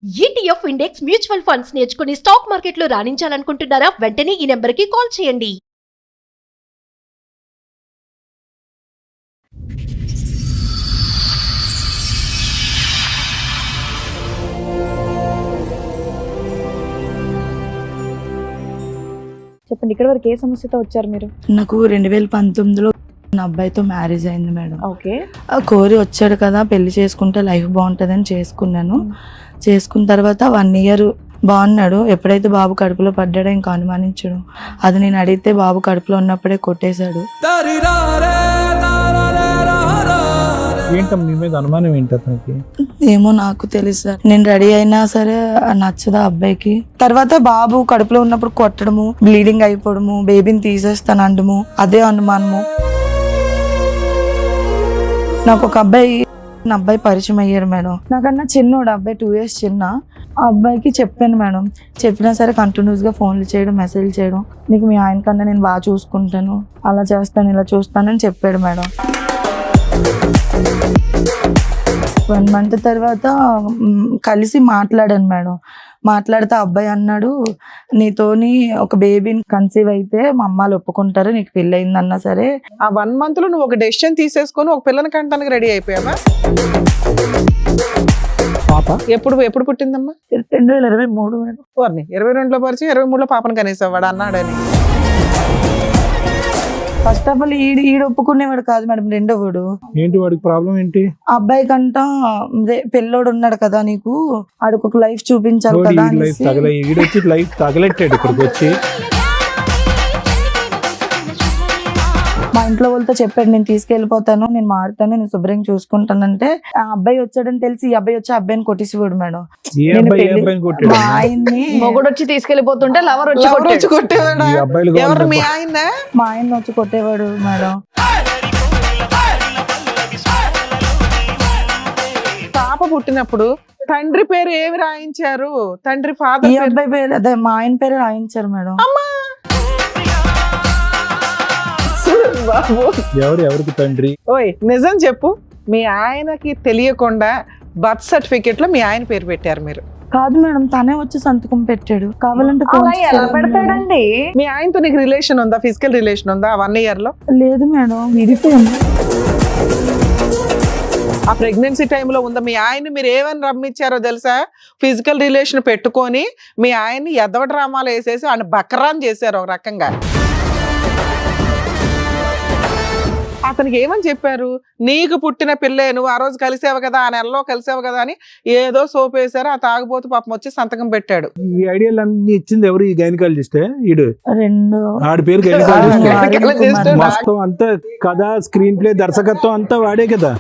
ETF index mutual funds నేర్చుకుని stock మార్కెట్లో రాణించాలనుకుంటున్నారా? వెంటనే ఈ నెంబర్కి కాల్ చేయండి. చెప్పండి, ఇక్కడ వరకు ఏ సమస్యతో వచ్చారు మీరు? నాకు 2019లో నా అబ్బాయితో మ్యారేజ్ అయింది మేడం. ఓకే. కోరి వచ్చాడు కదా, పెళ్లి చేసుకుంటే లైఫ్ బాగుంటుందని చేసుకున్నాను. చేసుకున్న తర్వాత 1 year బాగున్నాడు. ఎప్పుడైతే బాబు కడుపులో పడ్డాడో ఇంకా అనుమానించడు. అది నేను అడిగితే బాబు కడుపులో ఉన్నప్పుడే కొట్టేశాడు. ఏంటమ్మా మీ మీద అనుమానం ఏంటి అతనికి? ఏమో నాకు తెలుసు. నేను రెడీ అయినా సరే నచ్చదా అబ్బాయికి. తర్వాత బాబు కడుపులో ఉన్నప్పుడు కొట్టడము, బ్లీడింగ్ అయిపోవడము, బేబీని తీసేస్తాను అండము, అదే అనుమానము. నాకు ఒక నా అబ్బాయి పరిచయం అయ్యారు మేడం. నాకన్నా చిన్నోడు అబ్బాయి, 2 years చిన్న. ఆ అబ్బాయికి చెప్పాను మేడం. చెప్పినా సరే కంటిన్యూస్గా ఫోన్లు చేయడం, మెసేజ్ చేయడం, నీకు మీ ఆయన కన్నా నేను బాగా చూసుకుంటాను, అలా చేస్తాను, ఇలా చూస్తానని చెప్పాడు మేడం. 1 month తర్వాత కలిసి మాట్లాడాను మేడం. మాట్లాడితే అబ్బాయి అన్నాడు, నీతోని ఒక బేబీని కన్సీవ్ అయితే మా అమ్మాలు ఒప్పుకుంటారు, నీకు పెళ్ళి అయిందన్నా సరే. ఆ 1 month లో నువ్వు ఒక డెసిషన్ తీసేసుకొని ఒక పిల్లని కంటానికి రెడీ అయిపోయావా? పాప ఎప్పుడు పుట్టిందమ్మా? 2023 మేడం. 22లో పరిచయం, 23లో పాపను కనేసావు వాడు అన్నాడని. ఫస్ట్ ఆఫ్ ఆల్ ఈడు ఒప్పుకునేవాడు కాదు మేడం. రెండోవాడు ఏంటి, వాడికి ప్రాబ్లం ఏంటి? అబ్బాయి కంట పిల్లోడు ఉన్నాడు కదా, నీకు ఆడికి ఒక లైఫ్ చూపించాలి కదా అనేసి. ఈడొచ్చి లైఫ్ తగలెట్టాడు ఇక్కడికి వచ్చి. మా ఇంట్లో వాళ్ళతో చెప్పాడు, నేను తీసుకెళ్ళిపోతాను, నేను మారుతాను, నేను శుభ్రంగా చూసుకుంటానంటే ఆ అబ్బాయి వచ్చాడని తెలిసి ఈ అబ్బాయి వచ్చి అబ్బాయిని కొట్టేసేవాడు మేడం. మా ఆయన్ని మొగుడు వచ్చి తీసుకెళ్లిపోతుంటే లవర్ వచ్చి కొట్టేవాడా? ఎవరు మీ ఆయన? మా ఆయన వచ్చి కొట్టేవాడు మేడం. పాప పుట్టినప్పుడు తండ్రి పేరు ఏమి రాయించారు? తండ్రి ఈ ఫాదర్ అబ్బాయి పేరు, అదే మా ఆయన పేరు రాయించారు మేడం. ఎవరికి తండ్రి? ఓయ్ నిజం చెప్పు, మీ ఆయనకి తెలియకుండా బర్త్ సర్టిఫికెట్ లో మీ ఆయన పేరు పెట్టారు మీరు? కాదు మేడం, తనే వచ్చి సంతకం పెట్టాడు. కావాలంటే ఫోన్ అలా ఎలా పెడతాడండి? మీ ఆయనతో నీకు రిలేషన్ ఉందా? ఫిజికల్ రిలేషన్ ఉందా 1 year లో? లేదు మేడం, విడిపోయింది. ఆ ప్రెగ్నెన్సీ టైంలో ఉందా? మీ ఆయన్ని మీరు ఏమని రమ్మించారో తెలుసా? ఫిజికల్ రిలేషన్ పెట్టుకొని మీ ఆయన్ని ఎదవ డ్రామాలు వేసేసి ఆయన బకరాన్ చేశారు ఒక రకంగా. అతనికి ఏమని చెప్పారు? నీకు పుట్టిన పిల్లే, నువ్వు ఆ రోజు కలిసావు కదా, ఆ నెలలో కలిసావు కదా అని ఏదో సోప్ వేశారు. ఆ తాగుబోతు పాపం వచ్చి సంతకం పెట్టాడు. ఈ ఐడియాలు అన్ని ఇచ్చింది ఎవరు? ఈ గైనకాలజిస్టే. ఈడు ఆడి పేరు Gynecologist. మొత్తం అంతా కథ, స్క్రీన్ ప్లే, దర్శకత్వం అంతా వాడే కదా.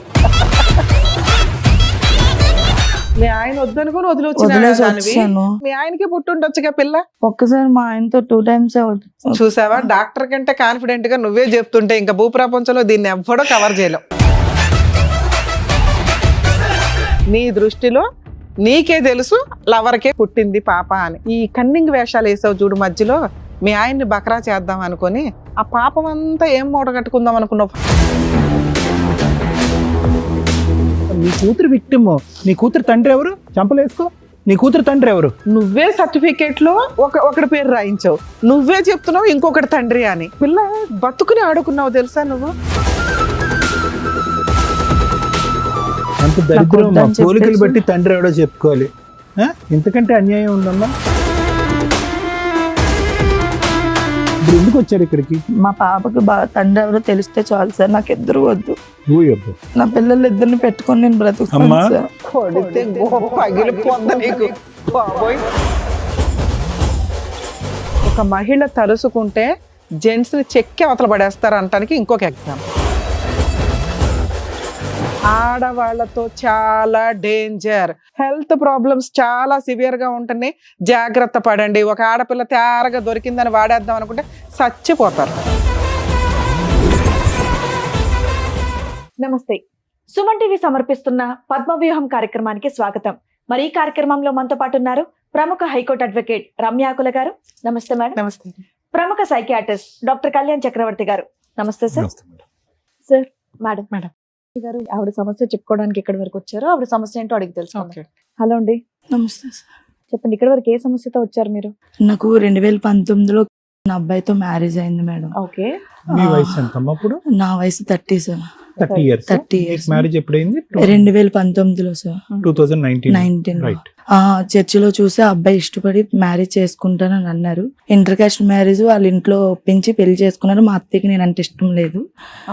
మీ ఆయన వద్దనుకుని వదిలేసి వదిలేసి వచ్చాను. మీ ఆయనకి పుట్టుండొచ్చుగా పిల్ల. ఒక్కసారి మా ఆయనతో 2 times చూసావా, డాక్టర్ కంటే కాన్ఫిడెంట్ గా నువ్వే చెప్తుంటే ఇంకా భూప్రపంచంలో దీన్ని ఎవ్వడో కవర్ చేయలేం. నీ దృష్టిలో నీకే తెలుసు లవర్కే పుట్టింది పాప అని. ఈ కన్నింగ్ వేషాలు వేసావు చూడు మధ్యలో, మీ ఆయన్ని బకరా చేద్దాం అనుకొని ఆ పాపం అంతా ఏం మూటగట్టుకుందాం అనుకున్నావు. నీ కూతురు విక్టిమ్. నీ కూతురు తండ్రి ఎవరు? చంపలేసుకో. నీ కూతురు తండ్రి ఎవరు? నువ్వే సర్టిఫికేట్ లో ఒకటి పేరు రాయించావు, నువ్వే చెప్తున్నావు ఇంకొకటి తండ్రి అని. పిల్ల బతుకుని ఆడుకున్నావు తెలుసా నువ్వు? అంత దరిద్రం. పోలికలు బట్టి తండ్రి ఎవడో చెప్పుకోవాలి. ఇంతకంటే అన్యాయం ఉందమ్మా. ఇప్పుడు ఎందుకు వచ్చాడు ఇక్కడికి? మా పాపకి తండ్రి ఎవరో తెలిస్తే చాలు సార్, నాకు ఇద్దరు వద్దు. నా పిల్లలు ఇద్దరిని పెట్టుకొని నేను బ్రతుకుతాను సార్. కొడితే పగిలిపోద్ది నీకు బాబోయ్. ఒక మహిళ తలుసుకుంటే జెంట్స్ ని చెక్కి అవతల పడేస్తారు అంటానికి ఇంకొక ఎగ్జాంపుల్. ఆడవాళ్లతో చాలా డేంజర్. హెల్త్ ప్రాబ్లమ్స్ చాలా సివియర్ గా ఉంటున్నాయి, జాగ్రత్త పడండి. ఒక ఆడపిల్ల తయారుగా దొరికిందని వాడేద్దాం అనుకుంటే చచ్చిపోతారు. నమస్తే, సుమన్ టీవీ సమర్పిస్తున్న పద్మవ్యూహం కార్యక్రమానికి స్వాగతం. మరి ఈ కార్యక్రమంలో మనతో పాటు ఉన్నారు ప్రముఖ హైకోర్టు అడ్వకేట్ రమ్యాకుల గారు. నమస్తే మేడం. నమస్తే. ప్రముఖ సైకియాట్రిస్ట్ డాక్టర్ కళ్యాణ్ చక్రవర్తి గారు. నమస్తే సార్. సార్ మేడం గారు, ఆవిడ సమస్య చెప్పుకోవడానికి ఎక్కడి వరకు వచ్చారో ఆవిడ సమస్య ఏంటో అడిగి తెలుసు. హలో అండి, నమస్తే సార్. చెప్పండి. ఇక్కడ వరకు ఏ సమస్యతో వచ్చారు మీరు? నాకు 2019లో నా అబ్బాయితో మ్యారేజ్ అయింది మేడం. ఓకే. మీ వయసు ఎంతమ్మా అప్పుడు? నా వయసు 30 సార్. 30 ఇయర్స్. 30 years. మ్యారేజ్ ఎప్పుడైంది? 2019లో సార్. 2019 రైట్. చర్చిలో చూసి ఆ అబ్బాయి ఇష్టపడి మ్యారేజ్ చేసుకుంటానని అన్నారు. ఇంటర్ కాస్ట్ మ్యారేజ్ వాళ్ళ ఇంట్లో ఒప్పించి పెళ్లి చేసుకున్నారు. మా అత్తయ్యకి నేను అంటే ఇష్టం లేదు,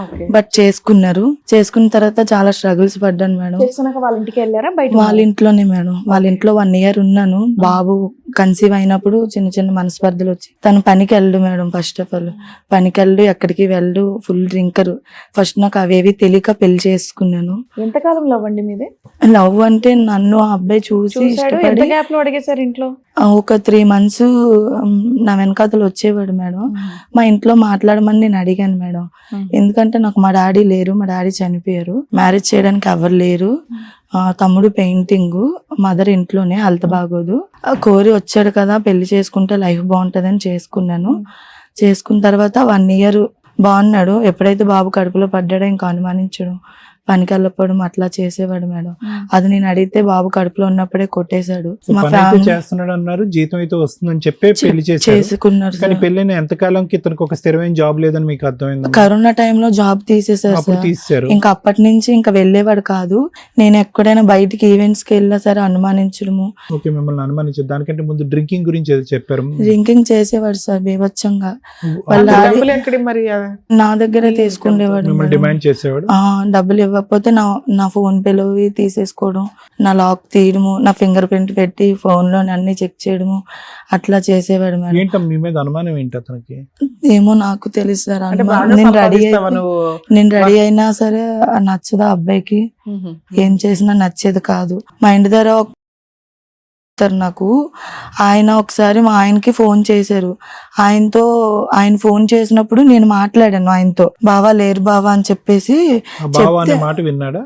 ఓకే. బట్ చేసుకున్నారు. చేసుకున్న తర్వాత చాలా స్ట్రగుల్స్ పడ్డాను మేడం. చేసుకున్నాక వాళ్ళ ఇంటికి వెళ్ళారా బయట? వాళ్ళ ఇంట్లోనే మేడం. వాళ్ళ ఇంట్లో 1 year ఉన్నాను. బాబు కన్సీవ్ అయినప్పుడు చిన్న చిన్న మనస్పర్ధలు వచ్చి తను పనికి వెళ్ళు మేడం. ఫస్ట్ ఆఫ్ ఆల్ పనికి వెళ్ళు, ఎక్కడికి వెళ్ళు, ఫుల్ డ్రింకర్. ఫస్ట్ నాకు అవేవి తెలియక పెళ్లి చేసుకున్నాను. ఎంతకాలం లవ్ అండి మీది? లవ్ అంటే నన్ను ఆ అబ్బాయి చూసి ఎంత ఇష్టపడి గ్యాప్ లో అడిగేశారు ఇంట్లో? ఒక 3 months నా వెనకాతలు వచ్చేవాడు మేడం. మా ఇంట్లో మాట్లాడమని నేను అడిగాను మేడం. ఎందుకంటే నాకు మా డాడీ లేరు, మా డాడీ చనిపోయారు. మ్యారేజ్ చేయడానికి ఎవరు లేరు. తమ్ముడు పెయింటింగ్, మదర్ ఇంట్లోనే హెల్త్ బాగోదు. కోరి వచ్చాడు కదా, పెళ్లి చేసుకుంటే లైఫ్ బాగుంటదని చేసుకున్నాను. చేసుకున్న తర్వాత 1 year బాగున్నాడు. ఎప్పుడైతే బాబు కడుపులో పడ్డాడో ఇంకా అనుమానించడం, పనికి వెళ్ళకపోవడం అట్లా చేసేవాడు మేడం. అది నేను అడిగితే బాబు కడుపులో ఉన్నప్పుడే కొట్టేశాడు. మా పని అయితే ఫ్యామిలీ చేస్తున్నాడు అన్నారు, జీతం అయితే వస్తుందని చెప్పి పెళ్లి చేశారు. చేసుకున్నారు కానీ సార్. పెళ్ళైన ఎంతకాలంకి ఇతనికి ఒక స్థిరమైన జాబ్ లేదని మీకు అర్థమైంది? కరోనా టైంలో జాబ్ తీసేశారు అప్పుడు సార్. తీశారు. ఇంకా అప్పటి నుంచి ఇంకా వెళ్ళేవాడు కాదు. నేను ఎక్కడైనా బయటికి ఈవెంట్స్ కి వెళ్ళినా సరే అనుమానించడము. ఓకే, మిమ్మల్ని అనుమానించారు. దానికంటే ముందు డ్రింకింగ్ గురించి ఏదో చెప్పారు. డ్రింకింగ్ చేసేవాడు సార్ బీభత్సంగా. వాళ్ళ అంత డాడీ డబ్బులు ఎక్కడి మరి? నా దగ్గరే తీసుకునేవాడు మిమ్మల్ని మేడం. డిమాండ్ చేసేవాడు. డబ్బులు ఇవ్వకపోతే నా ఫోన్ పేలో తీసేసుకోవడం, నా లాక్ తీయడము, నా ఫింగర్ ప్రింట్ పెట్టి ఫోన్ లో అన్ని చెక్ చేయడము, అట్లా చేసేవాడు మేడం. ఏంటో మీ మీద అనుమానం ఏంటి అతనికి? ఏమో నాకు తెలుసు సార్. అంటే అనుమానం. బాగా నేను రెడీ సంపాదిస్తావా నువ్వు? నేను రెడీ అయినా సరే నచ్చదా అబ్బాయికి. ఏం చేసినా నచ్చేది కాదు. మా ఇంటి దగ్గర నాకు ఆయన ఒకసారి మా ఆయనకి ఫోన్ చేశారు. ఆయన ఫోన్ చేసినప్పుడు నేను మాట్లాడాను ఆయనతో. బావా లేరు బావా అని చెప్పేసి బావ అనే మాట విన్నాడా?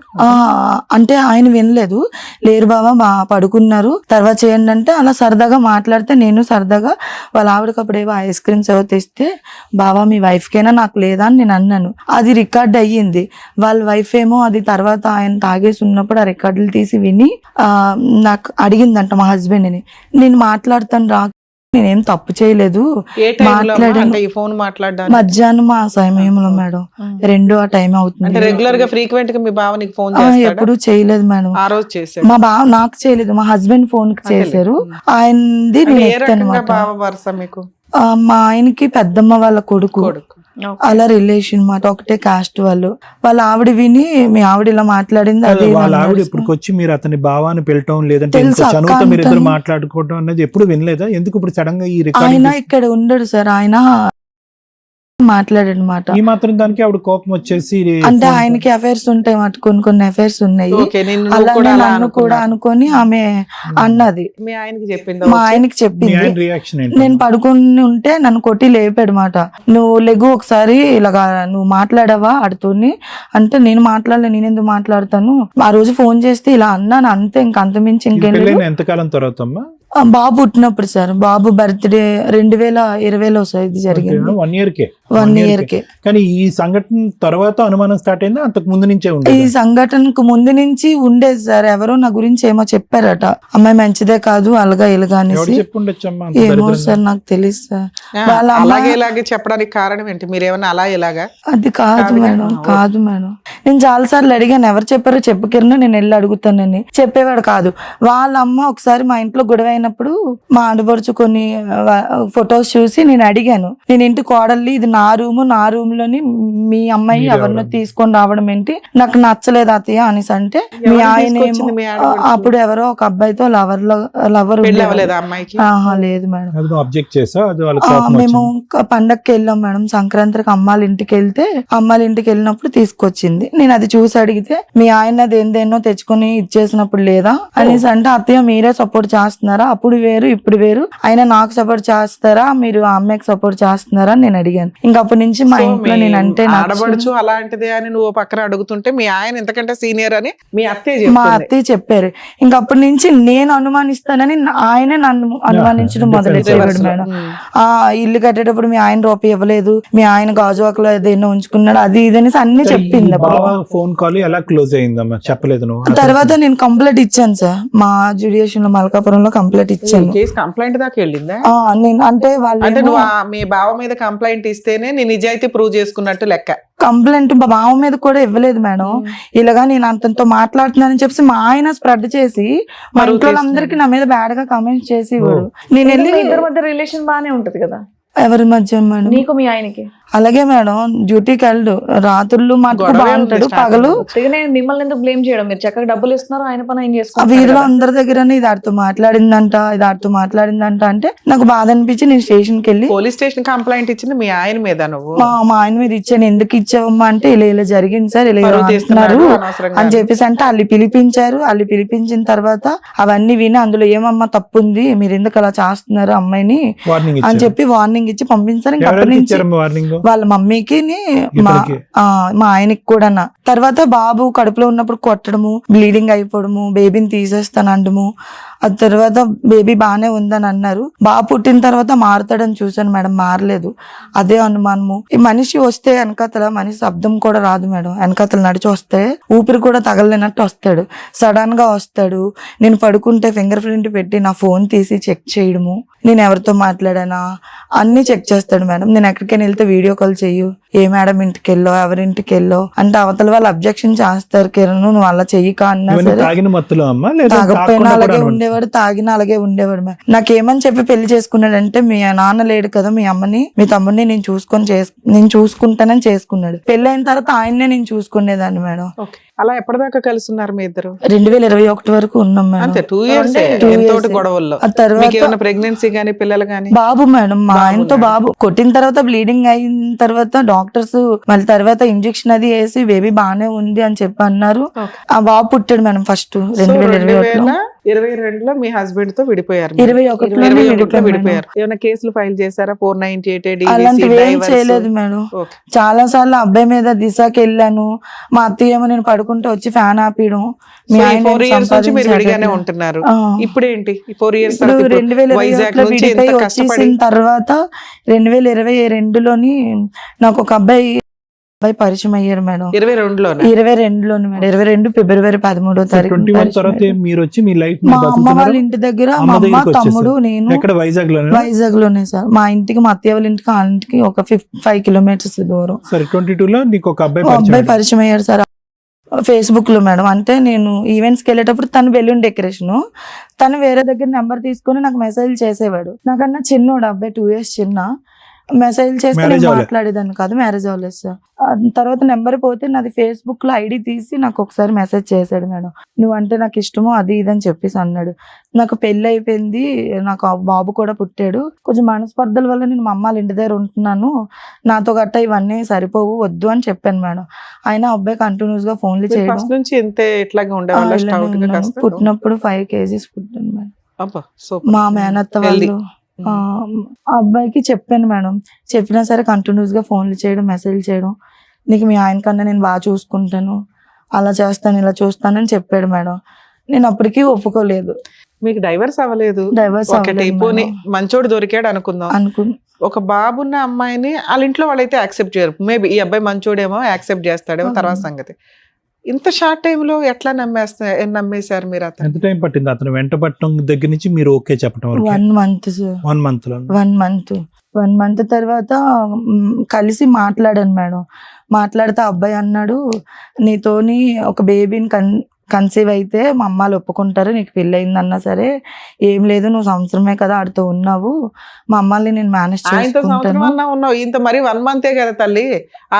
అంటే ఆయన వినలేదు. లేరు బావా పడుకున్నారు, తర్వాత చేయండి అంటే అలా సరదాగా మాట్లాడితే నేను సరదాగా వాళ్ళ ఆవిడకి అప్పుడు ఏవో ఐస్ క్రీమ్స్ ఏవో తెస్తే, బావా మీ వైఫ్ కైనా నాకు లేదా అని నేను అన్నాను. అది రికార్డ్ అయ్యింది. వాళ్ళ వైఫ్ ఏమో అది తర్వాత ఆయన తాగేసి ఉన్నప్పుడు ఆ రికార్డులు తీసి విని నాకు అడిగిందంట మా హస్బెండ్ ని. నేను మాట్లాడతాను రా, నేనేం తప్పు చేయలేదు, ఏ టైంలో మాట్లాడాను. అంటే ఈ ఫోన్ మాట్లాడడానికి మధ్యాహ్నం ఆ సమయంలో మేడం 2 ఆ టైం అంటే అవుతుంది. రెగ్యులర్ గా ఫ్రీక్వెంట్ గా మీ బావ నీకు ఫోన్ చేస్తాడా? ఎప్పుడు చేయలేదు మేడం. ఆ రోజు చేశాడు. మా బావ నాకు చేయలేదు, మా హస్బెండ్ ఫోన్ కి చేశారు. ఆయనది అంటే నేను ఏ ఎత్తాను రకంగా అన్నమాట. బావ వరుస మీకు? మా ఆయనకి పెద్దమ్మ వాళ్ళ కొడుకు, కొడుకు. అలా రిలేషన్ మాట, ఒకటే కాస్ట్ వాళ్ళు. వాళ్ళ ఆవిడ విని మీ ఆవిడ ఇలా మాట్లాడింది అది ఇది వాళ్ళ ఆవిడ అన్నారు. ఇప్పుడు వచ్చి మీరు అతని భావాన్ని పిలటం లేదంటే తెలుసు, ఇంత అక్క చనువుతో మీరు ఇద్దరు అంటాను. మాట్లాడుకోవడం అనేది ఎప్పుడు వినలేదా? ఎందుకు ఇప్పుడు సడన్ గా ఈ ఆయన రికార్డింగ్ ఇక్కడ ఉండడు సార్. ఆయన మాట్లాడాడు మాట. ఈ మాత్రం దానికి ఆవిడ కోపం వచ్చేసి అంటే ఆయనకి అఫైర్స్ ఉంటాయి మాట, కొన్ని అఫైర్స్ ఉన్నాయి. ఓకే, నిన్ను నువ్వు అలానే కూడా అలా నన్ను కూడా అనుకున్నావు. అనుకొని ఆమె అన్నది. మీ ఆయనకి చెప్పింది మా ఆయనకి మీ చెప్పింది. ఆయన రియాక్షన్ ఏంటి? నేను పడుకుని ఉంటే నన్ను కొట్టి లేపాడు మాట. నువ్వు లెగు ఒకసారి ఇలాగా నువ్వు మాట్లాడావా ఆడుతోని అంటే, నేను మాట్లాడలే, నేను ఎందుకు మాట్లాడతాను, ఆ రోజు ఫోన్ చేస్తే ఇలా అన్నాను అంతే, ఇంక అంతమించి ఇంకేం లేదు. పెళ్ళైన ఎంతకాలం తర్వాత అమ్మా? బాబు పుట్టినప్పుడు సార్, బాబు బర్త్డే 2020లో సార్ ఇది జరిగింది. 1 year కే. 1 year కే. కానీ ఈ సంఘటన తర్వాత అనుమానం స్టార్ట్ అయిందా? అంతకు ముందు నుంచే ఈ ఉండేదా? సంఘటనకు ముందు నుంచి ఉండేది సార్. ఎవరో నా గురించి ఏమో చెప్పారట, అమ్మాయి మంచిదే కాదు అలగా ఇలాగా ఎవరు అనేసి. చెప్పుండొచ్చమ్మా అంత ఏమో దరిద్రంగా? సార్ నాకు తెలియదు సార్. ఆ, వాళ్ళ అమ్మ- అలాగే ఇలాగే చెప్పడానికి కారణం ఏంటి? మీరేమన్నా అలా ఇలాగా? అది కాదు కాదుగా? మేడం, ఆ, కాదు మేడం. నేను చాలా సార్లు అడిగాను, ఎవరు చెప్పారో చెప్పు కిరణ్, నేను వెళ్ళి అడుగుతానని. చెప్పేవాడు కాదు. వాళ్ళ అమ్మ ఒకసారి మా ఇంట్లో గొడవ అయినప్పుడు మా ఆడపడుచు కొన్ని ఫొటోస్ చూసి నేను అడిగాను, నేను ఇంటి కోడల్ని, ఇది నా రూమ్ లోని మీ అమ్మాయి మీరు ఎవరినో ఎవరు? తీసుకొని రావడం ఏంటి, నాకు నచ్చలేదు అత్తయ్య అనేసి అంటే, మీ ఎవరు ఆయన తీసుకొచ్చింది మీ ఆడపడుచు? అప్పుడు ఎవరో ఒక అబ్బాయితో లవర్ పెళ్ళి అవ్వలేదా అమ్మాయికి? లేదు మేడం. అది నువ్వు అబ్జెక్ట్ చేసా? అది వాళ్ళ ఆ, కోపం మేము వచ్చింది. పండక్కి వెళ్ళాం మేడం. సంక్రాంతికి అమ్మాళ్ళ ఇంటికి వెళ్తే, అమ్మాళ్ళ ఇంటికి వెళ్ళినప్పుడు తీసుకొచ్చింది. నేను అది చూసి అడిగితే, మీ ఆయన దేనిదేనో తెచ్చుకొని ఇచ్చేసినప్పుడు లేదా అనేసి అంటే, అత్తయ్య మీరే సపోర్ట్ చేస్తున్నారా, అప్పుడు వేరు ఇప్పుడు వేరు, అయినా నాకు సపోర్ట్ చేస్తారా, మీరు ఆ అమ్మాయికి సపోర్ట్ చేస్తున్నారా అని నేను అడిగాను. ఇంకా అప్పటి నుంచి మా సో ఇంట్లో మీ నేను అంటే ఆడబడుచు అలాంటిదే అని నువ్వు పక్కన అడుగుతుంటే మీ ఆయన ఇంతకంటే సీనియర్ అని మీ అత్తే మా చెప్తుంది. అత్తయ్య చెప్పారు. ఇంకా అప్పటి నుంచి నేను అనుమానిస్తానని ఆయనే నన్ను అనుమానించడం మొదలెట్టేవాడు మేడం. ఆ ఇల్లు కట్టేటప్పుడు మీ ఆయన రూపాయి ఇవ్వలేదు, మీ ఆయన గాజువాకలో ఏదైనా ఉంచుకున్నాడు, అది ఇది అనేసి అన్ని చెప్పింది. బావ ఫోన్ కాల్ ఎలా క్లోజ్ అయిందమ్మా చెప్పలేదు నువ్వు? తర్వాత నేను కంప్లైంట్ ఇచ్చాను సార్, మా జ్యుడిషియల్ లో మల్కాపురంలో కంప్లైంట్ ఇచ్చాను. కేసు కంప్లైంట్ దాకా వెళ్ళిందా? నేను అంటే అంటే వాళ్ళు నువ్వు మీ బావ మీద కంప్లైంట్ ఇస్తేనే నీ నిజాయితీ ప్రూవ్ చేసుకున్నట్టు లెక్క. కంప్లైంట్ మా బావ మీద కూడా ఇవ్వలేదు మేడం. ఇలాగా నేను అంతతో మాట్లాడుతున్నానని చెప్పి మా ఆయన స్ప్రెడ్ చేసి మా మరుగు ఇంట్లో అందరికి నా మీద బ్యాడ్ గా కామెంట్స్ చేసి ఇవ్వడు. నేను వెళ్ళి మీ ఇద్దరి మధ్య రిలేషన్ బానే ఉంటది కదా, ఎవరి మధ్య మేడం? నీకు మీ ఆయనకి. అలాగే మేడం, డ్యూటీకి వెళ్ళు, రాత్రులు మటుకు గొడవే బాగుంటాడు, ఉంది పగలు అందుకనే మిమ్మల్ని ఎందుకు బ్లేమ్ చేయడం? మీరు చక్కగా డబ్బులు ఇస్తున్నారు, ఆయన పని ఆయన ఆ చేసుకుంటారు వీధిలో కదా. అందరి దగ్గర ఇది ఆడితో మాట్లాడిందంట అంటే నాకు బాధ అనిపించి నేను స్టేషన్కి వెళ్ళి పోలీస్ స్టేషన్ కంప్లైంట్ ఇచ్చింది మీ ఆయన మీద నువ్వు. మా ఆయన మీద ఇచ్చాను. ఎందుకు ఇచ్చావమ్మా అంటే ఇలా జరిగింది సార్, ఇలా పరువు తీస్తున్నాడు అంటున్నారు అనవసరంగా. అని చెప్పేసి అంటే వాళ్ళు పిలిపించారు. వాళ్ళు పిలిపించిన తర్వాత అవన్నీ విని అందులో ఏమమ్మా తప్పు ఉంది, మీరు ఎందుకు అలా చేస్తున్నారు అమ్మాయిని వార్నింగ్ అని చెప్పి వార్నింగ్ ఇచ్చి పంపించారు. ఇంకా అప్పటి నుంచి వార్నింగ్ వాళ్ళ మమ్మీకి ఇతనికి? మా ఆయనకి కూడా. తర్వాత బాబు కడుపులో ఉన్నప్పుడు కొట్టడము, బ్లీడింగ్ అయిపోవడము, బేబీని తీసేస్తానండము. ఆ తర్వాత బేబీ బానే ఉందని అన్నారు. బాబు పుట్టిన తర్వాత మారుతాడని చూసాను మేడం, మారలేదు. అదే అనుమానము. ఈ మనిషి వస్తే వెనకాతల మనిషి శబ్దం కూడా రాదు మేడం. వెనకాతల నడిచి వస్తే ఊపిరి కూడా తగలలేనట్టు వస్తాడు, సడన్ గా వస్తాడు. నేను పడుకుంటే ఫింగర్ ప్రింట్ పెట్టి నా ఫోన్ తీసి చెక్ చేయడము, నేను ఎవరితో మాట్లాడానా అన్ని చెక్ చేస్తాడు మేడం. నేను ఎక్కడికైనా వెళ్తే వీడియో కాల్ చెయ్యు, ఏ మేడం ఇంటికి వెళ్ళో ఎవరింటికి వెళ్ళో అంటే అవతల వాళ్ళు అబ్జెక్షన్ చేస్తారు. కిరణ్ నువ్వు అలా చెయ్యి కా అన్నా సరే తాగిన మత్తులో అమ్మా లేదా తాగకపోయినా అలాగే ఉండేవాడు, తాగినా అలాగే ఉండేవాడు. నాకేమని చెప్పి పెళ్లి చేసుకున్నాడంటే మీ నాన్న లేడు కదా, మీ అమ్మని మీ తమ్ముడిని నేను చూసుకుంటానని చేసుకున్నాడు. పెళ్లి అయిన తర్వాత ఆయన్నే నేను చూసుకునేదాన్ని మేడం. Okay. అలా ఎప్పటిదాకా కలిసి ఉన్నారు మీ ఇద్దరు? 2021 వరకు ఉన్నాం మేడం. అంతే 2 years. 2 ఎంతోటి years. గొడవల్లో ఆ తర్వాత మీకు ఏమైనా ప్రెగ్నెన్సీ గానీ పిల్లలు గానీ? బాబు మేడం, మా ఆయనతో బాబున్నాడు. బాబు కొట్టిన తర్వాత బ్లీడింగ్ అయిన తర్వాత డాక్టర్స్ మళ్ళీ తర్వాత ఇంజెక్షన్ అది వేసి బేబీ బానే ఉంది అని చెప్పి అన్నారు. Okay. ఆ బాబు పుట్టాడు మేడం ఫస్ట్ 2021లో. 2022లో మీ హస్బెండ్ తో విడిపోయారు. 21లో 21లో విడిపోయారు. ఏమైనా కేసులు ఫైల్ చేశారా? 498 అలాంటివి ఏం చేయలేదు మేడం. చాలా సార్లు అబ్బాయి మీద దిశకి వెళ్ళాను. మా అత్తయ్య ఏమో నేను పడుకుంటే వచ్చి ఫ్యాన్ ఆపేయడం. మీ ఆయన 4 years నుంచి మీరు విడిగానే సంపాదించాడు. ఉంటున్నారు. ఆ. ఇప్పుడేంటి 4 years ఇప్పుడు తర్వాత ఇప్పుడు 2021 వైజాగ్ లో నుంచి విడిపోయి ఎంత కష్టపడి వచ్చేసిన తర్వాత 2022లోని నాకు ఒక అబ్బాయి పరిచయం అయ్యారు మేడం. 22లోనే 22లోని మేడం, 22 ఫిబ్రవరి 13వ తారీఖు 21 తర్వాత మీరు వచ్చి మీ లైఫ్ మా అమ్మ వాళ్ళ ఇంటి దగ్గర మా అమ్మ తమ్ముడు నేను ఎక్కడ వైజాగ్ లోనే? వైజాగ్ లోనే సార్. మా ఇంటికి మా అత్తయ్య వాళ్ళ ఇంటికి ఆ ఇంటికి ఒక 5 kilometers దూరం. సరే 22 లో నీకు ఒక అబ్బాయి ఓ అబ్బాయి పరిచయం పరిచయం అయ్యాడు సార్ ఫేస్బుక్ లో మేడం. అంటే నేను ఈవెంట్స్కి వెళ్ళేటప్పుడు తను బెలూన్ డెకరేషన్, తను వేరే దగ్గర నెంబర్ తీసుకొని నాకు మెసేజ్ చేసేవాడు. నాకన్నా చిన్నోడు అబ్బాయి, 2 years చిన్న. మెసేజ్ చేస్తే Marriage నేను అవ్వలే? మాట్లాడేదాన్ని కాదు, మ్యారేజ్ అవ్వలేదు సార్. తర్వాత నెంబర్ పోతే నాది ఫేస్బుక్ లో ఐడి తీసి నాకు ఒకసారి మెసేజ్ చేశాడు మేడం. నువ్వు అంటే నాకు ఇష్టమో అది ఇది అని చెప్పేసి అన్నాడు. నాకు పెళ్లి అయిపోయింది, నాకు ఆ బాబు కూడా పుట్టాడు, కొంచెం మనస్పర్ధల వల్ల నేను మా అమ్మ వాళ్ళ ఇంటి దగ్గర ఉంటున్నాను, నాతో గట్ట ఇవన్నీ సరిపోవు, వద్దు అని చెప్పాను మేడం. ఆయన అబ్బాయి కంటిన్యూస్ గా ఫోన్లు చేయడం. ఫస్ట్ నుంచి ఇంతే ఇట్లాగా ఉండేవాళ్ళు స్టౌట్ గా కాస్త? పుట్టినప్పుడు 5 kgs పుట్టాను మేడం. అబ్బా, super. మా మేనత్త Healthy. వాళ్ళు ఆ అబ్బాయికి చెప్పాను మేడం. చెప్పినా సరే కంటిన్యూస్ గా ఫోన్లు చేయడం, మెసేజ్ చేయడం, నీకు మీ ఆయన కన్నా నేను బాగా చూసుకుంటాను, అలా చేస్తాను ఇలా చూస్తానని చెప్పాడు మేడం. నేను అప్పటికీ ఒప్పుకోలేదు. మీకు డైవర్స్ అవ్వలేదు, డైవర్స్ ఒకటి పోనీ మంచోడు దొరికాడు అనుకుందాం. ఒక బాబున్న అమ్మాయిని వాళ్ళ ఇంట్లో వాళ్ళైతే యాక్సెప్ట్ చేయరు. మేబీ ఈ అబ్బాయి మంచోడేమో యాక్సెప్ట్ చేస్తాడేమో, తర్వాత సంగతి. ఇంత షార్ట్ టైమ్ లో ఎట్లా నమ్మేశారు మీరు? అతను ఎంత టైం పట్టింది అతను వెంట పట్టడం దగ్గర నుంచి మీరు ఓకే చెప్పడం వరకు? 1 month సార్. 1 month లో 1 month తర్వాత కలిసి మాట్లాడాను మేడం. మాట్లాడితే అబ్బాయి అన్నాడు, నీతోని ఒక బేబీని కన్సీవ్ అయితే మా అమ్మాలు ఒప్పుకుంటారు, నీకు పెళ్ళి అయిందన్నా సరే ఏం లేదు, నువ్వు సంవత్సరమే కదా ఆడితో ఉన్నావు, మా అమ్మాయిని నేను మేనేజ్ ఆయనతో సంవత్సరం చేసుకుంటాను. అన్నా ఉన్నావు, ఇంత మరి 1 month కదా తల్లి.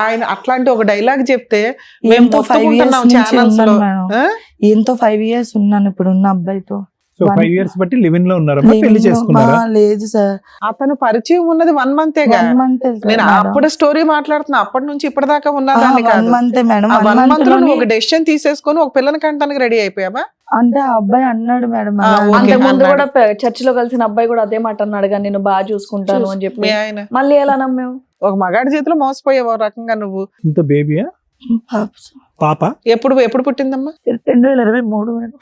ఆయన అట్లాంటి ఒక డైలాగ్ చెప్తే మేము ఎంతో 5 years మొత్తుకుంటున్నాం నుంచి ఛానల్స్ లో. ఉన్నాను మేడం. ఎంతో 5 years ఉన్నాను ఇప్పుడు ఉన్న అబ్బాయితో. సో 5 years బట్టి లివింగ్ లో ఉన్నారమ్మా, పెళ్లి చేసుకున్నారా? లేదు సార్, అతను పరిచయం ఉన్నది 1 month 1 month నేను అప్పుడు స్టోరీ మాట్లాడుతున్నా, అప్పటి నుంచి ఇప్పటిదాకా ఉన్నదాన్ని 1 కాదు. month madam. 1 month లో నువ్వు ఒక డెసిషన్ తీసేసుకొని ఒక పిల్లని కంటానికి రెడీ అయిపోయావా? అంటే ఆ అబ్బాయి అన్నాడు మేడం. ఆ, అలా ఓకే. అంతే ముందు అన్నాడు. కూడా చర్చిలో కలిసిన అబ్బాయి కూడా అదే మాట అన్నాడు, కానీ నేను బాగా చూసుకుంటాను అని మీ చెప్పి. ఆయన మళ్ళీ ఎలా నమ్మావు? ఒక మగాడి చేతిలో మోసపోయావు ఓ రకంగా నువ్వు. ఇంత బేబీయా పాప? ఎప్పుడు ఎప్పుడు పుట్టిందమ్మా? 2023 మేడం.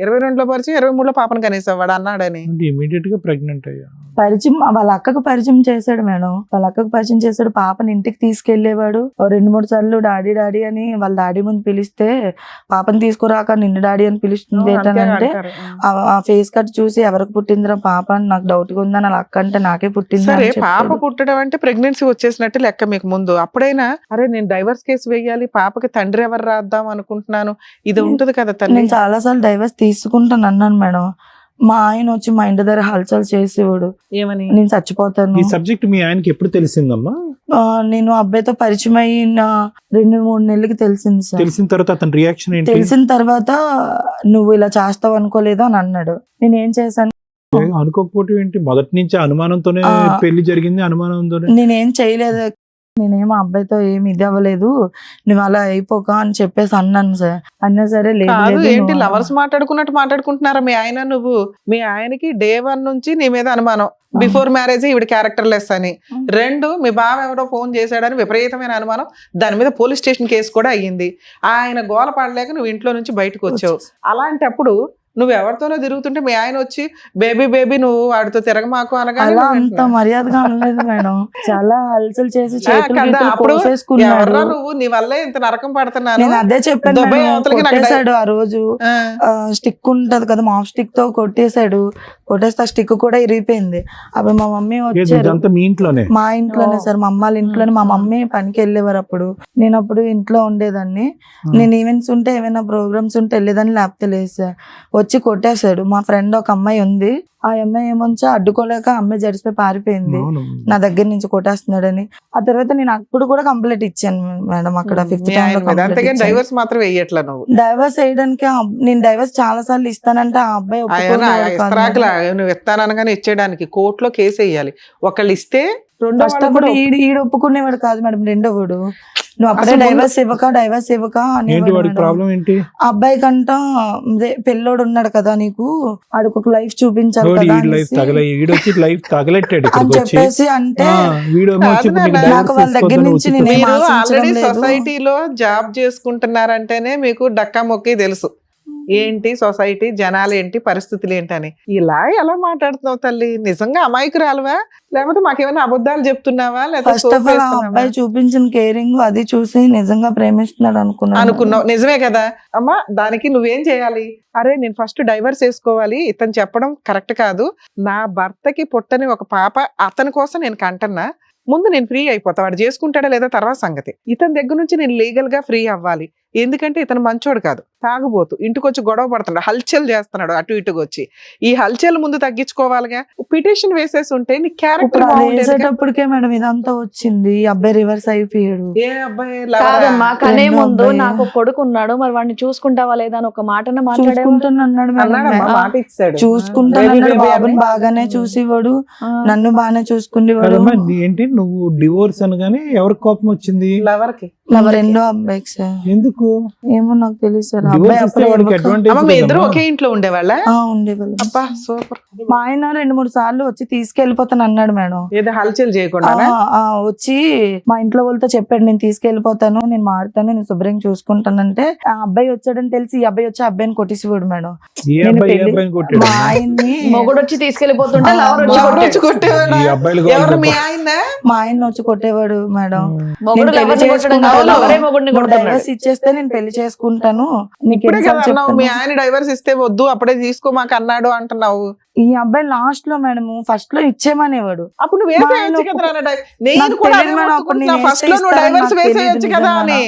22లో పరిచయం, 23లో పాపను కనేసావు వాడు అన్నాడని. ఇమీడియట్ గా ప్రెగ్నెంట్ అయ్యా? పరిచయం వాళ్ళ అక్కకు పరిచయం చేశాడు మేడం. వాళ్ళ అక్కకు పరిచయం చేశాడు, పాపని ఇంటికి తీసుకెళ్లేవాడు. 2-3 సార్లు డాడీ డాడీ అని వాళ్ళ డాడీ ముందు పిలిస్తే పాపని తీసుకురాక నిన్ను డాడీ అని పిలుస్తుంది ఏంటంటే ఆ ఫేస్ కట్ చూసి ఎవరికి పుట్టిందిరా పాప అని నాకు డౌట్ గా ఉందని వాళ్ళ అక్క అంటే నాకే పుట్టింది సరే, అని పాప చెప్పాడు. పుట్టడం అంటే ప్రెగ్నెన్సీ వచ్చేసినట్టు లెక్క మీకు ముందు. అప్పుడైనా అరే నేను డైవర్స్ కేసు వేయాలి, పాపకి తండ్రి ఎవరు రాద్దాం అనుకుంటున్నాను, ఇది ఉంటది కదా తల్లి. నేను చాలా సార్లు డైవర్స్ తీసుకుంటాను అన్నాను మేడం. మా ఆయన వచ్చి మా ఇంటి దగ్గర హల్చల్ చేసేవాడు, ఏమని? నేను చచ్చిపోతాను. ఈ సబ్జెక్ట్ మీ ఆయనకి ఎప్పుడు తెలిసిందమ్మా? నేను అబ్బాయితో పరిచయం అయిన 2-3 నెలలకి తెలిసింది సార్. తెలిసిన తర్వాత అతని రియాక్షన్ ఏంటి? తెలిసిన తర్వాత నువ్వు ఇలా చేస్తావు అనుకోలేదు అని అన్నాడు. నేను ఏం చేశాను, అనుకోకపోతే ఏంటి? మొదటి నుంచి అనుమానంతోనే పెళ్లి జరిగింది, అనుమానంతోనే. నేనేం చేయలేదు, నేనేం అబ్బాయితో ఏమి ఇది అవ్వలేదు, నువ్వు అలా అయిపోక అని చెప్పేసి అన్నాను సార్. అన్నా సరే లేదు కాదు, లేదు, ఏంటి నువ్వు లవర్స్ మాట్లాడుకున్నట్టు మాట్లాడుకుంటున్నారా మీ ఆయన నువ్వు? మీ ఆయనకి Day 1 నుంచి నీ మీద అనుమానం, బిఫోర్ మ్యారేజ్ ఈవిడ క్యారెక్టర్ లెస్ అని. 2, మీ బావ ఎవడో ఫోన్ చేశాడని విపరీతమైన అనుమానం, దాని మీద పోలీస్ స్టేషన్ కేసు కూడా అయ్యింది. ఆయన గోల పడలేక నువ్వు ఇంట్లో నుంచి బయటకు వచ్చావు. అలాంటప్పుడు నువ్వు ఎవరితోనో తిరుగుతుంటే మీ ఆయన వచ్చి బేబీ బేబీ నువ్వు వాడితో తిరగమాకు అనగానే అలా నువ్వు అంత వెంటనే, మర్యాదగా అనలేదు మేడం. చాలా హల్చల్ చేసి కదా, అప్పుడు కోసేసుకున్నాడు. ఎవర్రా నువ్వు, నీ వల్లే ఇంత నరకం పడుతున్నాను. నేను అదే చెప్పాను దుబాయ్ మేడం. అవతలకి నాకు కొట్టేశాడు ఆ రోజు. స్టిక్ ఉంటది కదా, మాఫ్ స్టిక్ తో కొట్టేశాడు. కొట్టేస్తే ఆ స్టిక్ కూడా ఇరిగిపోయింది. అప్పుడు మా మమ్మీ వచ్చారు. ఇదంతా మీ ఇంట్లోనే? మా ఇంట్లోనే సార్, మా అమ్మాళ్ళ ఇంట్లోనే. మా మమ్మీ పనికి వెళ్ళేవారు అప్పుడు, నేను అప్పుడు ఇంట్లో ఉండేదాన్ని. నేను ఈవెంట్స్ ఉంటే ఏమైనా ప్రోగ్రామ్స్ ఉంటే వెళ్ళేదాన్ని, లేకపోతే లేదు సార్. వచ్చి కొట్టేశాడు. మా ఫ్రెండ్ ఒక అమ్మాయి ఉంది, ఆ అమ్మాయి ఏమొంచో అడ్డుకోలేక అమ్మాయి జడిసిపోయి పారిపోయింది, నా దగ్గర నుంచి కొట్టేస్తున్నాడని. ఆ తర్వాత నేను అప్పుడు కూడా కంప్లైంట్ ఇచ్చాను మేడం అక్కడ 5th అంతేగాని డైవర్స్ మాత్రం వేయట్లా నువ్వు. డైవర్స్ వేయడానికి నేను డైవర్స్ చాలా సార్లు ఇస్తానంటే ఆ అబ్బాయి ఒప్పుకోలేదు కాదు. ఇస్తరాకులా నువ్వు ఇస్తాననగానే ఇచ్చేయడానికి కోర్టులో కేసు వేయాలి. ఒకళ్ళు ఇస్తే రెండో ఫస్ట్ ఆఫ్ ఆల్ ఈడు ఒప్పుకునేవాడు కాదు మేడం. రెండోవాడు నువ్వు అప్పుడే డైవర్స్ ఇవ్వక ఏంటి వాడి ప్రాబ్లం ఏంటి? అబ్బాయి కంట పెళ్ళోడు ఉన్నాడు కదా నీకు, ఆడికి ఒక లైఫ్ చూపించాలి కదా అని చెప్పేసి అంటే నాకు వాళ్ళ దగ్గర నుంచి నేను మీరు ఆల్రెడీ సొసైటీలో జాబ్ చేసుకుంటున్నారంటేనే మీకు డక్కా మొక్కి తెలుసు ఏంటి సొసైటీ, జనాలు ఏంటి, పరిస్థితులు ఏంటని. ఇలా ఎలా మాట్లాడుతున్నావు తల్లి? నిజంగా అమాయకురాలువా లేకపోతే మాకేమైనా అబద్ధాలు చెప్తున్నావా? ఫస్ట్ ఆఫ్ ఆల్ అబ్బాయి చూపించిన కేరింగ్ అది చూసి నిజంగా ప్రేమిస్తున్నాడు అనుకున్నావు. నిజమే కదా అమ్మా, దానికి నువ్వేం చేయాలి? అరే నేను ఫస్ట్ డైవర్స్ వేసుకోవాలి, ఇతను చెప్పడం కరెక్ట్ కాదు, నా భర్తకి పుట్టని ఒక పాప అతని కోసం నేను కంటన్నా, ముందు నేను ఫ్రీ అయిపోతా, వాడు చేసుకుంటాడా లేదా తర్వాత సంగతి. ఇతని దగ్గర నుంచి నేను లీగల్ గా ఫ్రీ అవ్వాలి. ఎందుకంటే ఇతను మంచోడు కాదు, తాగుబోతు, ఇంటికి వచ్చి గొడవ పడుతున్నాడు, హల్చల్ చేస్తున్నాడు అటు ఇటుగా వచ్చి. ఈ హల్చల్ ముందు తగ్గించుకోవాలిగా. పిటిషన్ వేసేసి ఉంటే నీ క్యారెక్టర్ వేసేటప్పటికే మేడం ఇదంతా వచ్చింది. అబ్బాయి రివర్స్ అయిపోయాడు. ఏ అబ్బాయి? కాదమ్మా, కనే ముందు నాకు కొడుకు ఉన్నాడు, మరి వాడిని చూసుకుంటావా లేదా అని ఒక మాటను చూసుకుంటానన్నాడు మాట ఇచ్చాడు. చూసుకుంటానన్నాడు. బాబుని బాగానే చూసేవాడు, నన్ను బాగానే చూసుకునేవాడు. ఏంటి నువ్వు డివోర్స్ అనగానే ఎవరికి కోపం వచ్చింది? ఎవరికి? రెండో అబ్బాయికి సార్. ఎందుకు ఏమో నాకు తెలియదు సార్. మీ ఇద్దరు ఒకే ఇంట్లో ఉండేవాళ్ళ? ఉండేవాళ్ళు. అబ్బా సూపర్. మా ఆయన 2-3 సార్లు వచ్చి తీసుకెళ్లిపోతాను అన్నాడు మేడం. ఏదో హల్చల్ చేయకుండా వచ్చి మా ఇంట్లో వాళ్ళతో చెప్పాడు, నేను తీసుకెళ్లిపోతాను, నేను మారుతాను, నేను శుభ్రంగా చూసుకుంటానంటే ఆ అబ్బాయి వచ్చాడని తెలిసి ఈ అబ్బాయి వచ్చి అబ్బాయిని కొట్టేసేవాడు మేడం. మా ఆయన్ని మొగుడు వచ్చి తీసుకెళ్లిపోతుంటే మీ ఆయన మా ఆయన వచ్చి కొట్టేవాడు మేడం. డైవర్స్ ఇచ్చేస్తే నేను పెళ్లి చేసుకుంటాను. మీ ఆయన డైవర్స్ ఇస్తే వద్దు అప్పుడే తీసుకో మాకు అన్నాడు అంటున్నావు. ఈ అబ్బాయి లాస్ట్ లో మేడం ఫస్ట్ లో ఇచ్చేమనేవాడు. అప్పుడు నువ్వు వేసేయచ్చు కదా, నేను కూడా ఫస్ట్ లో నువ్వు డైవర్స్ వేసేయచ్చు కదా అని.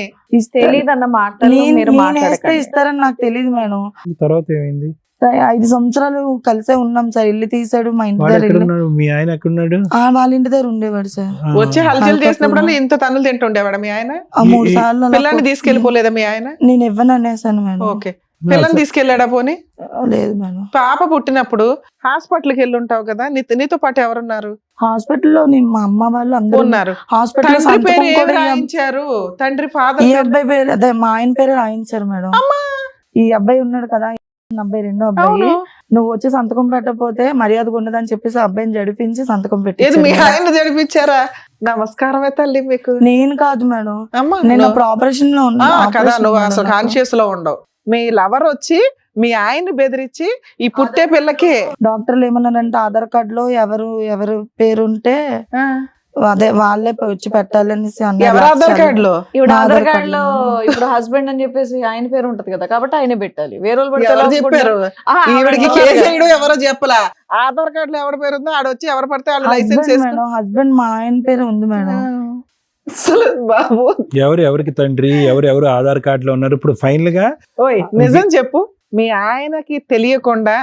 తెలియదన్న మాట ఇస్తారని నాకు తెలియదు మేడం. తర్వాత ఏమైంది? 5 సంవత్సరాలు కలిసే ఉన్నాం సార్. ఇల్లు తీసాడు మా ఇంటి దగ్గర. మీ ఆయన ఎక్కడున్నాడు? వాళ్ళ ఇంటి దగ్గర ఉండేవాడు సార్. వచ్చి హల్చల్ చేసినప్పుడు ఇంత తన్నులు తింటుండేవాడు మీ ఆయన? 3 సార్లు. పిల్లని తీసుకెళ్లిపోలేదా మీ ఆయన? నేను ఇవ్వను అనేసాను మేడం. ఓకే, పిల్లని తీసుకెళ్లాడా? పోనీ లేదు మేడం. పాప పుట్టినప్పుడు హాస్పిటల్కి వెళ్ళి ఉంటావు కదా, నీతో పాటు ఎవరున్నారు హాస్పిటల్లో? మా అమ్మ వాళ్ళు అందరూ ఉన్నారు. హాస్పిటల్ రాయించారు తండ్రి ఫాదర్. ఈ అబ్బాయి పేరు అదే మా ఆయన పేరు రాయించారు మేడం. ఈ అబ్బాయి ఉన్నాడు కదా, అబ్బాయి రెండో అబ్బాయి అవును. నువ్వు వచ్చి సంతకం పెట్టకపోతే మర్యాదగా ఉండదని చెప్పేసి ఆ అబ్బాయిని జడిపించి సంతకం ఏది మీ పెట్టి ఆయన జరిపించారా? నమస్కారమే తల్లి మీకు. నేను కాదు మేడం, అమ్మా నేను నువ్వు- అప్పుడు ఆపరేషన్ లో ఉన్నా. కదా ఆపరేషన్ నువ్వు మేడం అసలు నాకు. కాన్షియస్ లో ఉండవు. మీ లవర్ వచ్చి మీ ఆయన్ని బెదిరించి ఈ పుట్టే పిల్లకి డాక్టర్లు ఏమన్నారంటే ఆధార్ కార్డ్ లో ఎవరు పేరు ఉంటే ఆ, అదే వాళ్ళే వచ్చి పెట్టాలనేసి అన్నారు. ఎవరి ఆధార్ కార్డు లో ఇప్పుడు నా ఆధార్ ఆధార్ కార్డ్ లో కార్డులో. ఇప్పుడు హస్బెండ్ అని చెప్పేసి ఆయన పేరు ఉంటది కదా, కాబట్టి ఆయనే పెట్టాలి. వేరే వాళ్ళు పెడితే ఎలా ఎవరు చెప్పారు? ఒప్పుకుంటారు? ఆహా, ఈవిడికి ఆవిడ కేసు వేయడం ఎవరో చెప్పలా. ఆధార్ కార్డు లో ఎవరి పేరు ఉందో ఆడ వచ్చి ఎవరు పడితే వాళ్ళు లైసెన్స్ హస్బెండ్ మేడం, హస్బెండ్ మా ఆయన పేరు ఉంది మేడం. అసలు బాబు ఎవరికి తండ్రి ఎవరు ఆధార్ కార్డులో ఉన్నారు ఇప్పుడు ఫైనల్ గా? ఓయ్ నిజం చెప్పు, మీ ఆయనకి తెలియకుండా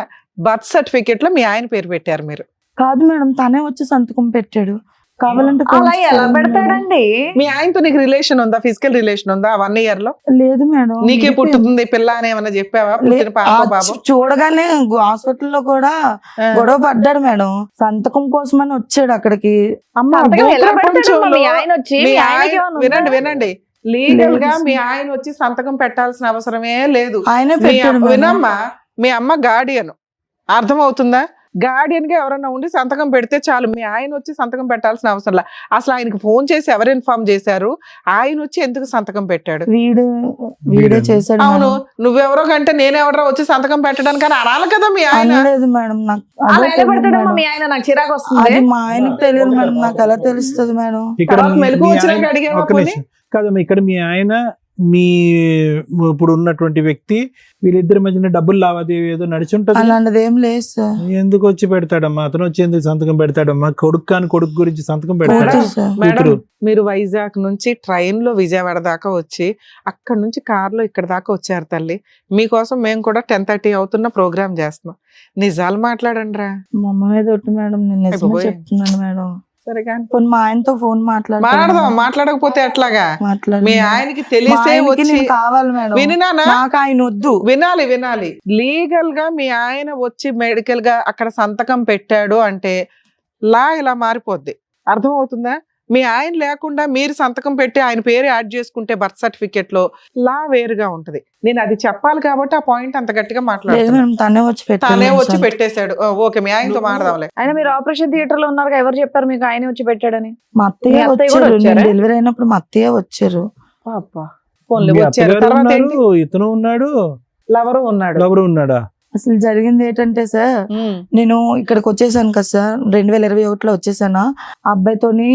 బర్త్ సర్టిఫికెట్ లో మీ ఆయన పేరు పెట్టారు మీరు. కాదు మేడం, తనే వచ్చి సంతకం పెట్టాడు. కావాలంటే అలా ఫోన్ ఎలా చేస్తాను మేడం. పెడతాడండి? మీ ఆయనతో నీకు రిలేషన్ ఉందా? ఫిజికల్ రిలేషన్ ఉందా 1 year లో? లేదు మేడం, నీకే పుట్టుతుంది పిల్ల అని ఏమన్నా చెప్పావా? పుట్టిన పాప బాబు చూడగానే హాస్పిటల్లో కూడా గొడవ పడ్డాడు మేడం. సంతకం కోసం అని వచ్చాడు అక్కడికి. అమ్మ, సంతకం ఎలా పెడతాడమ్మా? భూప్రపంచంలో మీ ఆయన వచ్చి మీ మీ ఆయనకి ఆయన- ఏమన్నా ఉందా? వినండి లీగల్ గా లేదు. మీ ఆయన వచ్చి సంతకం పెట్టాల్సిన అవసరమే లేదు. ఆయనే మీ పెట్టాడు మేడం. వినమ్మా, మీ అమ్మ గార్డియన్, అర్థమవుతుందా? గార్డియన్ గా ఎవరన్నా ఉండి సంతకం పెడితే చాలు. మీ ఆయన వచ్చి సంతకం పెట్టాల్సిన అవసరం లే. అసలు ఆయనకి ఫోన్ చేసి ఎవరు ఇన్ఫార్మ్ చేశారు? ఆయన వచ్చి ఎందుకు సంతకం పెట్టాడు? వీడే వీడే. చేశాడు అవును, మేడం. నువ్వెవరో కంటే నేనెవరో వచ్చి సంతకం పెట్టడానికి అని అనాలి కదా మీ ఆయన. అనలేదు మేడం, నాకు అలా అదే ఎలా తెలియదు పెడతాడమ్మా మేడం. మీ ఆయన? నాకు చిరాకు వస్తుంది. అది మా ఆయనకి తెలియదు మేడం, నాకు ఎలా తెలుస్తుంది మేడం? ఇక్కడ తర్వాత మీ- మెలకు మీ వచ్చినాక ఆయన- అడిగావా ఒక్క పోనీ? నిమిషం. కాదమ్మా, ఇక్కడ మీ ఆయన మీ ఇప్పుడు ఉన్నటువంటి వ్యక్తి వీళ్ళిద్దరి మధ్యన డబ్బులు లావాదేవీ ఏదో నడిచి ఉంటుంది. అలాంటిది ఏం లేదు సార్. ఎందుకు వచ్చి పెడతాడమ్మా? అతను వచ్చి ఎందుకు సంతకం పెడతాడమ్మా? కొడుకు గురించి సంతకం పెడతాడా? కూతురు సార్. మేడం కూతురు. మీరు వైజాగ్ నుంచి ట్రైన్ లో విజయవాడ దాకా వచ్చి అక్కడ నుంచి కారులో ఇక్కడ దాకా వచ్చారు తల్లి. మీకోసం మేము కూడా 10:30 అవుతున్న ప్రోగ్రామ్ చేస్తున్నాం. నిజాలు మాట్లాడండి రా. మా అమ్మ మీద ఒట్టు మేడం, నేను నిజమే అయిపోయి. చెప్తున్నాను మేడం. సరే కానీ పోనీ మా ఆయనతో ఫోన్ మాట్లాడదాం. మాట్లాడకపోతే ఎట్లాగా? మీ ఆయనకి తెలిసే వచ్చి కావాలి మేడం. వినినానా? నాకు ఆయన వద్దు. వినాలి. లీగల్ గా మీ ఆయన వచ్చి మెడికల్ గా అక్కడ సంతకం పెట్టాడు అంటే లా ఇలా మారిపోద్ది. అర్థమవుతుందా? మీ ఆయన లేకుండా మీరు సంతకం పెట్టి ఆయన పేరు యాడ్ చేసుకుంటే బర్త్ సర్టిఫికెట్ లో లా వేరుగా ఉంటది. నేను అది చెప్పాలి కాబట్టి ఆ పాయింట్ అంత గట్టిగా లేదు మాట్లాడుతున్నా. మేడం, తనే వచ్చి తానే వచ్చి పెట్టాడు. పెట్టేశాడు. ఓకే, మీ ఆయనతో మాట్లాడదాంలే. ఆయన మీరు ఆపరేషన్ థియేటర్ లో ఉన్నారు, ఎవరు చెప్పారు మీకు ఆయన వచ్చి పెట్టాడని? మా అత్తయ్య మీ అత్తయ్య కూడా వచ్చారు, నేను వచ్చారా? డెలివరీ అయినప్పుడు మా అత్తయ్య వచ్చారు. ఫోన్లు మీ వచ్చారు. అత్తగారు తర్వాత ఏంటి? ఉన్నారు, ఇతను ఉన్నాడు, లవరు ఉన్నాడు. ఎవరు ఉన్నాడా? అసలు జరిగింది ఏంటంటే సార్, నేను ఇక్కడికి వచ్చేసాను కదా సార్, 2021లో వచ్చేసాను. ఆ అబ్బాయితోని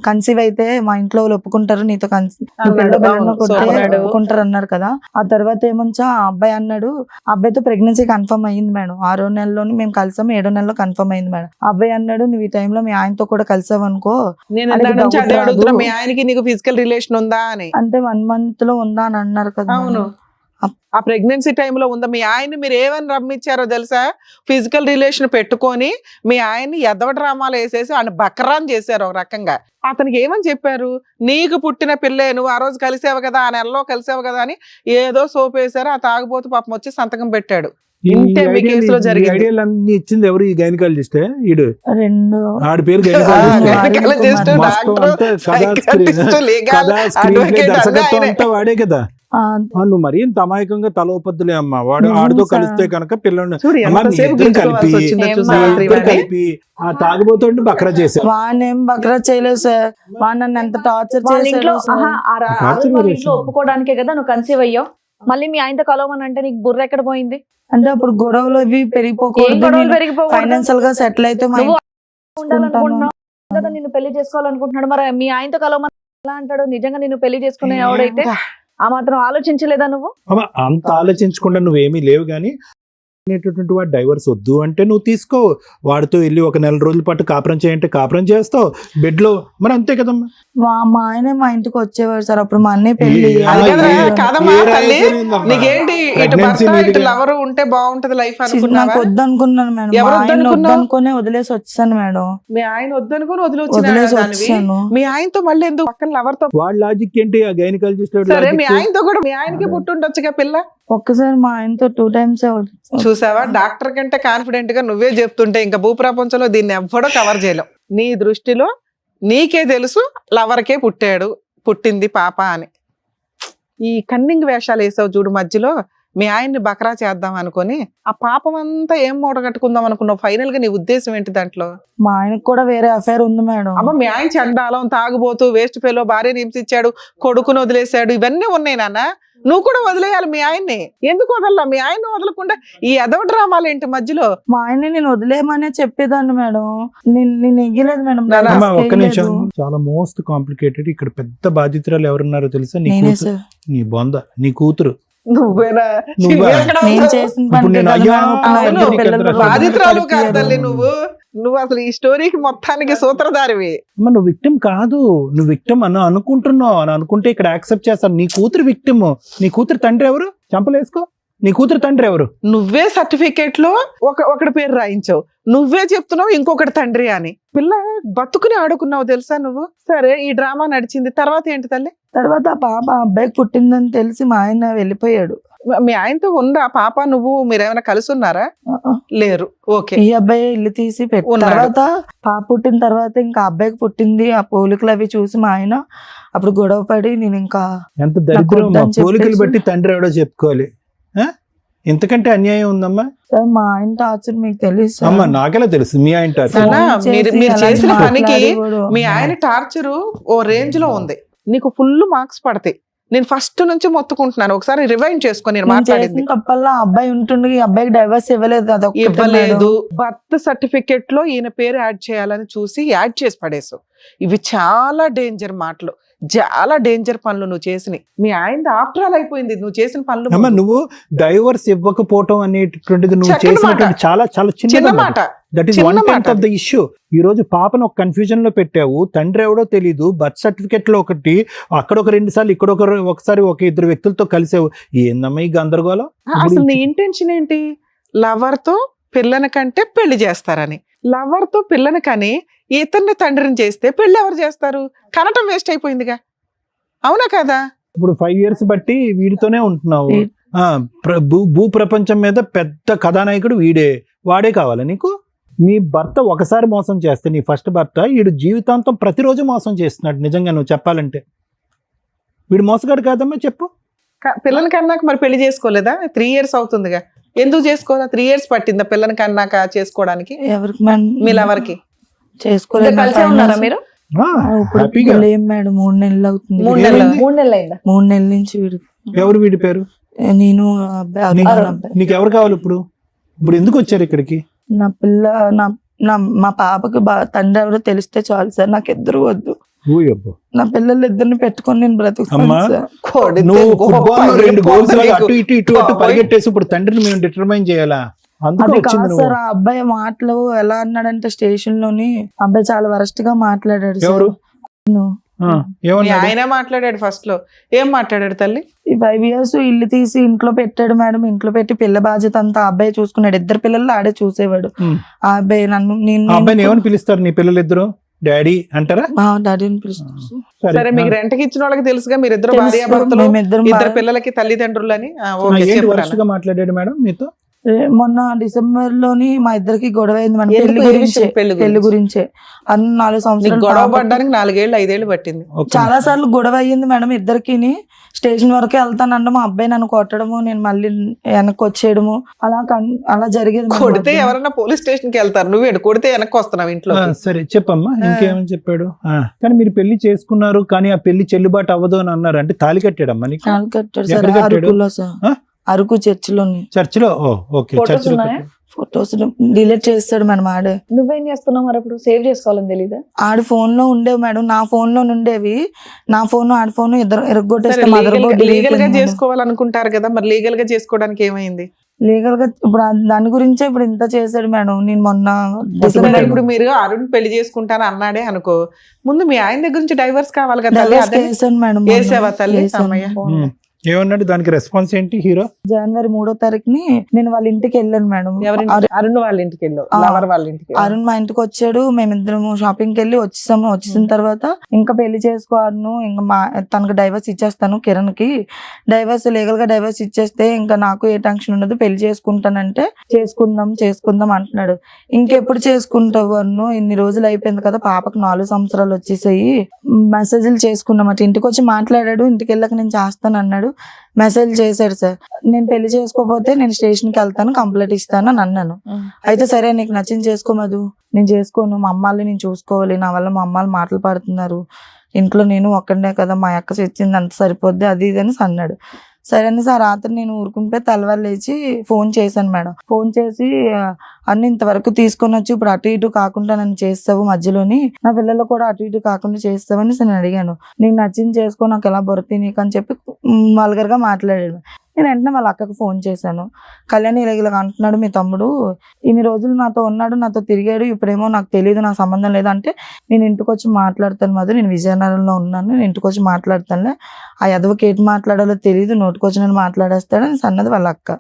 కన్సీవ్ అయితే మా ఇంట్లో వాళ్ళు ఒప్పుకుంటారు, నీతో అన్నాడు. అవును, సోమనాడు. ఒప్పుకుంటారు అన్నారు కదా. ఆ తర్వాత ఏమొచ్చా ఆ అబ్బాయి అన్నాడు, ఆ అబ్బాయితో ప్రెగ్నెన్సీ కన్ఫర్మ్ అయ్యింది మేడం. 6వ నెలలోని మేము కలిసాము, 7వ నెలలో కన్ఫర్మ్ అయింది మేడం. ఆ అబ్బాయి అన్నాడు, నువ్వు ఈ టైంలో మీ ఆయనతో కూడా కలిసావు అనుకో. నేను అది ఇందాక నుంచి doubt అదే రాదు. అడుగుతున్నా, మీ ఆయనకి నీకు ఫిజికల్ రిలేషన్ ఉందా అని. అంటే 1 month లో ఉందా అని అన్నారు కదా మేడం. అవును, ఆ ప్రెగ్నెన్సీ టైంలో ఉందా? మీ ఆయన మీరు ఏమని రమ్మిచ్చారో తెలుసా? ఫిజికల్ రిలేషన్ పెట్టుకొని మీ ఆయన్ని ఎదవ డ్రామాలు వేసేసి ఆయన బకరాన్ చేశారు ఒక రకంగా. అతనికి ఏమని చెప్పారు? నీకు పుట్టిన పిల్లే, నువ్వు ఆ రోజు కలిసావు కదా, ఆ నెలలో కలిసావు కదా అని ఏదో సోప్ వేశారు. ఆ తాగుబోతు పాపం వచ్చి సంతకం పెట్టాడు. ఇంతే మీ కేసులో జరిగింది. ఐడియాలు అన్ని ఇచ్చింది ఎవరు? ఈ గైనకాలజిస్ట్. ఈడు 2 ఆడి పేరు gynecologist, doctor, psychiatrist, legal, advocate అన్నీ ఆయనే. అంతా వాడే కదా. నువ్వు మరీ ఇంత అమాయకంగా తల ఒప్పద్దులే అమ్మా. వాడు అవును ఆడితో సార్. కలిస్తే కనుక పిల్లలు చూడు ఎంతసేపు గింజుకోవాల్సి వచ్చిందో చూసావా శ్రీవాణి? కలిపి ఆ తాగుబోతుంటే బక్రా చేశారు. వానేం బక్రా చేయలేదు సార్, వాడు నన్ను ఎంత టార్చర్ వాళ్ళ ఇంట్లో చేశాడు సార్. ఆహా, ఆ రోజు వాళ్ళ ఇంట్లో ఒప్పుకోవడానికే కదా నువ్వు కన్సీవ్ అయ్యావు. మళ్ళీ మీ ఆయనతో కలవమని అంటే నీకు బుర్ర ఎక్కడ పోయింది? అంటే అప్పుడు గొడవలు ఇవి ఏం పెరిగిపోకూడదు, గొడవలు పెరిగిపోకూడదు? ఫైనాన్షియల్ గా సెటిల్ అయితే మా నువ్వు ఇంట్లో ఉండాలనుకుంటున్నావు కదా, నిన్ను పెళ్లి చేసుకోవాలనుకుంటున్నాడు. మరి మీ ఆయనతో కలవమని ఎలా అంటాడు? నిజంగా నిన్ను పెళ్లి చేసుకునే ఎవడైతే ఆ మాత్రం ఆలోచించలేదా నువ్వు? అమ్మా, అంత ఆలోచించకుండా నువ్వేమీ లేవు కానీ అనేటటువంటి వాడు డైవర్స్ వద్దు అంటే నువ్వు తీసుకో. వాడితో వెళ్ళి ఒక 4 రోజుల పాటు కాపురం చేయంటే కాపురం చేస్తావు బెడ్ లో, మరి అంతే కదమ్మా. మా ఆయనే మా ఇంటికి వచ్చేవాడు సార్. అప్పుడు మా అన్నయ్య పెళ్లి అది కదరా, ఏ- కాదమ్మా ఏ తల్లి, రాయితీనేందమ్మా? నీకేంటి ఇటు Pregnancy భర్త ఇటు నీదిగా. లవర్ ఉంటే బాగుంటది లైఫ్ నాకు అనుకున్నావా? వద్దనుకున్నాను మేడం. ఎవరు మా ఆయన వద్దనుకున్నావు? వద్దనుకునే వదిలేసి వచ్చాను మేడం. మీ ఆయన వద్దనుకుని వదిలేసి వదిలేసి వచ్చాను. మీ ఆయనతో మళ్ళీ ఎందుకు పక్కన లవర్ తో? వాడి లాజిక్ ఏంటి? ఆ గైనకాలజిస్ట్ సరే మీ ఆయనతో కూడా మీ ఆయనకి పుట్టుండొచ్చుగా పిల్ల. ఒక్కసారి మా ఆయనతో 2 times చూసావా, డాక్టర్ కంటే కాన్ఫిడెంట్ గా నువ్వే చెప్తుంటే ఇంకా భూప్రపంచంలో దీన్ని ఎవ్వడో కవర్ చేయలేం. నీ దృష్టిలో నీకే తెలుసు లవర్కే పుట్టింది పాప అని. ఈ కన్నింగ్ వేషాలు వేసావు చూడు మధ్యలో, మీ ఆయన్ని బకరా చేద్దాం అనుకొని ఆ పాపం అంతా ఏం మూటగట్టుకుందాం అనుకున్నావు? ఫైనల్ గా నీ ఉద్దేశం ఏంటి దాంట్లో? మా ఆయనకు కూడా వేరే అఫైర్ ఉంది మేడం. అమ్మ మీ ఆయన చండాలం, తాగుబోతూ, వేస్ట్ ఫెలో, భార్యని హింసించాడు, కొడుకుని వదిలేశాడు, ఇవన్నీ ఉన్నాయి నాన్న. నువ్వు కూడా వదిలేయాలి మీ ఆయన్ని. ఎందుకు వదల్లా? మీ ఆయన్ని వదలకుండా ఈ ఎదవ డ్రామాలు ఏంటి మధ్యలో? మా ఆయన్ని నేను వదిలేయమనే చెప్పేదాన్ని మేడం. నేను ఎగ్గలేదు మేడం. నాన్న, అమ్మా, ఒక్క చేయలేదు. నిమిషం. చాలా మోస్ట్ కాంప్లికేటెడ్. ఇక్కడ పెద్ద బాధితురాలు ఎవరున్నారో తెలుసా? నీ నేనే కూతురు. సార్. నీ బొంద, నీ కూతురు. నువ్వేనా? నువ్వా? నువ్వెక్కడ నేను ఉన్నావు? చేసిన ఇప్పుడు పని నేను కదా అయ్యా, మేడం. ఇప్పుడు నా అవును, ఇద్దరు పిల్లలు నీకెంత బాధితురాలు కాదు కనిపించారు. తల్లి నువ్వు అసలు ఈ స్టోరీకి మొత్తానికి సూత్రధారివి. అమ్మ, నువ్వు విక్టిమ్ కాదు. నువ్వు విక్టిమ్ అని అనుకుంటున్నావు. అని అనుకుంటే ఇక్కడ యాక్సెప్ట్ చేస్తాను. నీ కూతురు విక్టిమ్. నీ కూతురు తండ్రి ఎవరు? చంపలేసుకో. నీ కూతురు తండ్రి ఎవరు? నువ్వే సర్టిఫికేట్ లో ఒకటి పేరు రాయించావు, నువ్వే చెప్తున్నావు ఇంకొకటి తండ్రి అని. పిల్ల బతుకుని ఆడుకున్నావు తెలుసా నువ్వు. సరే, ఈ డ్రామా నడిచింది, తర్వాత ఏంటి తల్లి? తర్వాత ఆ పాప ఆ అబ్బాయికి పుట్టిందని తెలిసి మా ఆయన వెళ్ళిపోయాడు. మీ ఆయనతో ఉందా పాప? మీరేమైనా కలిసి ఉన్నారా? లేరు. ఓకే. ఈ అబ్బాయి ఇల్లు తీసి పెట్టి ఉన్నాడు. తర్వాత పాప పుట్టిన తర్వాత ఇంకా అబ్బాయికి పుట్టింది. ఆ పోలికలు అవి చూసి మా ఆయన అప్పుడు గొడవ పడి నేను ఇంకా ఎంత దరిద్రం. వద్దని చెప్పేసి- పోలికలు బట్టి తండ్రి ఎవడో చెప్పుకోవాలి. ఆ? ఇంతకంటే అన్యాయం ఉందమ్మా? సార్ మా ఆయన టార్చర్ మీకు తెలుసు సార్. అమ్మ, నాకెలా తెలుసు మీ ఆయన టార్చర్? నాన్న, మీరు అలాంటి చేసిన పనికి మాట్లాడేవాడు. మీ ఆయన టార్చరు ఓ రేంజ్ లో ఉంది. నీకు ఫుల్ మార్క్స్ పడతాయి. నేను ఫస్ట్ నుంచి మొత్తుకుంటున్నాను, ఒకసారి రివైండ్ చేసుకొని నేను నేను మాట్లాడింది. చేసిన తప్పల్లా ఆ అబ్బాయి ఉంటుండే ఈ అబ్బాయికి డైవర్స్ ఇవ్వలేదు. అదొక్కటే ఇవ్వలేదు. మేడం. బర్త్ సర్టిఫికెట్ లో ఈయన పేరు యాడ్ చేయాలని చూసి యాడ్ చేసి పడేసావు. ఇవి చాలా డేంజర్ మాటలు, చాలా డేంజర్ పనులు నువ్వు చేసినవి. మీ ఆయన ఆఫ్టర్ ఆల్ అయిపోయింది నువ్వు చేసిన పనులు. అమ్మ, నువ్వు డైవర్స్ ఇవ్వకపోవటం అనేటటువంటిది నువ్వు చక్కని చేసినటువంటి మాట. చాలా చాలా చిన్న చిన్న మాట. దట్ ఈస్ చిన్న 1/10 మాట. Of the issue. ఈ రోజు పాపను ఒక కన్ఫ్యూజన్ లో పెట్టావు. తండ్రి ఎవడో తెలీదు. బర్త్ సర్టిఫికెట్ లో ఒకటి, అక్కడ ఒక 2 సార్లు, ఇక్కడ ఒకసారి ఒక 2 వ్యక్తులతో కలిసావు. ఏందమ్మా ఈ గందరగోళం? అసలు నీ ఇంటెన్షన్ ఏంటి? లవర్ తో పిల్లని కంటే పెళ్లి చేస్తారని. లవర్ తో పిల్లని కని ఇతన్ని తండ్రిని చేస్తే పెళ్లి ఎవరు చేస్తారు? కనటం వేస్ట్ అయిపోయిందిగా, అవునా కదా? ఇప్పుడు 5 years బట్టి వీడితోనే ఉంటున్నావు. ఆ, భూ ప్రపంచం మీద పెద్ద కథానాయకుడు వీడే. వాడే కావాలా నీకు? మీ భర్త ఒకసారి మోసం చేస్తే, నీ ఫస్ట్ భర్త, వీడు జీవితాంతం ప్రతిరోజు మోసం చేస్తున్నాడు. నిజంగా నువ్వు చెప్పాలంటే వీడు మోసగాడు కాదమ్మా? చెప్పు. పిల్లని కన్నాక మరి పెళ్లి చేసుకోలేదా? 3 years అవుతుందిగా, ఎందుకు చేసుకోవాలా? 3 years పట్టిందా పిల్లని కన్నాక చేసుకోవడానికి? ఎవరికి మేడం? మీ లవర్కి చేసుకోలేదు. కలిసే ఉన్నారా మీరు? ఆ, ఇప్పుడు హ్యాపీగా. లేం మేడం. 3 నెలలు అవుతుంది. 3 నెలలు. 3 నెలలు అయిందా? 3 నెలల నుంచి వీడు ఎవరు వీడి పేరు? నేను ఆ అబ్బాయి నీకు- అరుణ్ అబ్బాయి. నీకు ఎవరు కావాలి ఇప్పుడు? ఇప్పుడు ఎందుకు వచ్చారు ఇక్కడికి? నా పిల్ల మా పాపకి తండ్రి ఎవరో తెలిస్తే చాలు సార్, నాకు ఇద్దరు వద్దు. ఊయబ్బో. నా పిల్లలు ఇద్దరిని పెట్టుకొని నేను బ్రతుకుతాను అమ్మా. సార్. కొడితే నువ్వు గోప ఫుట్బాల్ లో 2 goals లాగా అటు నీకు. ఇటు పరిగెట్టేసి ఇప్పుడు తండ్రిని మేము డిటర్మైన్ చేయాలా? అందుకు అది వచ్చింది కాదు నువ్వు. సార్, ఆ అబ్బాయి మాటలు ఎలా అన్నాడంటే స్టేషన్ లోని అబ్బాయి చాలా వరస్ట్ గా మాట్లాడాడు సార్. ఎవరు? నేను ఆ, మీ ఏమన్నాడు? ఆయన మాట్లాడాడు ఫస్ట్ లో. ఏం మాట్లాడాడు తల్లి? ఈ 5 years ఇల్లు తీసి ఇంట్లో పెట్టాడు మేడం. ఇంట్లో పెట్టి పిల్ల బాధ్యత అంతా ఆ అబ్బాయి చూసుకున్నాడు. 2 పిల్లలు ఆడే చూసేవాడు. ఉమ్. ఆ అబ్బాయి నన్ను ఆ అబ్బాయిని ఏమని పిలుస్తారు నీ పిల్లలిద్దరు? డాడీ అంటారా? మా డాడీని పిలుస్తాడు. సరే, మీకు రెంట్కి ఇచ్చిన వాళ్ళకి తెలుసుగా మీరిద్దరు భార్యాభర్తలు, మేమిద్దరం ఇద్దరు పిల్లలకి తల్లిదండ్రులు అని. ఓకే, ఏంటి చెప్పు వరస్ట్ నాన్న. గా మాట్లాడాడు మేడం మీతో? మొన్న డిసెంబర్ లోని మా ఇద్దరికి గొడవ అయింది మేడం. ఎందుకు? పెళ్లి ఏ గురించే. విషయం? పెళ్లి పెళ్లి గురించి. గురించే. అన్ని 4 నీకు సంవత్సరాలు గొడవ పాపకి పడ్డానికి 4 ఏళ్ళు 5 ఏళ్ళు పట్టింది. ఒక్క చాలా సార్లు గొడవ అయ్యింది మేడం ఇద్దరికి. స్టేషన్ వరకే వెళ్తానంటే మా అబ్బాయి నన్ను కొట్టడము, నేను మళ్ళీ వెనక్కి వచ్చేయడము, అలా జరిగేది మేడం. కొడితే ఎవరన్నా పోలీస్ స్టేషన్ కి వెళ్తారు, నువ్వేడు కొడితే వెనక్కి వస్తున్నావు ఇంట్లో. ఆ, సరే చెప్పమ్మా, ఇంకేమని చెప్పాడు? కానీ మీరు పెళ్లి చేసుకున్నారు, కానీ ఆ పెళ్లి చెల్లుబాటు అవ్వదు అని అన్నారు. అంటే తాళి కట్టాడమ్మా నీకు? చాలా కట్టాడు సార్. ఎక్కడ కట్టాడు? అరకులో సార్. ఆ? అరకు చర్చిలోని. చర్చిలో? ఓకే, Photos చర్చిలో ఉన్నాయా? కట్టాడు. ఫొటోస్ డిలీట్ చేస్తాడు మేడం ఆడే. నువ్వేం చేస్తున్నావు మరి? అప్పుడు సేవ్ చేసుకోవాలని తెలీదా? ఆడి ఫోన్ లో ఉండేవి మేడం, నా ఫోన్ లో ఉండేవి. నా ఫోన్ ఆడి ఫోన్ ఇద్దరు ఎరగొట్టేస్తే సరే, మదర్ బోర్డ్ లీగల్ గా చేసుకోవాలనుకుంటారు కదా, మరి లీగల్ గా చేసుకోవడానికి ఏమైంది? లీగల్ గా ఇప్పుడు దాని గురించే ఇప్పుడు ఇంత చేశాడు మేడం. నేను మొన్న సరే, డిసెంబర్ ఇప్పుడు మీరు అరుణ్ పెళ్లి చేసుకుంటాను అన్నాడే అనుకో, ముందు మీ ఆయన దగ్గర నుంచి డైవర్స్ కావాలి కదా తల్లి. డైవర్స్ అదే చేశాను మేడం. మొన్న. వేసావా తల్లి? చేశాను. అమ్మయ్య. ఉమ్. ఏమన్నాడు? దానికి రెస్పాన్స్ ఏంటి హీరో? జనవరి 3వ తారీఖుని నేను వాళ్ళ ఇంటికి వెళ్ళాను మేడం. ఎవరింటి? అరుణ్ వాళ్ళ ఇంటికి వెళ్ళావు, లవర్ వాళ్ళ ఇంటికి. అరుణ్ మా ఇంటికి వచ్చాడు. మేమిద్దరం షాపింగ్కి వెళ్ళి వచ్చేసిన తర్వాత ఇంకా పెళ్లి చేసుకోను, ఇంకా తనకు డైవర్స్ ఇచ్చేస్తాను, కిరణ్ కి డైవర్స్ లీగల్ గా డైవర్స్ ఇచ్చేస్తే ఇంకా నాకు ఏ టెన్షన్ ఉండదు, పెళ్లి చేసుకుంటానంటే చేసుకుందాం అంటున్నాడు. ఇంకెప్పుడు చేసుకుంటావు అన్ను, ఇన్ని రోజులు అయిపోయింది కదా, పాపకు 4 సంవత్సరాలు వచ్చేసాయి, మెసేజ్లు చేసుకున్నాం అటు. ఇంటికి వచ్చి మాట్లాడాడు, ఇంటికి వెళ్ళాక నేను చేస్తాను అన్నాడు. మెసేజ్ చేశాడు సార్. నేను పెళ్లి చేసుకోకపోతే నేను స్టేషన్కి వెళ్తాను, కంప్లైంట్ ఇస్తాను అని అన్నాను. అయితే సరే నీకు నచ్చింది చేసుకో మధు, నేను చేసుకోను, మా అమ్మాయిని నేను చూసుకోవాలి, నా వల్ల మా అమ్మాయిలు మాటలు పడుతున్నారు, ఇంట్లో నేను ఒక్కడే కదా, మా అక్క తెచ్చింది అంత సరిపోద్ది అది ఇది అని అన్నాడు. సరే అని సార్ రాత్రి నేను ఊరుకుంటే తెల్లవారు లేచి ఫోన్ చేశాను మేడం. ఫోన్ చేసి అన్ని ఇంతవరకు తీసుకొని వచ్చి ఇప్పుడు అటు ఇటు కాకుండా నన్ను చేస్తావు, మధ్యలోని నా పిల్లలు కూడా అటు ఇటు కాకుండా చేస్తావని నేను అడిగాను. నీకు నచ్చింది చేసుకో, నాకు ఎలా బొరతి నీకు అని చెప్పి వల్గర్గా మాట్లాడాడు. నేను వెంటనే వాళ్ళ అక్కకు ఫోన్ చేశాను. కళ్యాణ్ ఇలాగ అంటున్నాడు మీ తమ్ముడు, ఇన్ని రోజులు నాతో ఉన్నాడు, నాతో తిరిగాడు, ఇప్పుడేమో నాకు తెలియదు, నా సంబంధం లేదు అంటే నేను ఇంటికి వచ్చి మాట్లాడతాను మధు, నేను విజయనగరంలో ఉన్నాను, నేను ఇంటికి వచ్చి మాట్లాడతానులే, ఆ ఎదవకి ఏంటి మాట్లాడాలో తెలియదు, నోటికి వచ్చి నేను మాట్లాడేస్తాడు అని అన్నది వాళ్ళ అక్క.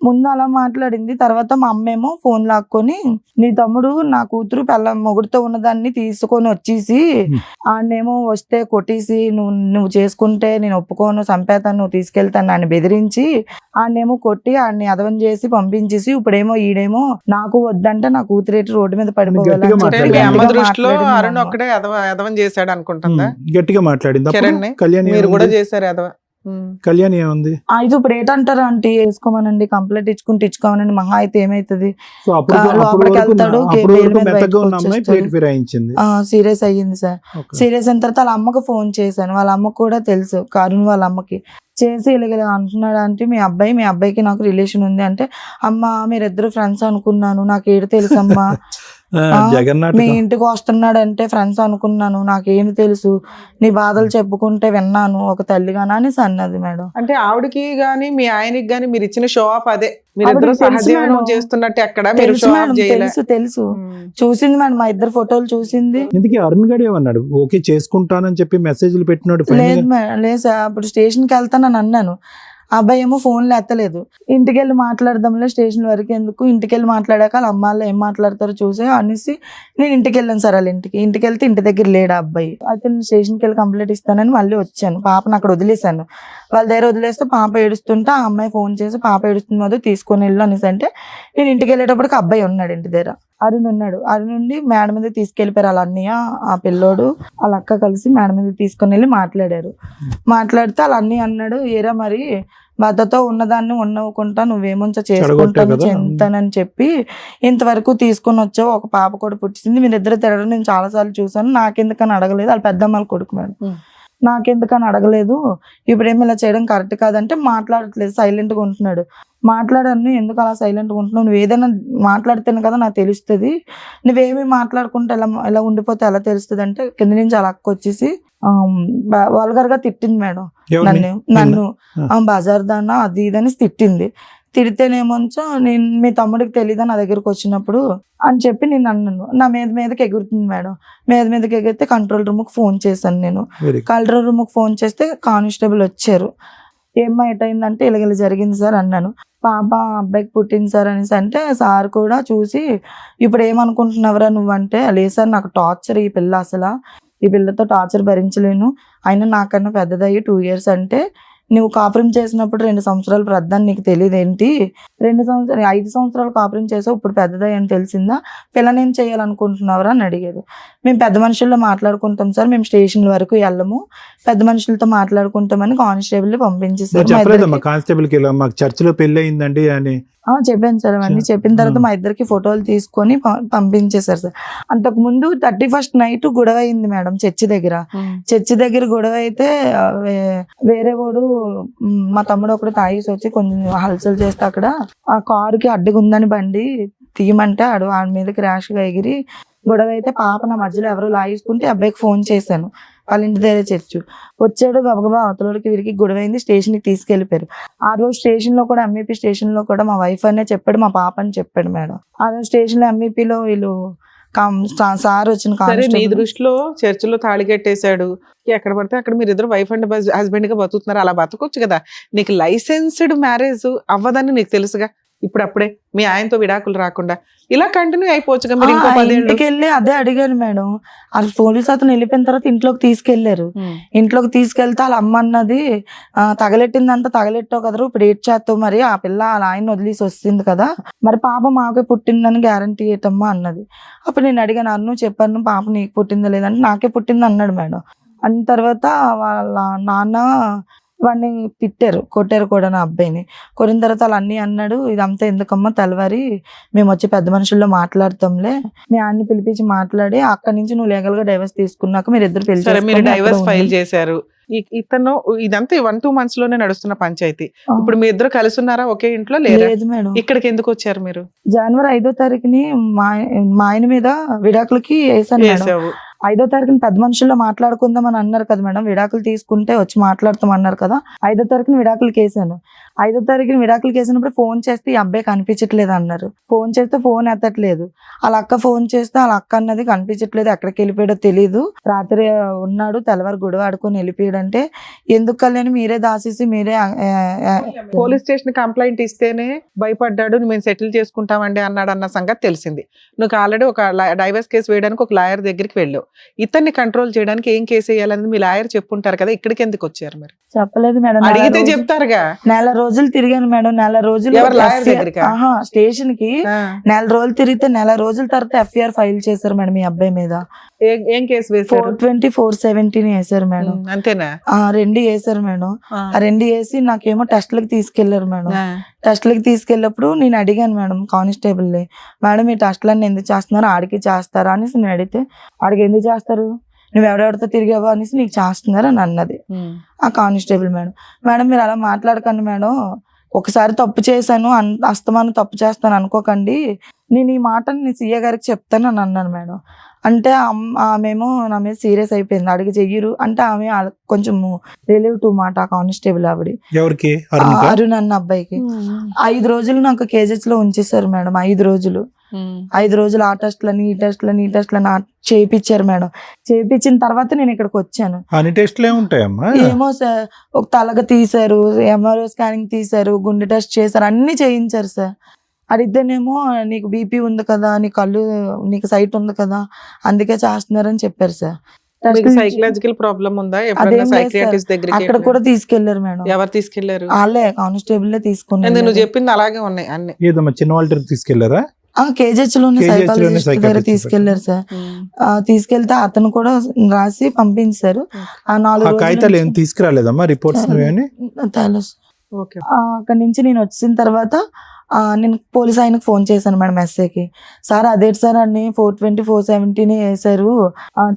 ముందు అలా మాట్లాడింది. తర్వాత మా అమ్మేమో ఫోన్ లాక్కొని నీ తమ్ముడు నా కూతురు మొగుడుతో ఉన్నదాన్ని తీసుకొని వచ్చేసి ఆడనేమో వస్తే కొట్టేసి నువ్వు చేసుకుంటే నేను ఒప్పుకోను, చంపేతాను, నువ్వు తీసుకెళ్తాను అని బెదిరించి ఆడనేమో కొట్టి ఆడిని అదవం చేసి పంపించేసి ఇప్పుడేమో ఈడేమో నాకు వద్దంటే నా కూతురేటి రోడ్డు మీద పడిపోవాలి అని అంటే చెప్పి మీ అమ్మ గట్టిగా దృష్టిలో మాట్లాడింది అరుణ్ మా అమ్మ. ఒక్కడే ఎదవం చేశాడు అనుకుంటుందా? గట్టిగా మాట్లాడింది కిరణ్ ని? కళ్యాణి. మీరు కూడా చేశారు ఎదవ. కళ్యాణి ఏముంది? ఇది ఇప్పుడు ఏంటంటారా ఆంటీ, వేసుకోమనండి, కంప్లైంట్ ఇచ్చుకోమనండి, మహా అయితే ఏమైతుంది, సో అప్పుడు లోపలికి వెళ్తాడు, అప్పుడు బెయిల్ వరకు మీద మెత్తగా బయటకు ఉన్న అమ్మాయి వచ్చేస్తాడు. ప్లేట్ ఫిరాయించింది. సీరియస్ అయ్యింది సార్. Okay. సీరియస్ అయిన తర్వాత వాళ్ళ అమ్మకు ఫోన్ చేశాను. వాళ్ళ అమ్మకు కూడా తెలుసు, కరుణ్ వాళ్ళ అమ్మకి చేసి ఇలా అంటున్నాడు అంటే మీ అబ్బాయికి నాకు రిలేషన్ ఉంది అంటే, అమ్మ మీరిద్దరు ఫ్రెండ్స్ అనుకున్నాను, నాకు ఏడు తెలుసమ్మా, మీ జగన్నాథ్ ఇంటికి వస్తున్నాడంటే ఫ్రెండ్స్ అనుకున్నాను, నాకేమి తెలుసు, నీ బాధలు చెప్పుకుంటే విన్నాను ఒక తల్లిగానా అని అన్నది మేడం. అంటే ఆవిడకి గాని మీ ఆయనకి గాని మీరు ఇచ్చిన షో ఆఫ్ అదే, మీరిద్దరు ఆవిడకి తెలుసు సహజీవనం మేడం. చేస్తున్నట్టు ఎక్కడ మీరు తెలుసు షో మేడం, ఆఫ్ చేయలే. తెలుసు చూసింది మేడం, మా ఇద్దరు ఫోటోలు చూసింది. ఇందుకే అరుణ్ గడ్ ఏమన్నాడు? ఓకే చేసుకుంటానని చెప్పి మెసేజ్లు పెట్టినాడు. లేదు మేడం, లేదు సార్, అప్పుడు స్టేషన్కి వెళ్తానని అన్నాను. ఆ అబ్బాయి ఏమో ఫోన్లు ఎత్తలేదు. ఇంటికి వెళ్ళి మాట్లాడదాంలే, స్టేషన్ వరకు ఎందుకు, ఇంటికి వెళ్ళి మాట్లాడాక వాళ్ళ అమ్మ వాళ్ళు ఏం మాట్లాడతారో చూసి అనేసి నేను ఇంటికి వెళ్ళాను సార్. వాళ్ళ ఇంటికి వెళ్తే ఇంటి దగ్గర లేడు ఆ అబ్బాయి. అయితే నేను స్టేషన్కి వెళ్ళి కంప్లైంట్ ఇస్తానని మళ్ళీ వచ్చాను. పాపను అక్కడ వదిలేశాను. వాళ్ళ దగ్గర వదిలేస్తే పాప ఏడుస్తుంటే ఆ అమ్మాయి ఫోన్ చేసి పాప ఏడుస్తుంది మధు తీసుకొని వెళ్ళు అనేసి అంటే, నేను ఇంటికి వెళ్ళేటప్పటికి అబ్బాయి ఉన్నాడు ఇంటి దగ్గర, అరుణ్ ఉన్నాడు. అరుణ్ నుండి మేడ మీద తీసుకెళ్ళిపోయారు వాళ్ళ అన్నయ్య, ఆ పిల్లోడు వాళ్ళ అక్క కలిసి మేడ మీద తీసుకొని వెళ్ళి మాట్లాడారు. మాట్లాడితే వాళ్ళ అన్నయ్య అన్నాడు, ఏరా మరి భర్తతో ఉన్నదాన్ని ఉండవుకుంటా నువ్వేమో చేసుకుంటాను చెంతానని చెప్పి ఇంతవరకు తీసుకొని వచ్చావు, ఒక పాప కూడా పుట్టింది, మీరిద్దరు తిరగడం నేను చాలాసార్లు చూసాను, నాకెందుకని అడగలేదు, వాళ్ళ పెద్దమ్మల కొడుకు మేడం, నాకెందుకని అడగలేదు, ఇప్పుడేమి ఇలా చేయడం కరెక్ట్ కాదంటే మాట్లాడట్లేదు, సైలెంట్గా ఉంటున్నాడు. మాట్లాడాను, ఎందుకు అలా సైలెంట్గా ఉంటున్నావు, నువ్వు ఏదైనా మాట్లాడితేనే కదా నాకు తెలుస్తుంది, నువ్వేమీ మాట్లాడుకుంటే ఎలా ఉండిపోతే ఎలా తెలుస్తుంది అంటే కింద నుంచి అలా అక్క వచ్చేసి వల్గర్గా తిట్టింది మేడం. నన్ను బజార్ దానా అది ఇదని తిట్టింది. తిడితేనేమోంచో నేను మీ తమ్ముడికి తెలియదా నా దగ్గరకు వచ్చినప్పుడు అని చెప్పి నేను అన్నాను. నా మీదకి ఎగురుతుంది మేడం. మీదకి ఎగిరితే కంట్రోల్ రూమ్కి ఫోన్ చేశాను. నేను కంట్రోల్ రూమ్కి ఫోన్ చేస్తే కానిస్టేబుల్ వచ్చారు. ఏమ్మా ఎటైందంటే ఇలా జరిగింది సార్ అన్నాను. పాప అబ్బాయికి పుట్టింది సార్ అనేసి అంటే సార్ కూడా చూసి ఇప్పుడు ఏమనుకుంటున్నావురా నువ్వంటే, లేదు సార్ నాకు టార్చర్ ఈ పిల్ల, అసలు ఈ పిల్లతో టార్చర్ భరించలేను, అయినా నాకన్నా పెద్దదయ్యి 2 years అంటే, నువ్వు కాపురం చేసినప్పుడు 2 సంవత్సరాలు ప్రద్దాన్ని నీకు తెలియదు ఏంటి, 5 సంవత్సరాలు కాపురం చేసావు ఇప్పుడు పెద్దదయ్యి అని తెలిసిందా, పిల్లనేం చేయాలనుకుంటున్నావురా అని అడిగారు. మేము పెద్ద మనుషుల్లో మాట్లాడుకుంటాం సార్, మేము స్టేషన్ వరకు వెళ్ళము, పెద్ద మనుషులతో మాట్లాడుకుంటామని కానిస్టేబుల్ పంపించేసారు. కానిస్టేబుల్ కి మాకు చర్చిలో పెళ్లి అయిందండి అని చెప్పాను సార్. అవన్నీ చెప్పిన తర్వాత మా ఇద్దరికి ఫోటోలు తీసుకొని పంపించేశారు సార్. అంతకు ముందు 31st నైట్ గొడవ అయింది మేడం చర్చి దగ్గర గొడవ అయితే వేరే వాడు మా తమ్ముడు ఒకడు తాగేసి వచ్చి కొంచెం హల్చల్ చేస్తే అక్కడ ఆ కారుకి అడ్డుగా ఉందని బండి తీయమంటే ఆడి మీద క్రాష్ గా ఎగిరి గొడవ అయితే పాప నా మధ్యలో ఎవరో లాగేసుకుంటే అబ్బాయికి ఫోన్ చేశాను. వాళ్ళ ఇంటి దగ్గర చర్చు వచ్చాడు, గబగబా అవతలకి వీరికి గొడవ అయింది, స్టేషన్కి తీసుకెళ్లిపోయారు. ఆ రోజు స్టేషన్ లో కూడా ఎంఈపీ స్టేషన్ లో కూడా మా వైఫ్ అనే చెప్పాడు, మా పాప అని చెప్పాడు మేడం. ఆ రోజు స్టేషన్ లో ఎంఈపీలో వీళ్ళు సార్ వచ్చిన నీ దృష్టిలో చర్చిలో తాళి కట్టేశాడు, ఎక్కడ పడితే అక్కడ మీరు ఇద్దరు వైఫ్ అండ్ హస్బెండ్ గా బతుకుతున్నారు, అలా బతకొచ్చు కదా, నీకు లైసెన్స్డ్ మ్యారేజ్ అవ్వదని నీకు తెలుసుగా, ఇప్పుడు అప్పుడే మీ ఆయనతో విడాకులు రాకుండా ఇలా కంటిన్యూ అయిపోవచ్చుగా. మీరు ఇంకో 10 ఏళ్ళు ఇంటికి వెళ్ళి అదే అడిగాను మేడం. ఆ పోలీస్ అతను వెళ్ళిపోయిన తర్వాత ఇంట్లోకి తీసుకెళ్లారు. ఇంట్లోకి తీసుకెళ్తే వాళ్ళ అమ్మ అన్నది తగలెట్టిందంతా తగలెట్టావు కదరు, ఇప్పుడు ఏడ్ చేస్తావు, మరి ఆ పిల్ల అలా ఆయన వదిలేసి వస్తుంది కదా, మరి పాప మాకే పుట్టిందని గ్యారంటీ ఏటమ్మా అన్నది. అప్పుడు నేను అడిగాను, అన్ను చెప్పాను పాప నీకు పుట్టిందా లేదంటే నాకే పుట్టింది అన్నాడు మేడం. అన్న తర్వాత వాళ్ళ నాన్న వాడిని తిట్టారు, కొట్టారు కూడా నా అబ్బాయిని. కొట్టిన తర్వాత వాళ్ళు అన్నీ అన్నాడు, ఇదంతా ఎందుకమ్మా తెల్లవారి మేము వచ్చి పెద్ద మనుషుల్లో మాట్లాడతాంలే, మీ ఆయన్ని పిలిపించి మాట్లాడి అక్కడి నుంచి నువ్వు లీగల్ గా డైవర్స్ తీసుకున్నాక మీరు ఇద్దరు పెళ్లి సరే, మీరు చేసుకొని డైవర్స్ అక్కడ ఫైల్ ఉండండి. చేశారు. ఇతను ఇదంతా 1-2 months లోనే నడుస్తున్న పంచాయతీ. ఇప్పుడు మీ ఇద్దరు కలిసి ఉన్నారా ఒకే ఇంట్లో? లేదా? లేదు మేడం. ఇక్కడికి ఎందుకు వచ్చారు మీరు? జనవరి 5వ తారీఖుని మా ఆయన మీద విడాకులకి వేసాను మేడం. వేసావు. 5వ తారీఖున పెద్ద మనుషుల్లో మాట్లాడుకుందాం అని అన్నారు కదా మేడం, విడాకులు తీసుకుంటే వచ్చి మాట్లాడతాం అన్నారు కదా. 5వ తారీఖున విడాకులు కేసాను. 5వ తారీఖున విడాకులు కేసినప్పుడు ఫోన్ చేస్తే ఈ అబ్బాయి కనిపించట్లేదు అన్నారు. ఫోన్ చేస్తే ఫోన్ ఎత్తట్లేదు. వాళ్ళ అక్క ఫోన్ చేస్తే వాళ్ళ అక్క అన్నది కనిపించట్లేదు, ఎక్కడికి వెళ్ళిపోయాడో తెలియదు, రాత్రి ఉన్నాడు, తెల్లవారు గొడవ ఆడుకొని వెళ్ళిపోయాడంటే ఎందుకు కళ్యాణి మీరే దాసేసి మీరే పోలీస్ స్టేషన్ కంప్లైంట్ ఇస్తేనే భయపడ్డాడు, మేము సెటిల్ చేసుకుంటామండి అన్నాడు అన్న సంగతి తెలిసింది. నువ్వు ఆల్రెడీ ఒక డైవర్స్ కేసు వేయడానికి ఒక లాయర్ దగ్గరికి వెళ్ళావు. ఇతన్ని కంట్రోల్ చేయడానికి ఏం కేసు వేయాలని మీ లాయర్ చెప్పుంటారు కదా, ఇక్కడికి ఎందుకు వచ్చారు మీరు? చెప్పలేదు మేడం. అడిగితే చెప్తారుగా. నెల రోజులు తిరిగాను మేడం. నెల రోజులు ఎవరు లాయర్ దగ్గరికా? స్టేషన్ కి నెల రోజులు తిరిగితే నెల రోజుల తర్వాత ఎఫ్ఐఆర్ ఫైల్ చేశారు మేడం మీ అబ్బాయి మీద. ఏం కేసు వేశారు? 420, 417 వేశారు మేడం. అంతేనా? 2 వేశారు మేడం. ఆ 2 వేసి నాకేమో టెస్ట్లకు తీసుకెళ్లారు మేడం. టెస్ట్లకి తీసుకెళ్ళినప్పుడు నేను అడిగాను మేడం కానిస్టేబుల్, మేడం ఈ టెస్ట్లన్నీ ఎందుకు చేస్తున్నారు, ఆడికి చేస్తారా అనేసి నేను అడిగితే, ఆడికి ఎందుకు చేస్తారు, నువ్వు ఎవరెవరితో తిరిగావో అనేసి నీకు చేస్తున్నారు అని అన్నది ఆ కానిస్టేబుల్. మేడం మీరు అలా మాట్లాడకండి మేడం, ఒకసారి తప్పు చేశాను, అస్తమానం తప్పు చేస్తాను అనుకోకండి, నేను ఈ మాటని నీ సీఏ గారికి చెప్తాను అని అన్నాను మేడం. అంటే ఆమెమో నా మీద సీరియస్ అయిపోయింది, అడిగి చెయ్యరు అంటే ఆమె కొంచెం రిలేటివ్ మాట కానిస్టేబుల్ ఆవిడ. ఎవరికి? అరుణ్ అన్న అబ్బాయికి 5 రోజులు నాకు కేజెస్ లో ఉంచేసారు మేడం. 5 రోజులు 5 రోజులు ఆ టెస్ట్లని ఈ టెస్ట్లని చేయించారు మేడం. చేయించిన తర్వాత నేను ఇక్కడికి వచ్చాను. అన్ని టెస్ట్లు ఏముంటాయమ్మా? ఏమో సార్, ఒక తలగ తీశారు, ఎంఆర్ఐ స్కానింగ్ తీశారు, గుండె టెస్ట్ చేశారు, అన్ని చేయించారు సార్. అడిగితేనేమో నీకు బీపీ ఉంది కదా, నీ కళ్ళు నీకు సైట్ ఉంది కదా అందుకే చేస్తున్నారని చెప్పారు సార్. సైకలాజికల్ ప్రాబ్లం ఉందా? అక్కడ కూడా తీసుకెళ్లారు మేడం. ఎవరు తీసుకెళ్లారు? వాళ్ళే కానిస్టేబుల్ తీసుకున్నారు. నువ్వు చెప్పింది అలాగే ఉన్నాయి అన్ని. ఏదమ్మా చిన్న వాళ్ళ తీసుకెళ్లారా? కేజెస్ లోనే సైకాలజిస్ట్ దగ్గర తీసుకెళ్లారు సార్. తీసుకెళ్తే అతను కూడా రాసి పంపించారు. ఆ 4 కాగితాలు ఏం తీసుకురాలేదమ్మా, రిపోర్ట్స్? తెలుసు. అక్కడి నుంచి నేను వచ్చిన తర్వాత నేను పోలీస్ ఆయనకు ఫోన్ చేశాను మేడం, ఎస్ఐకి. సార్ అదేంటి సార్ అన్ని 420, 417 వేసారు,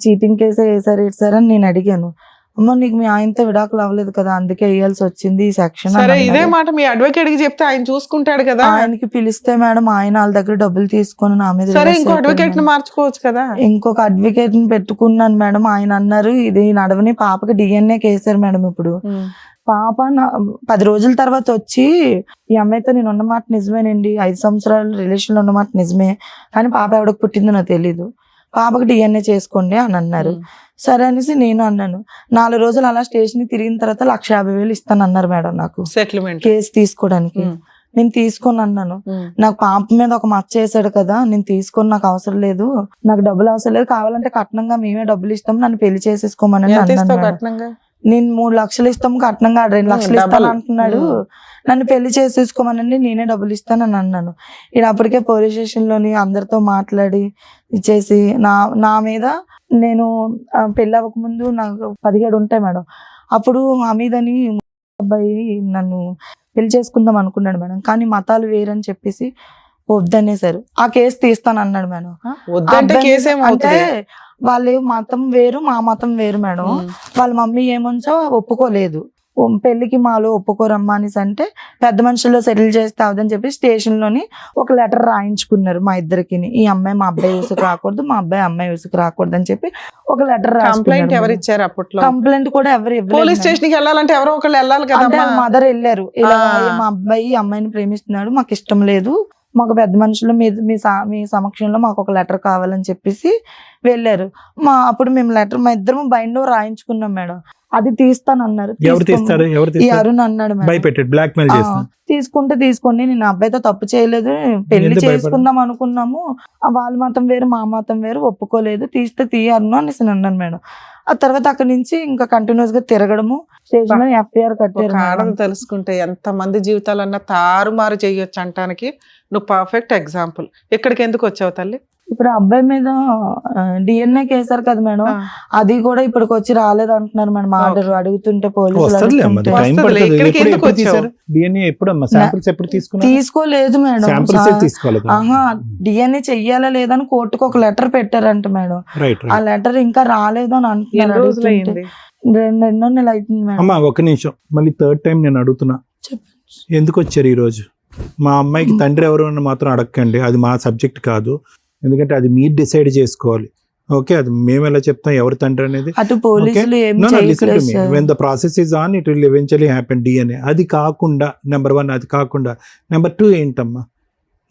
చీటింగ్ కేసే వేసారు ఏంటి సార్ అని నేను అడిగాను. అమ్మ నీకు మీ ఆయనతో విడాకులు అవ్వలేదు కదా అందుకే వేయాల్సి వచ్చింది ఈ సెక్షన్. సరే, ఇదే మాట మీ అడ్వకేట్ కి చెప్తే ఆయన చూసుకుంటాడు కదా. ఆయనకి పిలిస్తే మేడం ఆయన వాళ్ళ దగ్గర డబ్బులు తీసుకొని నా మీద. సరే, ఇంకో అడ్వకేట్ ని మార్చుకోవచ్చు కదా. ఇంకొక అడ్వకేట్ ని పెట్టుకున్నాను మేడం. ఆయన అన్నారు ఇది నడవని, పాపకి DNA కేసారు మేడం. ఇప్పుడు పాప 10 రోజుల తర్వాత వచ్చి ఈ అమ్మాయితో నేను ఉన్నమాట నిజమేనండి, 5 సంవత్సరాలు రిలేషన్ లో ఉన్నమాట నిజమే, కానీ పాప ఎవరికి పుట్టిందో నాకు తెలీదు, పాపకి DNA చేసుకోండి అని అన్నారు. సరే అనేసి నేను అన్నాను. 4 రోజులు అలా స్టేషన్ కి తిరిగిన తర్వాత 1,50,000 ఇస్తాను అన్నారు మేడం నాకు సెటిల్మెంట్ కేసు తీసుకోవడానికి. నేను తీసుకొని అన్నాను, నాకు పాప మీద ఒక మచ్చ చేశాడు కదా, నేను తీసుకొని నాకు అవసరం లేదు, నాకు డబ్బులు అవసరం లేదు, కావాలంటే కట్నంగా మేమే డబ్బులు ఇస్తాం, నన్ను పెళ్లి చేసేసుకోమని అన్నాను. నేను 3 లక్షలు ఇస్తాము కట్నంగా, 2 లక్షలు ఇస్తాను అంటున్నాడు, నన్ను పెళ్లి చేసేసుకోమనండి నేనే డబ్బులు ఇస్తానని అన్నాను. ఈయన అప్పటికే పోలీస్ స్టేషన్ లోని అందరితో మాట్లాడి ఇచ్చేసి నా మీద, నేను పెళ్లి అవ్వకముందు నాకు 17 ఉంటాయి మేడం, అప్పుడు ఆ మీదని అబ్బాయి నన్ను పెళ్లి చేసుకుందాం అనుకున్నాడు మేడం, కానీ మతాలు వేరని చెప్పేసి వద్దనేసారు. ఆ కేసు తీస్తాను అన్నాడు మేడం. అంటే వాళ్ళు మతం వేరు మా మతం వేరు మేడం. వాళ్ళ మమ్మీ ఏమొంచో ఒప్పుకోలేదు, పెళ్లికి మాలో ఒప్పుకోరమ్మా అనేసి అంటే పెద్ద మనుషుల్లో సెటిల్ చేస్తే అవదని చెప్పి స్టేషన్ లోని ఒక లెటర్ రాయించుకున్నారు మా ఇద్దరికి. ఈ అమ్మాయి మా అబ్బాయి యూసుకు రాకూడదు, మా అబ్బాయి అమ్మాయి యూసుకు రాకూడదు అని చెప్పి ఒక లెటర్ కంప్లైంట్ ఎవరు ఇచ్చారు అప్పట్లో? కంప్లైంట్ కూడా ఎవరు పోలీస్ స్టేషన్ కి వెళ్ళాలంటే ఎవరో ఒకళ్ళు వెళ్ళాలి కదా. మదర్ వెళ్ళారు, ఇలా మా అబ్బాయి అమ్మాయిని ప్రేమిస్తున్నాడు, మాకు ఇష్టం లేదు, మాకు పెద్ద మనుషులు మీ సమక్షంలో మాకు ఒక లెటర్ కావాలని చెప్పేసి వెళ్ళారు. అప్పుడు మేము లెటర్ మా ఇద్దరం బైండ్ రాయించుకున్నాం మేడం. అది తీస్తానన్నారు. ఈ అరుణ్ అన్నాడు తీసుకుంటే తీసుకోండి, నేను అబ్బాయితో తప్పు చేయలేదు, పెళ్లి చేసుకుందాం అనుకున్నాము, వాళ్ళ మతం వేరు మా మతం వేరు, ఒప్పుకోలేదు, తీస్తే తీయను అనేసి అన్నాను మేడం. ఆ తర్వాత అక్కడి నుంచి ఇంకా కంటిన్యూస్ గా తిరగడము, స్టేషన్ లో ఎఫ్ఐఆర్ కట్టారు. ఆడని తెలుసుకుంటే ఎంత మంది జీవితాలన్నా తారుమారు చేయొచ్చు అంటానికి నువ్వు పర్ఫెక్ట్ ఎగ్జాంపుల్. ఇక్కడికి ఎందుకు వచ్చావు తల్లి? ఇప్పుడు అబ్బాయి మీద డిఎన్ఏ కేసారు కదా మేడం, అది కూడా ఇప్పటికి వచ్చి రాలేదు అంటున్నారు మేడం. ఆర్డర్ అడుగుతుంటే పోలీసులు వస్తదిలే అమ్మా, అది టైం వస్తదిలే. పడుతుంది. ఇక్కడికి ఎప్పుడు ఎందుకు తీశారు డిఎన్ఏ? ఎప్పుడు అమ్మా శాంపిల్స్ ఎప్పుడు తీసుకున్నారు? తీసుకోలేదు మేడం. శాంపిల్స్ తీసుకోవాలి కదా. ఆహా, డిఎన్ఏ చెయ్యాలా లేదని కోర్టుకు ఒక లెటర్ పెట్టారంట మేడం. రైట్ ఆ లెటర్ ఇంకా రాలేదు అని ఎన్ని అంటున్నారు. రోజులు అడుగుతుంటే. అయింది? రెండో నెల అవుతుంది మేడం. అమ్మా ఒక నిమిషం, మళ్ళీ థర్డ్ టైం నేను అడుగుతున్నా, చెప్పండి. ఎందుకు వచ్చారు ఈ రోజు? మా అమ్మాయికి తండ్రి ఎవరు అని మాత్రం అడగకండి, అది మా సబ్జెక్ట్ కాదు. ఎందుకంటే అది మీరు డిసైడ్ చేసుకోవాలి. ఓకే, అది మేము ఎలా చెప్తాం ఎవరి తండ్రి అనేది? అటు పోలీసులు ఏం చేయట్లేదు sir. When the process is on it will eventually happen DNA. అది కాకుండా నెంబర్ 1, అది కాకుండా నెంబర్ 2 ఏంటమ్మా?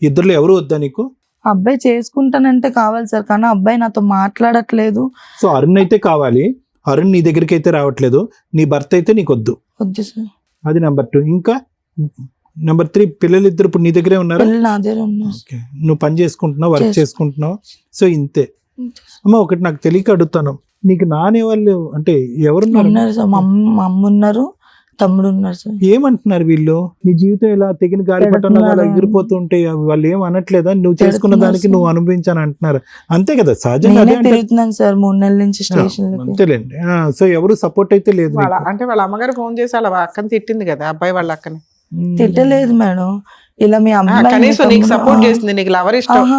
ఇద్దరులో ఎవరు వద్దా నీకు? అబ్బాయి చేసుకుంటానంటే కావాలి సార్, కానీ అబ్బాయి నాతో మాట్లాడట్లేదు. సో అరుణ్ అయితే కావాలి, అరుణ్ నీ దగ్గరికి అయితే రావట్లేదు, నీ భర్త అయితే నీకు వద్దు. వద్దు సార్. అది నెంబర్ 2. ఇంకా నెంబర్ 3, పిల్లలు ఇద్దరు ఇప్పుడు నీ దగ్గరే ఉన్నారా? పిల్లలు నా దగ్గర ఉన్నారు. ఓకే, నువ్వు పని చేసుకుంటున్నావు, వర్క్ చేసుకుంటున్నావు. సో ఇంతే అమ్మ. ఒకటి నాకు తెలియక అడుగుతాను, నీకు నానే వాళ్ళు అంటే ఎవరున్నారు? ఉన్నారు సార్, మా అమ్మ ఉన్నారు, తమ్ముడు ఉన్నారు సార్. ఏమంటున్నారు వీళ్ళు? నీ జీవితం ఇలా తెగిన గాలి పట్టణం అలా ఎగిరిపోతూ ఉంటే వాళ్ళు ఏం అనట్లేదా? నువ్వు చేసుకున్న దానికి నువ్వు అనుభవించాను అంటున్నారు, అంతే కదా? సహజంగా అదే అంటే తిరుగుతున్నాను సార్ 3 నెలల నుంచి స్టేషన్. అంతేలేండి. సో ఎవరు సపోర్ట్ అయితే లేదు వాళ్ళ నీకు. అంటే వాళ్ళ అమ్మగారు ఫోన్ చేసి వాళ్ళ అక్కని తిట్టింది కదా, అబ్బాయి వాళ్ళ అక్కని. తిట్టలేదు మేడం, ఇలా మీ అమ్మాయి కనీసం నీకు సపోర్ట్ చేసింది, నీకు లవర్ ఇష్టం.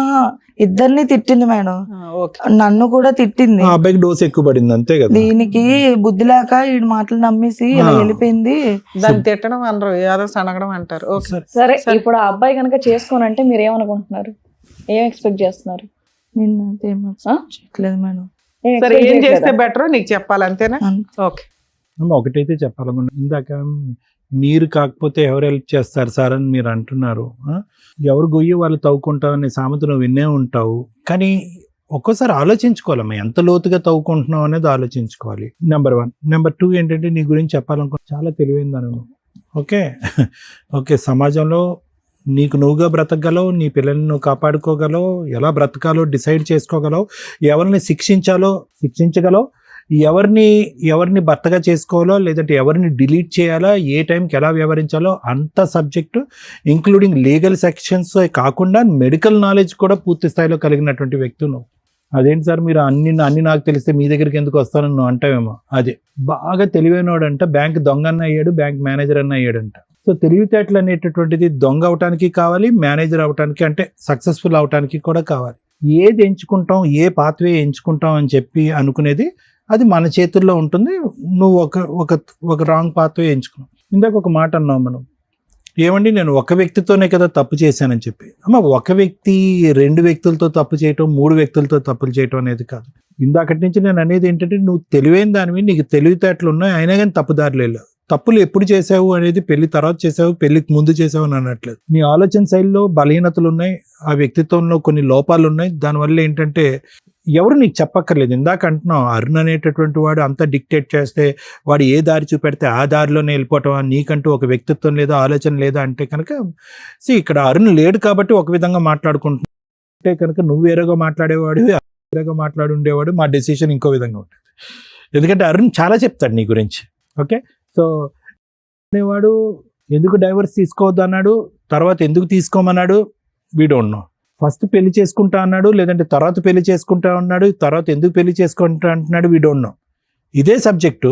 ఇద్దరిని తిట్టింది మేడం, ఓకే. నన్ను కూడా తిట్టింది. ఆ అబ్బాయికి డోస్ ఎక్కువ పడింది, అంతే కదా? దీనికి బుద్ధి లేక ఈ మాటలు నమ్మేసి ఇలా వెళ్ళిపోయింది. దాన్ని తిట్టడం అనరు, ఏదో సనగడం అంటారు. ఓకే. సరే, ఇప్పుడు ఆ అబ్బాయి కనుక చేసుకోనంటే మీరు ఏమనుకుంటున్నారు? ఏం ఎక్స్పెక్ట్ చేస్తున్నారు? చెప్పలేదు మేడం. సరే, ఏం చేస్తే బెటర్ నీకు చెప్పాలి, అంతేనా? ఓకే. అమ్మ ఒకటైతే చెప్పాలనుకున్నా, ఇందాక మీరు కాకపోతే ఎవరు హెల్ప్ చేస్తారు సార్ అని మీరు అంటున్నారు. ఎవరు గొయ్యి వాళ్ళు తవ్వుకుంటావు అనే సామెత నువ్వు విన్నే ఉంటావు, కానీ ఒక్కోసారి ఆలోచించుకోవాలమ్మా, ఎంత లోతుగా తవ్వుకుంటున్నావు అనేది ఆలోచించుకోవాలి. నెంబర్ 1. నెంబర్ 2 ఏంటంటే నీ గురించి చెప్పాలనుకో, చాలా తెలివైందని నువ్వు. ఓకే ఓకే, సమాజంలో నీకు నువ్వుగా బ్రతకగలవు, నీ పిల్లల్ని నువ్వు కాపాడుకోగలవు, ఎలా బ్రతకాలో డిసైడ్ చేసుకోగలవు, ఎవరిని శిక్షించగలవు, ఎవరిని భర్తగా చేసుకోవాలో లేదంటే ఎవరిని డిలీట్ చేయాలో, ఏ టైంకి ఎలా వ్యవహరించాలో అంత సబ్జెక్టు, ఇంక్లూడింగ్ లీగల్ సెక్షన్స్ కాకుండా మెడికల్ నాలెడ్జ్ కూడా పూర్తి స్థాయిలో కలిగినటువంటి వ్యక్తి నువ్వు. అదేంటి సార్ మీరు అన్ని నాకు తెలిస్తే మీ దగ్గరికి ఎందుకు వస్తానని నువ్వు అంటావేమో. అదే బాగా తెలివైనోడంట, బ్యాంక్ దొంగ అన్న అయ్యాడు, బ్యాంక్ మేనేజర్ అన్న అయ్యాడంట. సో తెలివితేటలు అనేటటువంటిది దొంగ అవటానికి కావాలి, మేనేజర్ అవటానికి అంటే సక్సెస్ఫుల్ అవటానికి కూడా కావాలి. ఏది ఎంచుకుంటాం, ఏ పాత్వే ఎంచుకుంటాం అని చెప్పి అనుకునేది అది మన చేతుల్లో ఉంటుంది. నువ్వు ఒక రాంగ్ పాత్వే ఎంచుకున్నావు. ఇందాక ఒక మాట అన్నావు మనం, ఏమండి నేను ఒక వ్యక్తితోనే కదా తప్పు చేశానని చెప్పి. అమ్మ, ఒక వ్యక్తి 2 వ్యక్తులతో తప్పు చేయటం, 3 వ్యక్తులతో తప్పులు చేయటం అనేది కాదు. ఇందాకటి నుంచి నేను అనేది ఏంటంటే, నువ్వు తెలివైన దానివి, నీకు తెలివితేటలు ఉన్నాయి, అయినా కానీ తప్పుదారులు వెళ్ళావు. తప్పులు ఎప్పుడు చేసావు అనేది పెళ్లి తర్వాత చేసావు, పెళ్లికి ముందు చేసావు అని అనట్లేదు. నీ ఆలోచన శైలిలో బలహీనతలు ఉన్నాయి, ఆ వ్యక్తిత్వంలో కొన్ని లోపాలు ఉన్నాయి. దానివల్ల ఏంటంటే ఎవరు నీకు చెప్పక్కర్లేదు. ఇందాక అంటున్నావు అరుణ్ అనేటటువంటి వాడు అంతా డిక్టేట్ చేస్తే వాడు ఏ దారి చూపెడితే ఆ దారిలోనే వెళ్ళిపోవటం, నీకంటూ ఒక వ్యక్తిత్వం లేదా ఆలోచన లేదా అంటే కనుక ఇక్కడ అరుణ్ లేడు కాబట్టి ఒక విధంగా మాట్లాడుకుంటుంటే కనుక నువ్వు వేరేగా మాట్లాడేవాడు, వేరేగా ఉండేవాడు, మా డెసిషన్ ఇంకో విధంగా ఉంటుంది. ఎందుకంటే అరుణ్ చాలా చెప్తాడు నీ గురించి. ఓకే, సో అనేవాడు ఎందుకు డైవర్స్ తీసుకోవద్దు అన్నాడు, తర్వాత ఎందుకు తీసుకోమన్నాడు, వీ డోంట్ నో. ఫస్ట్ పెళ్లి చేసుకుంటా అన్నాడు, లేదంటే తర్వాత పెళ్లి చేసుకుంటా అన్నాడు, తర్వాత ఎందుకు పెళ్లి చేసుకుంటా అంటున్నాడు, వీ డోంట్ నో. ఇదే సబ్జెక్టు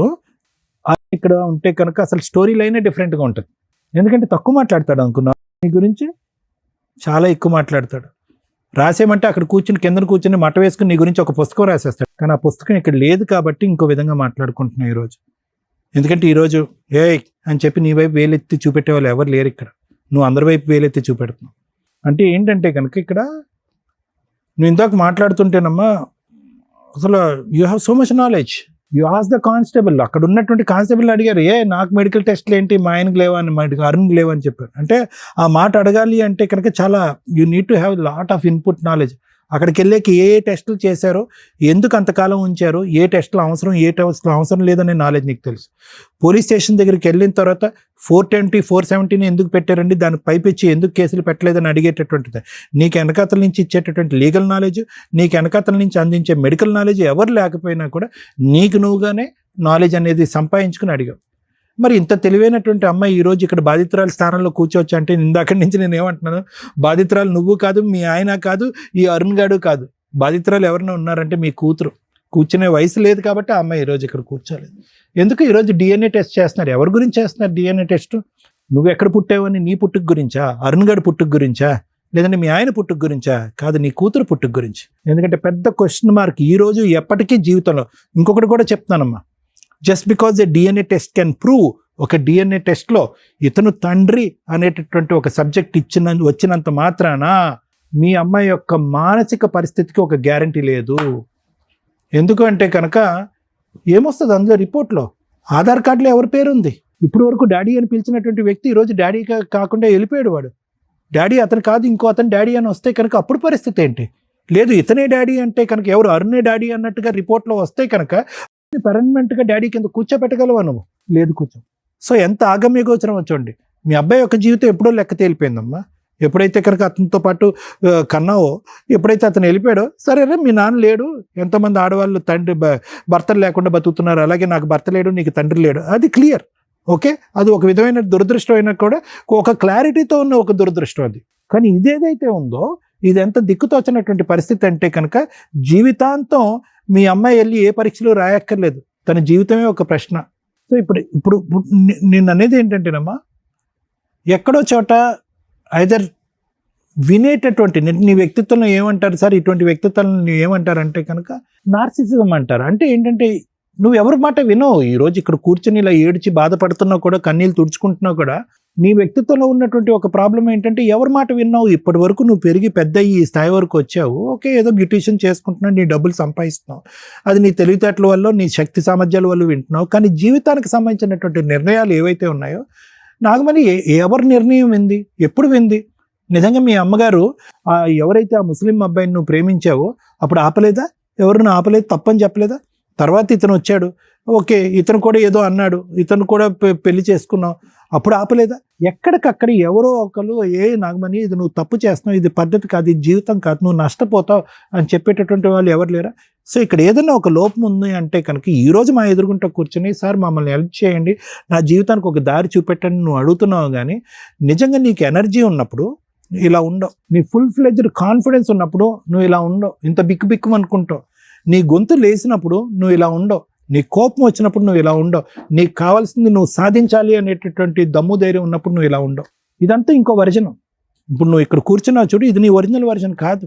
ఇక్కడ ఉంటే కనుక అసలు స్టోరీ లైనే డిఫరెంట్గా ఉంటుంది. ఎందుకంటే తక్కువ మాట్లాడతాడు అనుకున్నా, నీ గురించి చాలా ఎక్కువ మాట్లాడతాడు. రాసేమంటే అక్కడ కింద కూర్చుని మట్ట వేసుకుని నీ గురించి ఒక పుస్తకం రాసేస్తాడు. కానీ ఆ పుస్తకం ఇక్కడ లేదు కాబట్టి ఇంకో విధంగా మాట్లాడుకుంటున్నావు ఈరోజు. ఎందుకంటే ఈరోజు అని చెప్పి నీ వైపు వేలెత్తి చూపెట్టే వాళ్ళు ఎవరు లేరు ఇక్కడ, నువ్వు అందరి వైపు వేలెత్తి చూపెడుతున్నావు. అంటే ఏంటంటే కనుక ఇక్కడ నువ్వు ఇందాక మాట్లాడుతుంటేనమ్మా, అసలు you have so much knowledge. You ask the constable, అక్కడ ఉన్నటువంటి కానిస్టేబుల్ అడిగారు, నాకు మెడికల్ టెస్ట్లు ఏంటి, మా ఆయనకు లేవని, మా అరుణ్కి లేవని చెప్పారు. అంటే ఆ మాట అడగాలి అంటే కనుక చాలా you need to have lot of input knowledge. అక్కడికి వెళ్ళాక ఏ టెస్టులు చేశారో, ఎందుకు అంతకాలం ఉంచారో, ఏ టెస్టులు అవసరం, ఏ టెస్టులు అవసరం లేదనే నాలెడ్జ్ నీకు తెలుసు. పోలీస్ స్టేషన్ దగ్గరికి వెళ్ళిన తర్వాత 420, 470 ఎందుకు పెట్టారండి, దానికి పైపెచ్చి ఎందుకు కేసులు పెట్టలేదని అడిగేటటువంటిది. నీకు వెనకాతల నుంచి ఇచ్చేటటువంటి లీగల్ నాలెడ్జ్, నీకు వెనకాతల నుంచి అందించే మెడికల్ నాలెడ్జ్ ఎవరు లేకపోయినా కూడా నీకు నువ్వుగానే నాలెడ్జ్ అనేది సంపాదించుకుని అడిగావు. మరి ఇంత తెలివైనటువంటి అమ్మాయి ఈ రోజు ఇక్కడ బాధితురాల స్థానంలో కూర్చోవచ్చు అంటే ఇందాక నుంచి నేను ఏమంటున్నాను, బాధితురాలు నువ్వు కాదు, మీ ఆయన కాదు, ఈ అరుణ్ గాడు కాదు, బాధితురాలు ఎవరైనా ఉన్నారంటే మీ కూతురు. కూర్చునే వయసు లేదు కాబట్టి ఆ అమ్మాయి ఈరోజు ఇక్కడ కూర్చోలేదు. ఎందుకు ఈరోజు డిఎన్ఏ టెస్ట్ చేస్తున్నారు? ఎవరి గురించి చేస్తున్నారు డిఎన్ఏ టెస్ట్? నువ్వు ఎక్కడ పుట్టావని నీ పుట్టుక గురించా, అరుణ్ గారి పుట్టుక గురించా, లేదంటే మీ ఆయన పుట్టుక గురించా? కాదు, నీ కూతురు పుట్టుక గురించి. ఎందుకంటే పెద్ద క్వశ్చన్ మార్క్ ఈ రోజు ఎప్పటికీ జీవితంలో. ఇంకొకటి కూడా చెప్తానమ్మా, just because a DNA test can prove, ఒక డిఎన్ఏ టెస్ట్లో ఇతను తండ్రి అనేటటువంటి ఒక సబ్జెక్ట్ వచ్చినంత మాత్రాన మీ అమ్మాయి యొక్క మానసిక పరిస్థితికి ఒక గ్యారంటీ లేదు. ఎందుకు అంటే కనుక ఏమొస్తుంది అందులో రిపోర్ట్లో? ఆధార్ కార్డులో ఎవరి పేరు ఉంది? ఇప్పుడు వరకు డాడీ అని పిలిచినటువంటి వ్యక్తి ఈరోజు డాడీ కాకుండా వెళ్ళిపోయాడు. వాడు డాడీ అతను కాదు, ఇంకో అతను డాడీ అని వస్తే కనుక అప్పుడు పరిస్థితి ఏంటి? లేదు ఇతనే డాడీ అంటే కనుక ఎవరు అరుణే డాడీ అన్నట్టుగా రిపోర్ట్లో వస్తే కనుక పర్మనెంట్గా డాడీ కింద కూర్చోబెట్టగలవా నువ్వు? లేదు, కూర్చో. సో ఎంత ఆగమ్య గోచరం వచ్చండి. మీ అబ్బాయి యొక్క జీవితం ఎప్పుడో లెక్క తేలిపోయిందమ్మా. ఎప్పుడైతే కనుక అతనితో పాటు కన్నావో, ఎప్పుడైతే అతను వెళ్ళిపోయాడో, సరేనా మీ నాన్న లేడు, ఎంతోమంది ఆడవాళ్ళు భర్తలు లేకుండా బతుకుతున్నారు, అలాగే నాకు భర్త లేడు, నీకు తండ్రి లేడు, అది క్లియర్. ఓకే, అది ఒక విధమైన దురదృష్టం అయినా కూడా ఒక క్లారిటీతో ఉన్న ఒక దురదృష్టం అది. కానీ ఇదేదైతే ఉందో ఇది ఎంత దిక్కుతోచినటువంటి పరిస్థితి అంటే కనుక జీవితాంతం మీ అమ్మాయి వెళ్ళి ఏ పరీక్షలు రాయక్కర్లేదు, తన జీవితమే ఒక ప్రశ్న. సో ఇప్పుడు నేను అనేది ఏంటంటేనమ్మా, ఎక్కడో చోట ఐదర్ వినేటటువంటి నీ వ్యక్తిత్వంలో ఏమంటారు సార్, ఇటువంటి వ్యక్తిత్వాలను ఏమంటారంటే కనుక నార్సిసిజం అంటారు. అంటే ఏంటంటే నువ్వు ఎవరి మాట వినవు. ఈరోజు ఇక్కడ కూర్చొని ఇలా ఏడ్చి బాధపడుతున్నా కూడా, కన్నీళ్ళు తుడుచుకుంటున్నా కూడా, నీ వ్యక్తిత్వంలో ఉన్నటువంటి ఒక ప్రాబ్లం ఏంటంటే ఎవరి మాట విన్నావు? ఇప్పటి వరకు నువ్వు పెరిగి పెద్ద ఈ స్థాయి వరకు వచ్చావు. ఓకే, ఏదో బ్యూటీషియన్ చేసుకుంటున్నావు, నీ డబ్బులు సంపాదిస్తున్నావు, అది నీ తెలివితేటల వల్ల, నీ శక్తి సామర్థ్యాల వల్ల వింటున్నావు. కానీ జీవితానికి సంబంధించినటువంటి నిర్ణయాలు ఏవైతే ఉన్నాయో, నాగమణి ఎవరి నిర్ణయం వింది? ఎప్పుడు వింది? నిజంగా మీ అమ్మగారు ఎవరైతే ఆ ముస్లిం అబ్బాయిని నువ్వు ప్రేమించావో అప్పుడు ఆపలేదా? ఎవరిని ఆపలేదు, తప్పని చెప్పలేదా? తర్వాత ఇతను వచ్చాడు, ఓకే, ఇతను కూడా ఏదో అన్నాడు, ఇతను కూడా పెళ్లి చేసుకున్నావు, అప్పుడు ఆపలేదా? ఎక్కడికక్కడ ఎవరో ఒకరు నాగమణి ఇది నువ్వు తప్పు చేస్తున్నావు, ఇది పద్ధతి కాదు, ఇది జీవితం కాదు, నువ్వు నష్టపోతావు అని చెప్పేటటువంటి వాళ్ళు ఎవరు లేరా? సో ఇక్కడ ఏదైనా ఒక లోపం ఉంది అంటే కనుక ఈరోజు మా ఎదురుగుంటా కూర్చొని సార్ మమ్మల్ని హెల్ప్ చేయండి, నా జీవితానికి ఒక దారి చూపెట్టండి నువ్వు అడుగుతున్నావు. కానీ నిజంగా నీకు ఎనర్జీ ఉన్నప్పుడు ఇలా ఉండవు, నీ ఫుల్ ఫ్లెడ్జ్డ్ కాన్ఫిడెన్స్ ఉన్నప్పుడు నువ్వు ఇలా ఉండవు, ఇంత బిక్కు బిక్కు అనుకుంటావు. నీ గొంతు లేసినప్పుడు నువ్వు ఇలా ఉండవు, నీ కోపం వచ్చినప్పుడు నువ్వు ఇలా ఉండవు, నీకు కావాల్సింది నువ్వు సాధించాలి అనేటటువంటి దమ్ము ధైర్యం ఉన్నప్పుడు నువ్వు ఇలా ఉండవు. ఇదంతా ఇంకో వర్జన్. ఇప్పుడు నువ్వు ఇక్కడ కూర్చున్నావు చూడు, ఇది నీ ఒరిజినల్ వర్జన్ కాదు.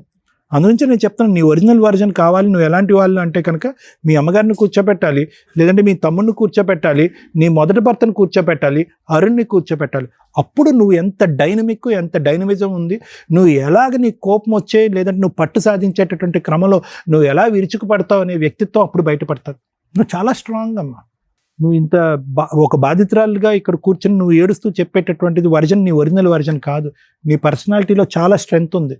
అందునుంచి నేను చెప్తాను, నీ ఒరిజినల్ వర్జన్ కావాలి, నువ్వు ఎలాంటి వాళ్ళు అంటే కనుక మీ అమ్మగారిని కూర్చోబెట్టాలి, లేదంటే మీ తమ్ముడిని కూర్చోబెట్టాలి, నీ మొదటి భర్తను కూర్చోబెట్టాలి, అరుణ్ని కూర్చోబెట్టాలి. అప్పుడు నువ్వు ఎంత డైనమిక్, ఎంత డైనమిజం ఉంది, నువ్వు ఎలాగ నీ కోపం వచ్చే, లేదంటే నువ్వు పట్టు సాధించేటటువంటి క్రమంలో నువ్వు ఎలా విరుచుకుపడతావు అనే వ్యక్తిత్వం అప్పుడు బయటపడతావు. నువ్వు చాలా స్ట్రాంగ్ అమ్మా. నువ్వు ఇంత ఒక బాధితురాలుగా ఇక్కడ కూర్చొని నువ్వు ఏడుస్తూ చెప్పేటటువంటిది వర్జన్ నీ ఒరిజినల్ వర్జన్ కాదు. నీ పర్సనాలిటీలో చాలా స్ట్రెంగ్త్ ఉంది.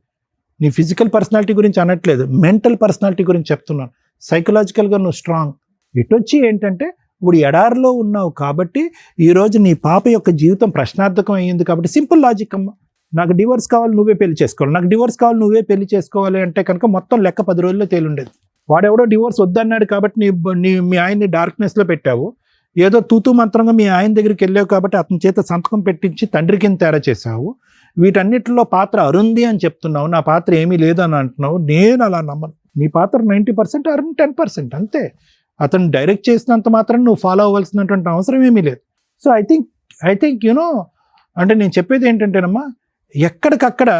నీ ఫిజికల్ పర్సనాలిటీ గురించి అనట్లేదు, మెంటల్ పర్సనాలిటీ గురించి చెప్తున్నాను. సైకలాజికల్గా నువ్వు స్ట్రాంగ్. ఇటొచ్చి ఏంటంటే ఇప్పుడు ఎడారిలో ఉన్నావు కాబట్టి ఈరోజు నీ పాప యొక్క జీవితం ప్రశ్నార్థకం అయ్యింది కాబట్టి సింపుల్ లాజిక్ అమ్మ, నాకు డివోర్స్ కావాలి నువ్వే పెళ్లి చేసుకోవాలి, నాకు డివోర్స్ కావాలి నువ్వే పెళ్లి చేసుకోవాలి అంటే కనుక మొత్తం లెక్క 10 రోజుల్లో తేలుండేది. వాడెవడో డివోర్స్ వద్దన్నాడు కాబట్టి మీ ఆయన్ని డార్క్నెస్లో పెట్టావు, ఏదో తూతూ మంత్రంగా మీ ఆయన దగ్గరికి వెళ్ళావు కాబట్టి అతని చేత సంతకం పెట్టించి తండ్రి కింద తేడా చేసావు. వీటన్నిటిలో పాత్ర అరుంది అని చెప్తున్నావు, నా పాత్ర ఏమీ లేదని అంటున్నావు. నేను అలా నమ్మను. నీ పాత్ర 90%, అరుణ్ 10% అంతే. అతను డైరెక్ట్ చేసినంత మాత్రం నువ్వు ఫాలో అవ్వాల్సినటువంటి అవసరం ఏమీ లేదు. సో ఐ థింక్ యూనో, అంటే నేను చెప్పేది ఏంటంటేనమ్మా, ఎక్కడికక్కడ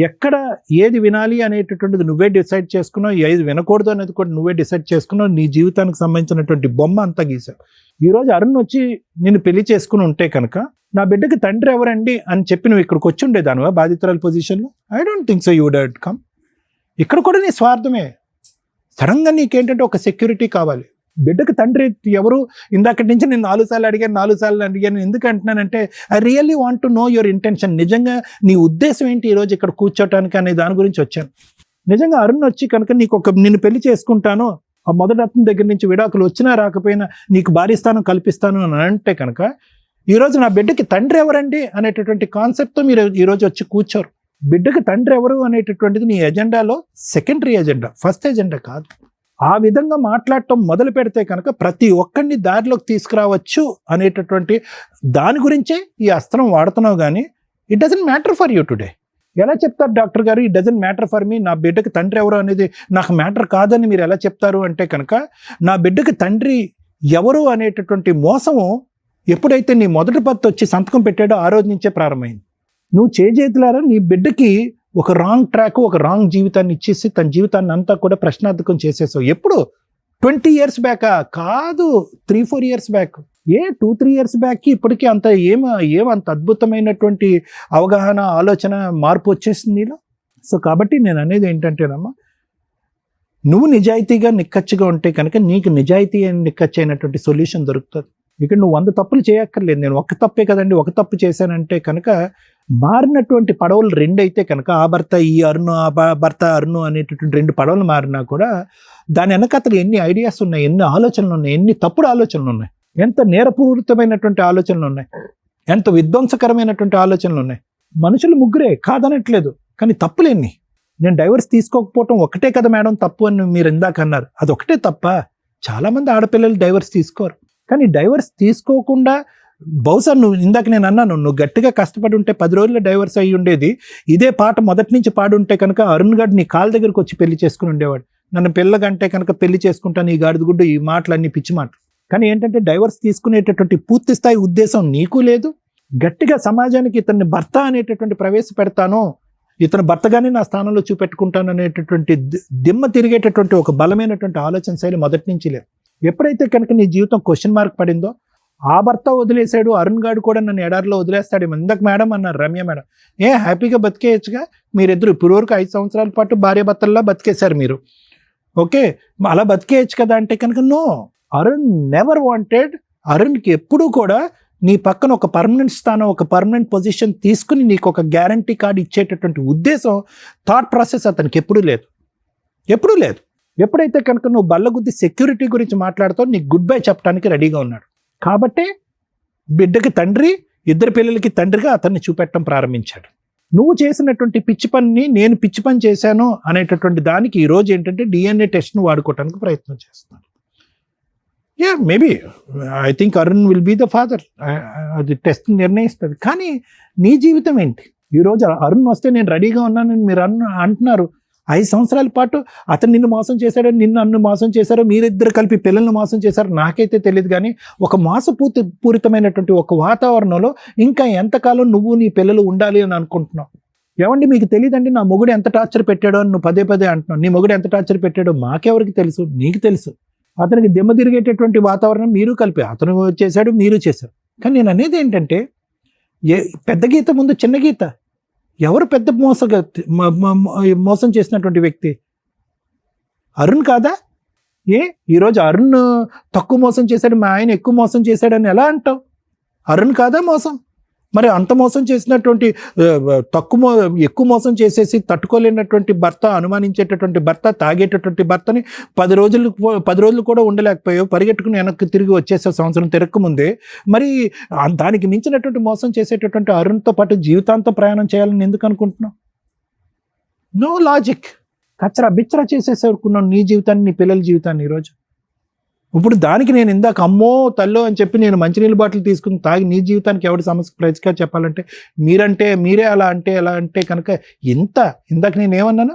ఎక్కడ ఏది వినాలి అనేటటువంటిది నువ్వే డిసైడ్ చేసుకున్నావు, ఏది వినకూడదు అనేది కూడా నువ్వే డిసైడ్ చేసుకున్నావు. నీ జీవితానికి సంబంధించినటువంటి బొమ్మ అంతా గీసావు. ఈరోజు అరుణ్ వచ్చి నేను పెళ్లి చేసుకుని ఉంటే కనుక నా బిడ్డకి తండ్రి ఎవరండి అని చెప్పి నువ్వు ఇక్కడికి వచ్చి ఉండేదానివా బాధితురాల పొజిషన్లో? I don't think so you would have come. ఇక్కడ కూడా నీ స్వార్థమే. సడన్గా నీకేంటంటే ఒక సెక్యూరిటీ కావాలి. బిడ్డకు తండ్రి ఎవరు? ఇందాకటి నుంచి నేను 4 సార్లు అడిగాను. ఎందుకు అంటున్నానంటే I really want to know your intention. నిజంగా నీ ఉద్దేశం ఏంటి ఈరోజు ఇక్కడ కూర్చోటానికి అనే దాని గురించి వచ్చాను. నిజంగా అరుణ్ వచ్చి కనుక నిన్ను పెళ్లి చేసుకుంటాను, ఆ మొదటి అతని దగ్గర నుంచి విడాకులు వచ్చినా రాకపోయినా నీకు భారీ స్థానం కల్పిస్తాను అని అంటే కనుక ఈరోజు నా బిడ్డకి తండ్రి ఎవరండి అనేటటువంటి కాన్సెప్ట్తో మీరు ఈరోజు వచ్చి కూర్చోరు. బిడ్డకి తండ్రి ఎవరు అనేటటువంటిది నీ ఎజెండాలో సెకండరీ ఎజెండా, ఫస్ట్ ఎజెండా కాదు. ఆ విధంగా మాట్లాడటం మొదలు పెడితే కనుక ప్రతి ఒక్కరిని దారిలోకి తీసుకురావచ్చు అనేటటువంటి దాని గురించే ఈ అస్త్రం వాడుతున్నావు. కానీ it doesn't matter for you today. ఎలా చెప్తారు డాక్టర్ గారు it doesn't matter for me, నా బిడ్డకి తండ్రి ఎవరు అనేది నాకు మ్యాటర్ కాదని మీరు ఎలా చెప్తారు అంటే కనుక, నా బిడ్డకి తండ్రి ఎవరు అనేటటువంటి మోసము ఎప్పుడైతే నీ మొదటి భర్త వచ్చి సంతకం పెట్టాడో ఆ రోజు నుంచే ప్రారంభమైంది. నువ్వు చేతులారా నీ బిడ్డకి ఒక రాంగ్ ట్రాక్, ఒక రాంగ్ జీవితాన్ని ఇచ్చేసి తన జీవితాన్ని అంతా కూడా ప్రశ్నార్థకం చేసేసావు. ఎప్పుడు 20 years బ్యాకా కాదు, 3-4 years బ్యాక్. 2-3 years బ్యాక్కి ఇప్పటికీ అంత ఏమంత అద్భుతమైనటువంటి అవగాహన, ఆలోచన, మార్పు వచ్చేసింది నీలో. సో కాబట్టి నేను అనేది ఏంటంటేనమ్మా, నువ్వు నిజాయితీగా నిక్కచ్చిగా ఉంటే కనుక నీకు నిజాయితీ అని నిక్కచ్చి అయినటువంటి సొల్యూషన్ దొరుకుతుంది. ఇక్కడ నువ్వు 100 తప్పులు చేయక్కర్లేదు. నేను ఒక తప్పే కదండి, ఒక తప్పు చేశానంటే కనుక మారినటువంటి పడవలు 2 అయితే కనుక ఆ భర్త ఈ అరుణు, ఆ భర్త అరుణు అనేటటువంటి 2 పడవలు మారినా కూడా దాని వెనకతలు ఎన్ని ఐడియాస్ ఉన్నాయి, ఎన్ని ఆలోచనలు ఉన్నాయి, ఎన్ని తప్పుడు ఆలోచనలు ఉన్నాయి, ఎంత నేరపూరితమైనటువంటి ఆలోచనలు ఉన్నాయి, ఎంత విధ్వంసకరమైనటువంటి ఆలోచనలు ఉన్నాయి. మనుషులు ముగ్గురే కాదనట్లేదు, కానీ తప్పులేన్ని. నేను డైవర్స్ తీసుకోకపోవటం ఒకటే కదా మేడం తప్పు అని మీరు ఇందాక అన్నారు, అదొకటే తప్ప. చాలామంది ఆడపిల్లలు డైవర్స్ తీసుకోరు. కానీ డైవర్స్ తీసుకోకుండా బహుశా నువ్వు ఇందాక నేను అన్నాను, నువ్వు గట్టిగా కష్టపడి ఉంటే 10 రోజుల్లో డైవర్స్ అయ్యి ఉండేది. ఇదే పాట మొదటి నుంచి పాడుంటే కనుక అరుణ్ గారు నీ కాళ్ళ దగ్గరికి వచ్చి పెళ్లి చేసుకుని ఉండేవాడు. నన్ను పిల్లగంటే కనుక పెళ్లి చేసుకుంటాను, ఈ గాడిద గుడ్డు, ఈ మాటలన్నీ పిచ్చి మాటలు. కానీ ఏంటంటే డైవర్స్ తీసుకునేటటువంటి పూర్తి స్థాయి ఉద్దేశం నీకు లేదు. గట్టిగా సమాజానికి ఇతన్ని భర్త అనేటటువంటి ప్రవేశపెడతాను, ఇతను భర్తగానే నా స్థానంలో చూపెట్టుకుంటాను అనేటటువంటి దిమ్మ తిరిగేటటువంటి ఒక బలమైనటువంటి ఆలోచన శైలి మొదటి నుంచి లేదు. ఎప్పుడైతే కనుక నీ జీవితం క్వశ్చన్ మార్క్ పడిందో, ఆ భర్త వదిలేశాడు, అరుణ్ గారు కూడా నన్ను ఎడారిలో వదిలేస్తాడు. ఇందాక మేడం అన్నారు, రమ్య మేడం, హ్యాపీగా బతికేయచ్చుగా మీరిద్దరు. ఇప్పుడు వరకు 5 సంవత్సరాల పాటు భార్య భర్తల్లా బతికేశారు మీరు, ఓకే, అలా బతికేయచ్చు కదా అంటే కనుక నో. Arun never wanted. అరుణ్కి ఎప్పుడూ కూడా నీ పక్కన ఒక పర్మనెంట్ స్థానం, ఒక పర్మనెంట్ పొజిషన్ తీసుకుని నీకు ఒక గ్యారంటీ కార్డు ఇచ్చేటటువంటి ఉద్దేశం, థాట్ ప్రాసెస్ అతనికి ఎప్పుడూ లేదు, ఎప్పుడూ లేదు. ఎప్పుడైతే కనుక నువ్వు బల్లగుద్ది సెక్యూరిటీ గురించి మాట్లాడుతావు, నీకు గుడ్ బై చెప్పడానికి రెడీగా ఉన్నాడు. కాబట్టి బిడ్డకి తండ్రి, 2 పిల్లలకి తండ్రిగా అతన్ని చూపెట్టడం ప్రారంభించాడు. నువ్వు చేసినటువంటి పిచ్చి పనిని నేను పిచ్చి పని చేశాను అనేటటువంటి దానికి ఈరోజు ఏంటంటే DNA టెస్ట్ను వాడుకోవడానికి ప్రయత్నం చేస్తున్నాను. Maybe I think Arun will be the father, అది టెస్ట్ నిర్ణయిస్తుంది. కానీ నీ జీవితం ఏంటి? ఈరోజు అరుణ్ వస్తే నేను రెడీగా ఉన్నానని మీరు అంటున్నారు. 5 సంవత్సరాల పాటు అతను నిన్ను మోసం చేశాడో, నిన్ను నన్ను మోసం చేశారో, మీరిద్దరు కలిపి పిల్లల్ని మోసం చేశారో నాకైతే తెలియదు. కానీ ఒక పూరితమైనటువంటి ఒక వాతావరణంలో ఇంకా ఎంతకాలం నువ్వు నీ పిల్లలు ఉండాలి అని అనుకుంటున్నావు. ఏమండి మీకు తెలియదండి నా మొగుడు ఎంత టార్చర్ పెట్టాడో అని నువ్వు పదే అంటున్నావు. నీ మొగుడు ఎంత టార్చర్ పెట్టాడో మాకెవరికి తెలుసు? నీకు తెలుసు. అతనికి దిమ్మ తిరిగేటటువంటి వాతావరణం మీరు కలిపి, అతను చేశాడు, మీరు చేశారు. కానీ నేను అనేది ఏంటంటే, పెద్ద గీత ముందు చిన్న గీత. ఎవరు పెద్ద మోసం చేసినటువంటి వ్యక్తి? అరుణ్ కాదా? ఈరోజు అరుణ్ తక్కువ మోసం చేశాడు, మా ఆయన ఎక్కువ మోసం చేశాడని ఎలా అంటావు? అరుణ్ కాదా మోసం? మరి అంత మోసం చేసినటువంటి ఎక్కువ మోసం చేసేసి తట్టుకోలేనటువంటి భర్త, అనుమానించేటటువంటి భర్త, తాగేటటువంటి భర్తని 10 రోజులు కూడా ఉండలేకపోయావు, పరిగెట్టుకుని వెనక్కి తిరిగి వచ్చేసే సంవత్సరం తిరగకముందే. మరి దానికి మించినటువంటి మోసం చేసేటటువంటి అరుణ్తో పాటు జీవితాంతం ప్రయాణం చేయాలని ఎందుకు అనుకుంటున్నావు? No logic. కచ్చరా బిచ్చరా చేసేసరుకున్నావు నీ జీవితాన్ని, నీ పిల్లల జీవితాన్ని. ఈరోజు ఇప్పుడు దానికి నేను ఇందాక అమ్మో తల్లో అని చెప్పి నేను మంచినీళ్ళ బాటిల్ తీసుకుని తాగి నీ జీవితానికి ఎవరి సమస్య పరిష్కారం చెప్పాలంటే మీరే అలా అంటే కనుక ఇందాక నేను ఏమన్నాను?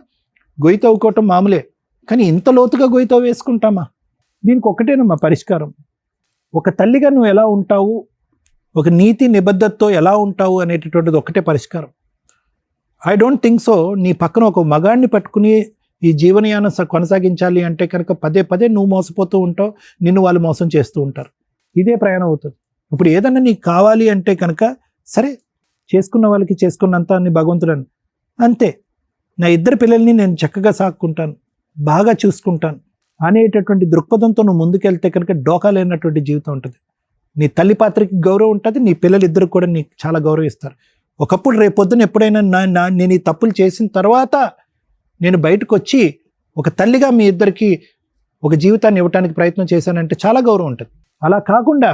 గొయ్యి తవ్వుకోవటం మామూలే, కానీ ఇంత లోతుగా గొయ్యి తవ్వు వేసుకుంటామా? దీనికి ఒకటేనమ్మా పరిష్కారం. ఒక తల్లిగా నువ్వు ఎలా ఉంటావు, ఒక నీతి నిబద్ధతతో ఎలా ఉంటావు అనేటటువంటిది ఒకటే పరిష్కారం. I don't think so. నీ పక్కన ఒక మగాడిని పట్టుకుని ఈ జీవనయానం కొనసాగించాలి అంటే కనుక పదే నువ్వు మోసపోతూ ఉంటావు, నిన్ను వాళ్ళు మోసం చేస్తూ ఉంటారు. ఇదే ప్రయాణం అవుతుంది. ఇప్పుడు ఏదన్నా నీకు కావాలి అంటే కనుక సరే, చేసుకున్న వాళ్ళకి చేసుకున్నంత అని భగవంతుడని అంతే. నా 2 పిల్లల్ని నేను చక్కగా సాక్కుంటాను, బాగా చూసుకుంటాను అనేటటువంటి దృక్పథంతో నువ్వు ముందుకెళ్తే కనుక డోకా లేనటువంటి జీవితం ఉంటుంది. నీ తల్లి పాత్రకి గౌరవం ఉంటుంది, నీ పిల్లలు ఇద్దరు కూడా నీకు చాలా గౌరవిస్తారు. ఒకప్పుడు రేపొద్దున ఎప్పుడైనా నేను ఈ తప్పులు చేసిన తర్వాత నేను బయటకు వచ్చి ఒక తల్లిగా మీ ఇద్దరికి ఒక జీవితాన్ని ఇవ్వడానికి ప్రయత్నం చేశానంటే చాలా గౌరవం ఉంటుంది. అలా కాకుండా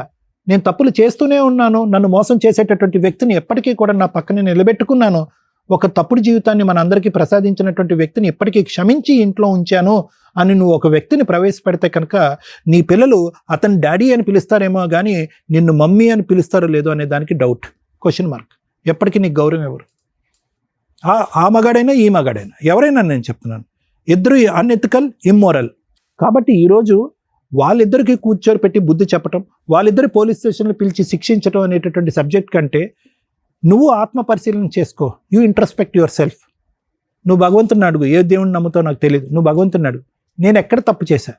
నేను తప్పులు చేస్తూనే ఉన్నాను, నన్ను మోసం చేసేటటువంటి వ్యక్తిని ఎప్పటికీ కూడా నా పక్కనే నిలబెట్టుకున్నాను, ఒక తప్పుడు జీవితాన్ని మన అందరికీ ప్రసాదించినటువంటి వ్యక్తిని ఎప్పటికీ క్షమించి ఇంట్లో ఉంచాను అని నువ్వు ఒక వ్యక్తిని ప్రవేశపెడితే కనుక నీ పిల్లలు అతని డాడీ అని పిలుస్తారేమో కానీ నిన్ను మమ్మీ అని పిలుస్తారో లేదో అనే దానికి డౌట్, క్వశ్చన్ మార్క్. ఎప్పటికీ నీకు గౌరవం ఎవరు? ఆ మగాడైనా ఈ మగాడైనా ఎవరైనా నేను చెప్తున్నాను, ఇద్దరు అన్ఎథికల్, ఇమ్మోరల్. కాబట్టి ఈరోజు వాళ్ళిద్దరికి కూర్చొని పెట్టి బుద్ధి చెప్పటం, వాళ్ళిద్దరు పోలీస్ స్టేషన్లో పిలిచి శిక్షించడం అనేటటువంటి సబ్జెక్ట్ కంటే నువ్వు ఆత్మ పరిశీలన చేసుకో. You introspect your self. నువ్వు భగవంతుని అడుగు, ఏ దేవుడిని నమ్ముతావు నాకు తెలియదు, నువ్వు భగవంతుని అడుగు, నేను ఎక్కడ తప్పు చేశా,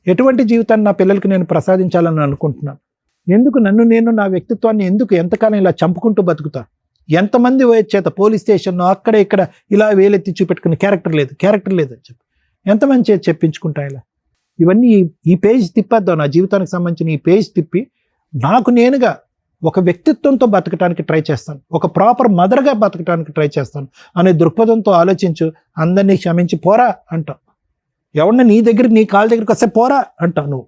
ఎటువంటి జీవితాన్ని నా పిల్లలకి నేను ప్రసాదించాలని అనుకుంటున్నాను, ఎందుకు నేను నా వ్యక్తిత్వాన్ని ఎందుకు ఎంతకాలం ఇలా చంపుకుంటూ బతుకుతా, ఎంతమంది చేత పోలీస్ స్టేషన్లో అక్కడ ఇక్కడ ఇలా వేలెత్తి చూపెట్టుకుని క్యారెక్టర్ లేదు అని చెప్పి ఎంతమంది చేతి చెప్పించుకుంటా ఇలా. ఇవన్నీ ఈ పేజ్ తిప్పేద్దాం, నా జీవితానికి సంబంధించిన ఈ పేజ్ తిప్పి నాకు నేనుగా ఒక వ్యక్తిత్వంతో బతకడానికి ట్రై చేస్తాను, ఒక ప్రాపర్ మదర్గా బతకడానికి ట్రై చేస్తాను అనే దృక్పథంతో ఆలోచించు. అందరినీ క్షమించి పోరా అంటావు, ఎవరిని నీ దగ్గరికి నీ కాళ్ళ దగ్గరికి వస్తే పోరా అంటావు. నువ్వు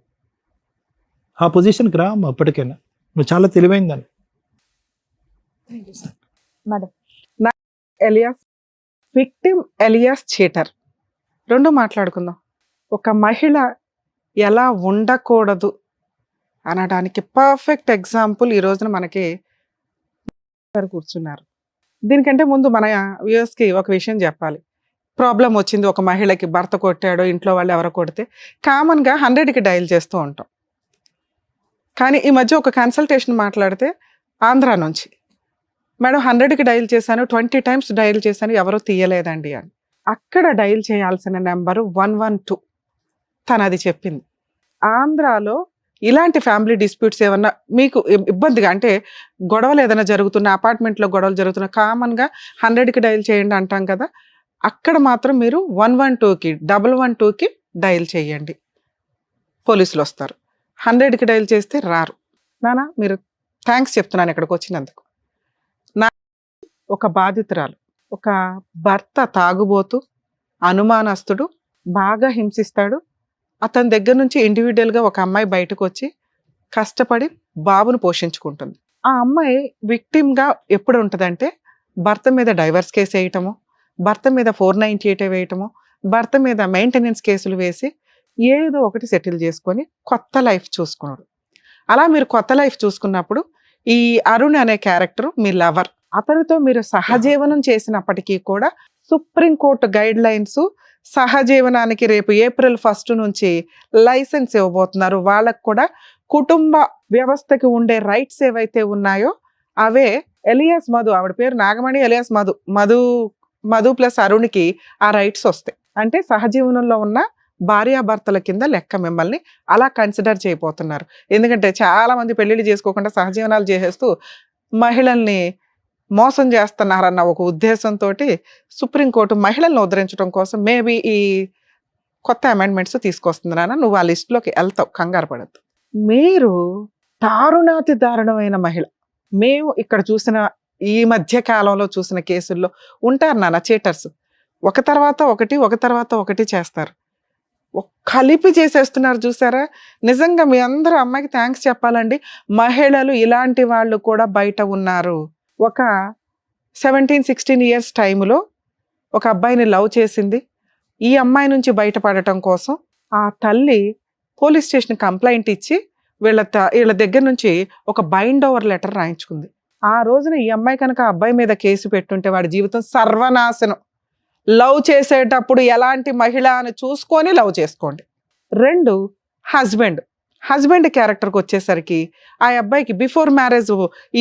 ఆ పొజిషన్కి రా అమ్మ, అప్పటికైనా నువ్వు చాలా తెలివైందని. Madam, alias victim, alias cheater, రెండు మాట్లాడుకుందాం. ఒక మహిళ ఎలా ఉండకూడదు అనడానికి పర్ఫెక్ట్ ఎగ్జాంపుల్ ఈ రోజున మనకి కూర్చున్నారు. దీనికంటే ముందు మన వ్యూయర్స్కి ఒక విషయం చెప్పాలి. ప్రాబ్లం వచ్చింది, ఒక మహిళకి భర్త కొట్టాడో ఇంట్లో వాళ్ళు ఎవరో కొడితే కామన్గా 100కి డయల్ చేస్తూ ఉంటాం. కానీ ఈ మధ్య ఒక కన్సల్టేషన్ మాట్లాడితే ఆంధ్రా నుంచి, మేడం 100కి డయల్ చేశాను, 20 టైమ్స్ డయల్ చేశాను, ఎవరో తీయలేదండి అని. అక్కడ డయల్ చేయాల్సిన నెంబరు 112 తను అది చెప్పింది. ఆంధ్రాలో ఇలాంటి ఫ్యామిలీ డిస్ప్యూట్స్ ఏమన్నా మీకు ఇబ్బందిగా అంటే గొడవలు ఏదైనా జరుగుతున్నా, అపార్ట్మెంట్లో గొడవలు జరుగుతున్నా కామన్గా 100కి డయల్ చేయండి అంటాం కదా, అక్కడ మాత్రం మీరు 112కి 112కి డయల్ చేయండి, పోలీసులు వస్తారు. 100కి డయల్ చేస్తే రారు. నానా మీరు థ్యాంక్స్ చెప్తున్నాను ఇక్కడికి వచ్చినందుకు. నా ఒక బాధితురాలు, ఒక భర్త తాగుబోతూ, అనుమానస్తుడు, బాగా హింసిస్తాడు. అతని దగ్గర నుంచి ఇండివిజువల్గా ఒక అమ్మాయి బయటకు వచ్చి కష్టపడి బాబును పోషించుకుంటుంది. ఆ అమ్మాయి విక్టిమ్గా ఎప్పుడు ఉంటుందంటే భర్త మీద డైవర్స్ కేసు వేయటము, భర్త మీద 498 వేయటము, భర్త మీద మెయింటెనెన్స్ కేసులు వేసి ఏదో ఒకటి సెటిల్ చేసుకొని కొత్త లైఫ్ చూసుకున్నాడు. అలా మీరు కొత్త లైఫ్ చూసుకున్నప్పుడు ఈ అరుణ్ అనే క్యారెక్టర్ మీ లవర్, అతనితో మీరు సహజీవనం చేసినప్పటికీ కూడా సుప్రీంకోర్టు గైడ్ లైన్స్ సహజీవనానికి రేపు April 1 నుంచి లైసెన్స్ ఇవ్వబోతున్నారు. వాళ్ళకు కూడా కుటుంబ వ్యవస్థకి ఉండే రైట్స్ ఏవైతే ఉన్నాయో అవే ఎలియాస్ మధు, ఆవిడ పేరు నాగమణి, ఎలియాస్ మధు ప్లస్ అరుణ్కి ఆ రైట్స్ వస్తాయి. అంటే సహజీవనంలో ఉన్న భార్యాభర్తల కింద లెక్క మిమ్మల్ని అలా కన్సిడర్ చేయబోతున్నారు. ఎందుకంటే చాలా మంది పెళ్లిళ్ళు చేసుకోకుండా సహజీవనాలు చేసేస్తూ మహిళల్ని మోసం చేస్తున్నారన్న ఒక ఉద్దేశంతో సుప్రీంకోర్టు మహిళలను ఉద్ధరించడం కోసం మేబీ ఈ కొత్త అమెండ్మెంట్స్ తీసుకొస్తుంది. నాన్న నువ్వు ఆ లిస్టులోకి వెళ్తావు, కంగారు పడద్దు. మీరు దారుణాతి దారుణమైన మహిళ. మేము ఇక్కడ చూసిన ఈ మధ్య కాలంలో చూసిన కేసుల్లో ఉంటారు నాన్న చీటర్స్, ఒక తర్వాత ఒకటి చేస్తారు, కలిపి చేసేస్తున్నారు చూసారా. నిజంగా మీ అందరూ అమ్మాయికి థ్యాంక్స్ చెప్పాలండి. మహిళలు ఇలాంటి వాళ్ళు కూడా బయట ఉన్నారు. ఒక 17-16 ఇయర్స్ టైంలో ఒక అబ్బాయిని లవ్ చేసింది. ఈ అమ్మాయి నుంచి బయటపడటం కోసం ఆ తల్లి పోలీస్ స్టేషన్ కంప్లైంట్ ఇచ్చి వీళ్ళ దగ్గర నుంచి ఒక బైండ్ ఓవర్ లెటర్ రాయించుకుంది. ఆ రోజున ఈ అమ్మాయి కనుక ఆ అబ్బాయి మీద కేసు పెట్టుంటే వాడి జీవితం సర్వనాశనం. లవ్ చేసేటప్పుడు ఎలాంటి మహిళ అని చూసుకొని లవ్ చేసుకోండి. 2 హస్బెండ్ క్యారెక్టర్కి వచ్చేసరికి ఆ అబ్బాయికి బిఫోర్ మ్యారేజ్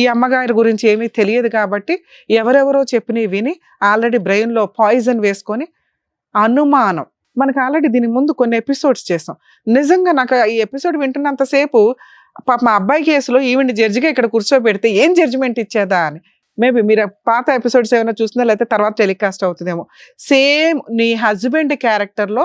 ఈ అమ్మగారి గురించి ఏమీ తెలియదు కాబట్టి ఎవరెవరో చెప్పినవి విని ఆల్రెడీ బ్రెయిన్లో పాయిజన్ వేసుకొని అనుమానం. మనకు ఆల్రెడీ దీని ముందు కొన్ని ఎపిసోడ్స్ చేసాం. నిజంగా నాకు ఈ ఎపిసోడ్ వింటున్నంతసేపు పాప మా అబ్బాయి కేసులో ఈవెంట్ జడ్జిగా ఇక్కడ కూర్చోబెడితే ఏం జడ్జిమెంట్ ఇచ్చేదా అని. మేబీ మీరు పాత ఎపిసోడ్స్ ఏమైనా చూసినా లేకపోతే తర్వాత టెలికాస్ట్ అవుతుందేమో. సేమ్ నీ హస్బెండ్ క్యారెక్టర్లో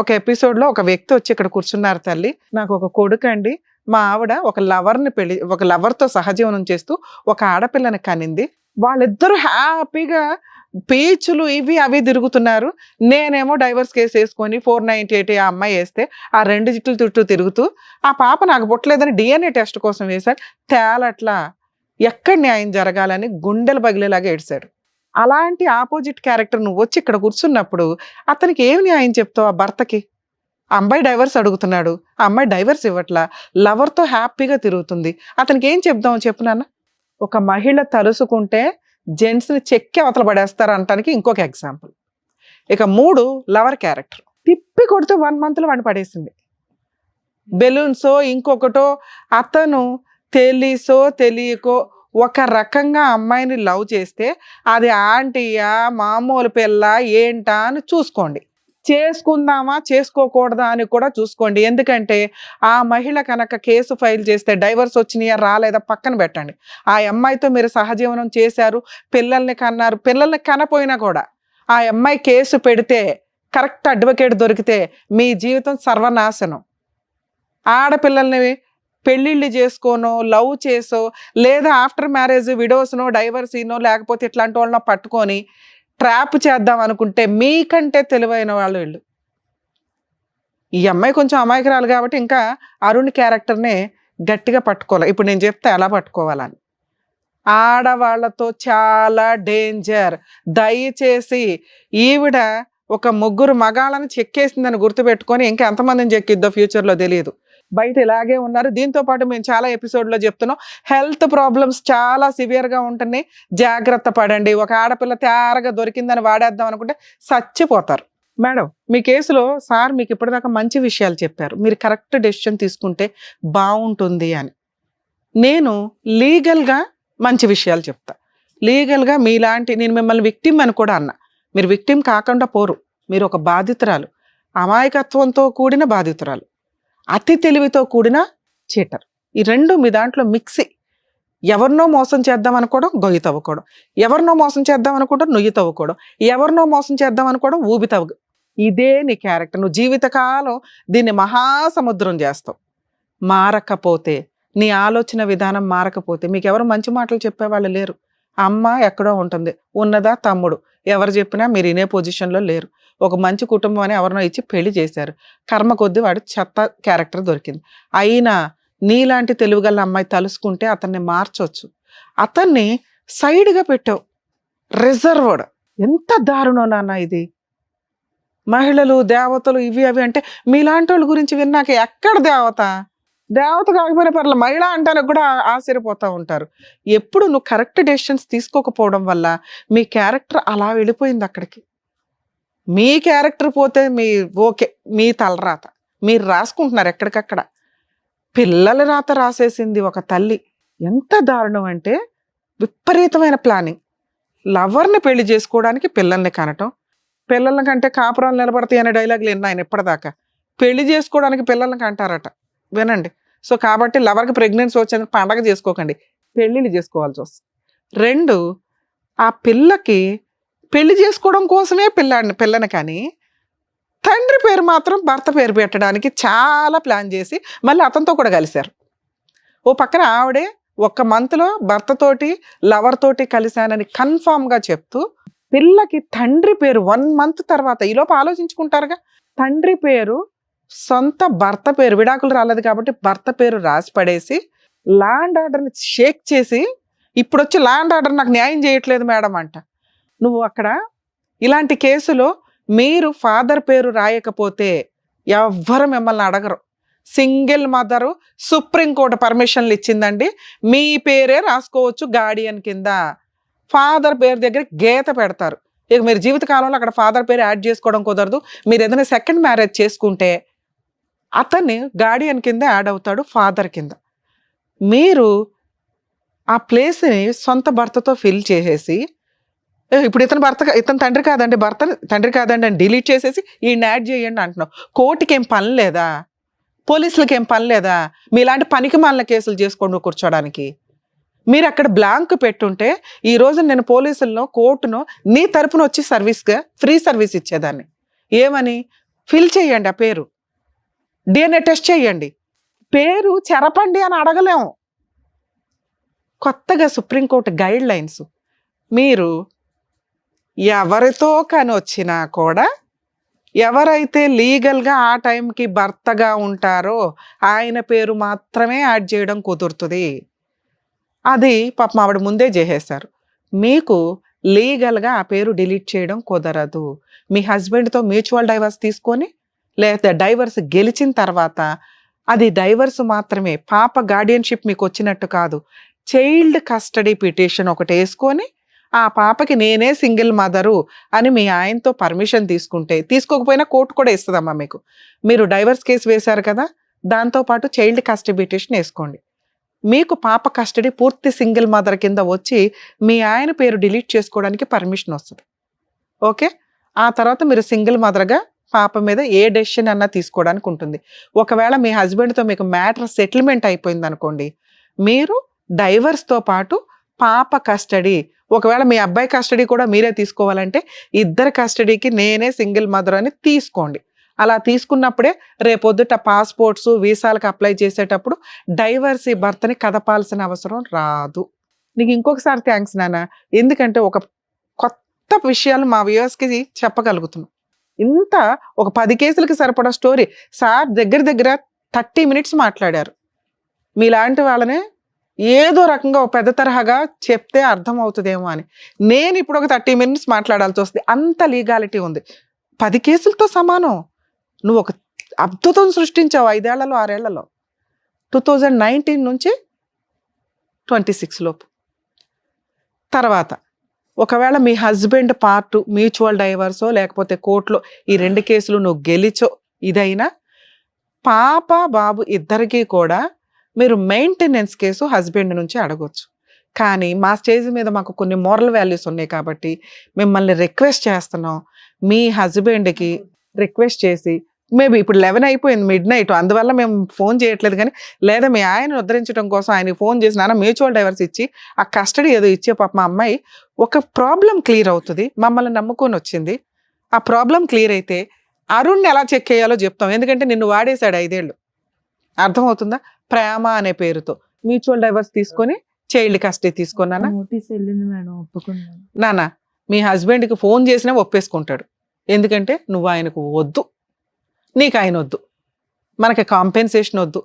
ఒక ఎపిసోడ్లో ఒక వ్యక్తి వచ్చి ఇక్కడ కూర్చున్నారు, తల్లి నాకు ఒక కొడుకు అండి, మా ఆవిడ ఒక లవర్తో సహజీవనం చేస్తూ ఒక ఆడపిల్లని కనింది, వాళ్ళిద్దరూ హ్యాపీగా బీచ్లు ఇవి అవి తిరుగుతున్నారు, నేనేమో డైవర్స్ కేసు వేసుకొని 498 ఆ అమ్మాయి వేస్తే ఆ 2 జిట్లు చుట్టూ తిరుగుతూ ఆ పాప నాకు పుట్టలేదని DNA టెస్ట్ కోసం వేశాడు. తేలట్లా, ఎక్కడ న్యాయం జరగాలని గుండెలు పగిలేలాగా ఏడ్చాడు. అలాంటి ఆపోజిట్ క్యారెక్టర్ నువ్వు వచ్చి ఇక్కడ కూర్చున్నప్పుడు అతనికి ఏమి న్యాయం చెప్తావు ఆ భర్తకి? ఆ అమ్మాయి డైవర్స్ అడుగుతున్నాడు, ఆ అమ్మాయి డైవర్స్ ఇవ్వట్లా, లవర్తో హ్యాపీగా తిరుగుతుంది, అతనికి ఏం చెప్దాం చెప్పు నాన్న? ఒక మహిళ తలుసుకుంటే జెంట్స్ని చెక్కి అవతల పడేస్తారు అనటానికి ఇంకొక ఎగ్జాంపుల్. ఇక 3 లవర్ క్యారెక్టర్ తిప్పి కొడుతూ 1 monthలో వాడిని పడేసింది. బెలూన్సో ఇంకొకటో అతను తెలిసో తెలియకో ఒక రకంగా అమ్మాయిని లవ్ చేస్తే అది ఆంటీయా మామూలు పిల్ల ఏంటా అని చూసుకోండి. చేసుకుందామా చేసుకోకూడదా అని కూడా చూసుకోండి. ఎందుకంటే ఆ మహిళ కనుక కేసు ఫైల్ చేస్తే డైవర్స్ వచ్చినాయా రాలేదా పక్కన పెట్టండి. ఆ అమ్మాయితో మీరు సహజీవనం చేశారు, పిల్లల్ని కన్నారు, పిల్లల్ని కనపోయినా కూడా ఆ అమ్మాయి కేసు పెడితే కరెక్ట్ అడ్వకేట్ దొరికితే మీ జీవితం సర్వనాశనం. ఆడపిల్లల్ని పెళ్ళిళ్ళు చేసుకోనో లవ్ చేసో లేదా ఆఫ్టర్ మ్యారేజ్ విడోస్నో డైవర్సీనో లేకపోతే ఇట్లాంటి వాళ్ళనో పట్టుకొని ట్రాప్ చేద్దాం అనుకుంటే మీకంటే తెలివైన వాళ్ళు వీళ్ళు. ఈ అమ్మాయి కొంచెం అమాయకురాలు కాబట్టి ఇంకా అరుణ్ క్యారెక్టర్నే గట్టిగా పట్టుకోవాలి. ఇప్పుడు నేను చెప్తే ఎలా పట్టుకోవాలని. ఆడవాళ్లతో చాలా డేంజర్. దయచేసి ఈవిడ ఒక 3 మగాళ్ళని చెక్కేసిందని గుర్తుపెట్టుకొని ఇంకా ఎంతమందిని చెక్కిద్దో ఫ్యూచర్లో తెలియదు. బయట ఇలాగే ఉన్నారు. దీంతో పాటు మేము చాలా ఎపిసోడ్లో చెప్తున్నాం, హెల్త్ ప్రాబ్లమ్స్ చాలా సివియర్గా ఉంటున్నాయి, జాగ్రత్త పడండి. ఒక ఆడపిల్ల తయారుగా దొరికిందని వాడేద్దాం అనుకుంటే చచ్చిపోతారు. మేడం, మీ కేసులో సార్ మీకు ఇప్పటిదాకా మంచి విషయాలు చెప్పారు, మీరు కరెక్ట్ డెసిషన్ తీసుకుంటే బాగుంటుంది అని. నేను లీగల్గా మంచి విషయాలు చెప్తా. లీగల్గా మీలాంటి, నేను మిమ్మల్ని విక్టిమ్ అని కూడా అన్నా, మీరు విక్టిమ్ కాకుండా పోరు, మీరు ఒక బాధితురాలు, అమాయకత్వంతో కూడిన బాధితురాలు, అతి తెలివితో కూడిన చీటర్. ఈ 2 మీ దాంట్లో మిక్సీ. ఎవరినో మోసం చేద్దాం అనుకోవడం గొయ్యి తవ్వుకోవడం, ఎవరినో మోసం చేద్దాం అనుకోవడం నొయ్యి తవ్వుకోవడం, ఎవరినో మోసం చేద్దాం అనుకోవడం ఊబి తవ్వు. ఇదే నీ క్యారెక్టర్. నువ్వు జీవితకాలం దీన్ని మహాసముద్రం చేస్తావు. మారకపోతే, నీ ఆలోచన విధానం మారకపోతే మీకు ఎవరు మంచి మాటలు చెప్పేవాళ్ళు లేరు. అమ్మ ఎక్కడో ఉంటుంది, ఉన్నదా తమ్ముడు, ఎవరు చెప్పినా మీరు ఇనే పొజిషన్లో లేరు. ఒక మంచి కుటుంబం అని ఎవరినో ఇచ్చి పెళ్లి చేశారు, కర్మ కొద్దీ వాడు చెత్త క్యారెక్టర్ దొరికింది. అయినా నీలాంటి తెలుగుగల అమ్మాయి తలుసుకుంటే అతన్ని మార్చొచ్చు. అతన్ని సైడ్గా పెట్టావు, రిజర్వ్డ్. ఎంత దారుణం నాన్న ఇది. మహిళలు దేవతలు ఇవి అవి అంటే మీలాంటి వాళ్ళ గురించి విన్నాక ఎక్కడ దేవత? దేవత కాకపోయినా పర్లేదు, మహిళ అంటానికి కూడా ఆశ్చర్యపోతూ ఉంటారు. ఎప్పుడు నువ్వు కరెక్ట్ డెసిషన్స్ తీసుకోకపోవడం వల్ల మీ క్యారెక్టర్ అలా వెళ్ళిపోయింది అక్కడికి. మీ క్యారెక్టర్ పోతే మీ ఓకే, మీ తలరాత మీరు రాసుకుంటున్నారు ఎక్కడికక్కడ. పిల్లల రాత రాసేసింది ఒక తల్లి. ఎంత దారుణం అంటే విపరీతమైన ప్లానింగ్. లవర్ని పెళ్లి చేసుకోవడానికి పిల్లల్ని కనటం, పిల్లల కంటే కాపురాలు నిలబడతాయి అనే డైలాగులు విన్నా ఆయన ఇప్పటిదాకా. పెళ్లి చేసుకోవడానికి పిల్లల్ని కంటారట, వినండి. సో కాబట్టి లవర్కి ప్రెగ్నెన్సీ వచ్చేందుకు పండగ చేసుకోకండి, పెళ్ళిళ్ళు చేసుకోవాల్సి వస్తుంది. 2, ఆ పిల్లకి పెళ్లి చేసుకోవడం కోసమే పిల్లని కానీ తండ్రి పేరు మాత్రం భర్త పేరు పెట్టడానికి చాలా ప్లాన్ చేసి మళ్ళీ అతనితో కూడా కలిశారు. ఓ పక్కన ఆవిడే 1 monthలో భర్తతోటి లవర్ తోటి కలిశానని కన్ఫామ్గా చెప్తూ పిల్లకి తండ్రి పేరు 1 month తర్వాత, ఈలోపు ఆలోచించుకుంటారుగా, తండ్రి పేరు సొంత భర్త పేరు, విడాకులు రాలేదు కాబట్టి భర్త పేరు రాసి పడేసి ల్యాండ్ ఆర్డర్ని షేక్ చేసి ఇప్పుడు వచ్చి ల్యాండ్ ఆర్డర్ నాకు న్యాయం చేయట్లేదు మేడం అంట. నువ్వు అక్కడ ఇలాంటి కేసులో మీరు ఫాదర్ పేరు రాయకపోతే ఎవ్వరు మిమ్మల్ని అడగరు. సింగిల్ మదరు సుప్రీంకోర్టు పర్మిషన్లు ఇచ్చిందండి, మీ పేరే రాసుకోవచ్చు గార్డియన్ కింద. ఫాదర్ పేరు దగ్గర గీత పెడతారు. ఇక మీరు జీవితకాలంలో అక్కడ ఫాదర్ పేరు యాడ్ చేసుకోవడం కుదరదు. మీరు ఏదైనా సెకండ్ మ్యారేజ్ చేసుకుంటే అతన్ని గార్డియన్ కింద యాడ్ అవుతాడు, ఫాదర్ కింద. మీరు ఆ ప్లేస్ని సొంత భర్తతో ఫిల్ చేసేసి ఇప్పుడు ఇతను తండ్రి కాదండి, భర్తని తండ్రి కాదండి అని డిలీట్ చేసేసి ఈయన యాడ్ చేయండి అంటున్నావు. కోర్టుకి ఏం పని లేదా? పోలీసులకి ఏం పని లేదా? మీలాంటి పనికి మాలిన కేసులు చేసుకోండి కూర్చోడానికి. మీరు అక్కడ బ్లాంక్ పెట్టుంటే ఈ రోజు నేను పోలీసులను కోర్టును నీ తరపున వచ్చి సర్వీస్గా ఫ్రీ సర్వీస్ ఇచ్చేదాన్ని. ఏమని ఫిల్ చేయండి, ఆ పేరు DNA టెస్ట్ చేయండి, పేరు చెరపండి అని అడగలేము. కొత్తగా సుప్రీంకోర్టు గైడ్ లైన్స్, మీరు ఎవరితో కానీ వచ్చినా కూడా ఎవరైతే లీగల్గా ఆ టైంకి భర్తగా ఉంటారో ఆయన పేరు మాత్రమే యాడ్ చేయడం కుదురుతుంది. అది పాపం ఆవిడ ముందే చేసేశారు. మీకు లీగల్గా ఆ పేరు డిలీట్ చేయడం కుదరదు. మీ హస్బెండ్తో మ్యూచువల్ డైవర్స్ తీసుకొని లేదా డైవర్స్ గెలిచిన తర్వాత అది డైవర్స్ మాత్రమే, పాప గార్డియన్షిప్ మీకు వచ్చినట్టు కాదు. చైల్డ్ కస్టడీ పిటిషన్ ఒకటి వేసుకొని ఆ పాపకి నేనే సింగిల్ మదరు అని మీ ఆయనతో పర్మిషన్ తీసుకుంటే, తీసుకోకపోయినా కోర్టు కూడా ఇస్తుందమ్మా మీకు. మీరు డైవర్స్ కేసు వేశారు కదా, దాంతోపాటు చైల్డ్ కస్టడీ పిటిషన్ వేసుకోండి. మీకు పాప కస్టడీ పూర్తి సింగిల్ మదర్ కింద వచ్చి మీ ఆయన పేరు డిలీట్ చేసుకోవడానికి పర్మిషన్ వస్తుంది. ఓకే, ఆ తర్వాత మీరు సింగిల్ మదర్గా పాప మీద ఏ డెసిషన్ అన్నా తీసుకోవడానికి ఉంటుంది. ఒకవేళ మీ హస్బెండ్తో మీకు మ్యాటర్ సెటిల్మెంట్ అయిపోయింది అనుకోండి, మీరు డైవర్స్తో పాటు పాప కస్టడీ, ఒకవేళ మీ అబ్బాయి కస్టడీ కూడా మీరే తీసుకోవాలంటే ఇద్దరు కస్టడీకి నేనే సింగిల్ మదర్ అని తీసుకోండి. అలా తీసుకున్నప్పుడే రేపొద్దుట పాస్పోర్ట్స్ వీసాలకు అప్లై చేసేటప్పుడు డైవర్సీ భర్తని కదపాల్సిన అవసరం రాదు. నీకు ఇంకొకసారి థ్యాంక్స్ నాన్న, ఎందుకంటే ఒక కొత్త విషయాలు మా వ్యూవర్స్కి చెప్పగలుగుతున్నాం. ఇంత ఒక 10 కేసులకి సరిపడా స్టోరీ సార్ దగ్గర 30 minutes మాట్లాడారు. మీలాంటి వాళ్ళనే ఏదో రకంగా ఒక పెద్ద తరహాగా చెప్తే అర్థం అవుతుందేమో అని నేను ఇప్పుడు ఒక 30 minutes మాట్లాడాల్సి వస్తుంది. అంత లీగాలిటీ ఉంది. 10 కేసులతో సమానం. నువ్వు ఒక అద్భుతం సృష్టించావు 5 ఏళ్లలో 6 ఏళ్లలో. 2019 నుంచి 26 లోపు. తర్వాత ఒకవేళ మీ హస్బెండ్ పార్ట్ మ్యూచువల్ డైవర్సో లేకపోతే కోర్టులో ఈ 2 కేసులు నువ్వు గెలిచో ఇదైనా, పాప బాబు ఇద్దరికీ కూడా మీరు మెయింటెనెన్స్ కేసు హస్బెండ్ నుంచి అడగొచ్చు. కానీ మా స్టేజ్ మీద మాకు కొన్ని మోరల్ వాల్యూస్ ఉన్నాయి కాబట్టి మిమ్మల్ని రిక్వెస్ట్ చేస్తున్నాం, మీ హస్బెండ్కి రిక్వెస్ట్ చేసి, మేబీ ఇప్పుడు 11 అయిపోయింది midnight, అందువల్ల మేము ఫోన్ చేయట్లేదు, కానీ లేదా మీ ఆయన ఉద్ధరించడం కోసం ఆయనకి ఫోన్ చేసి నాన్న మ్యూచువల్ డైవర్స్ ఇచ్చి ఆ కస్టడీ ఏదో ఇచ్చే పాప మా అమ్మాయి ఒక ప్రాబ్లం క్లియర్ అవుతుంది, మమ్మల్ని నమ్ముకొని వచ్చింది, ఆ ప్రాబ్లం క్లియర్ అయితే అరుణ్ని ఎలా చెక్ చేయాలో చెప్తాం. ఎందుకంటే నిన్ను వాడేశాడు 5 ఏళ్ళు. అర్థమవుతుందా? ప్రేమ అనే పేరుతో మ్యూచువల్ డైవర్స్ తీసుకొని చైల్డ్ కస్టడీ తీసుకున్నానా నోటీస్ వెళ్ళింది మేడం, ఒప్పుకున్నాను. నాన్న మీ హస్బెండ్కి ఫోన్ చేసినా ఒప్పేసుకుంటాడు. ఎందుకంటే నువ్వు ఆయనకు వద్దు, నీకు ఆయన వద్దు, మనకి కాంపెన్సేషన్ వద్దు.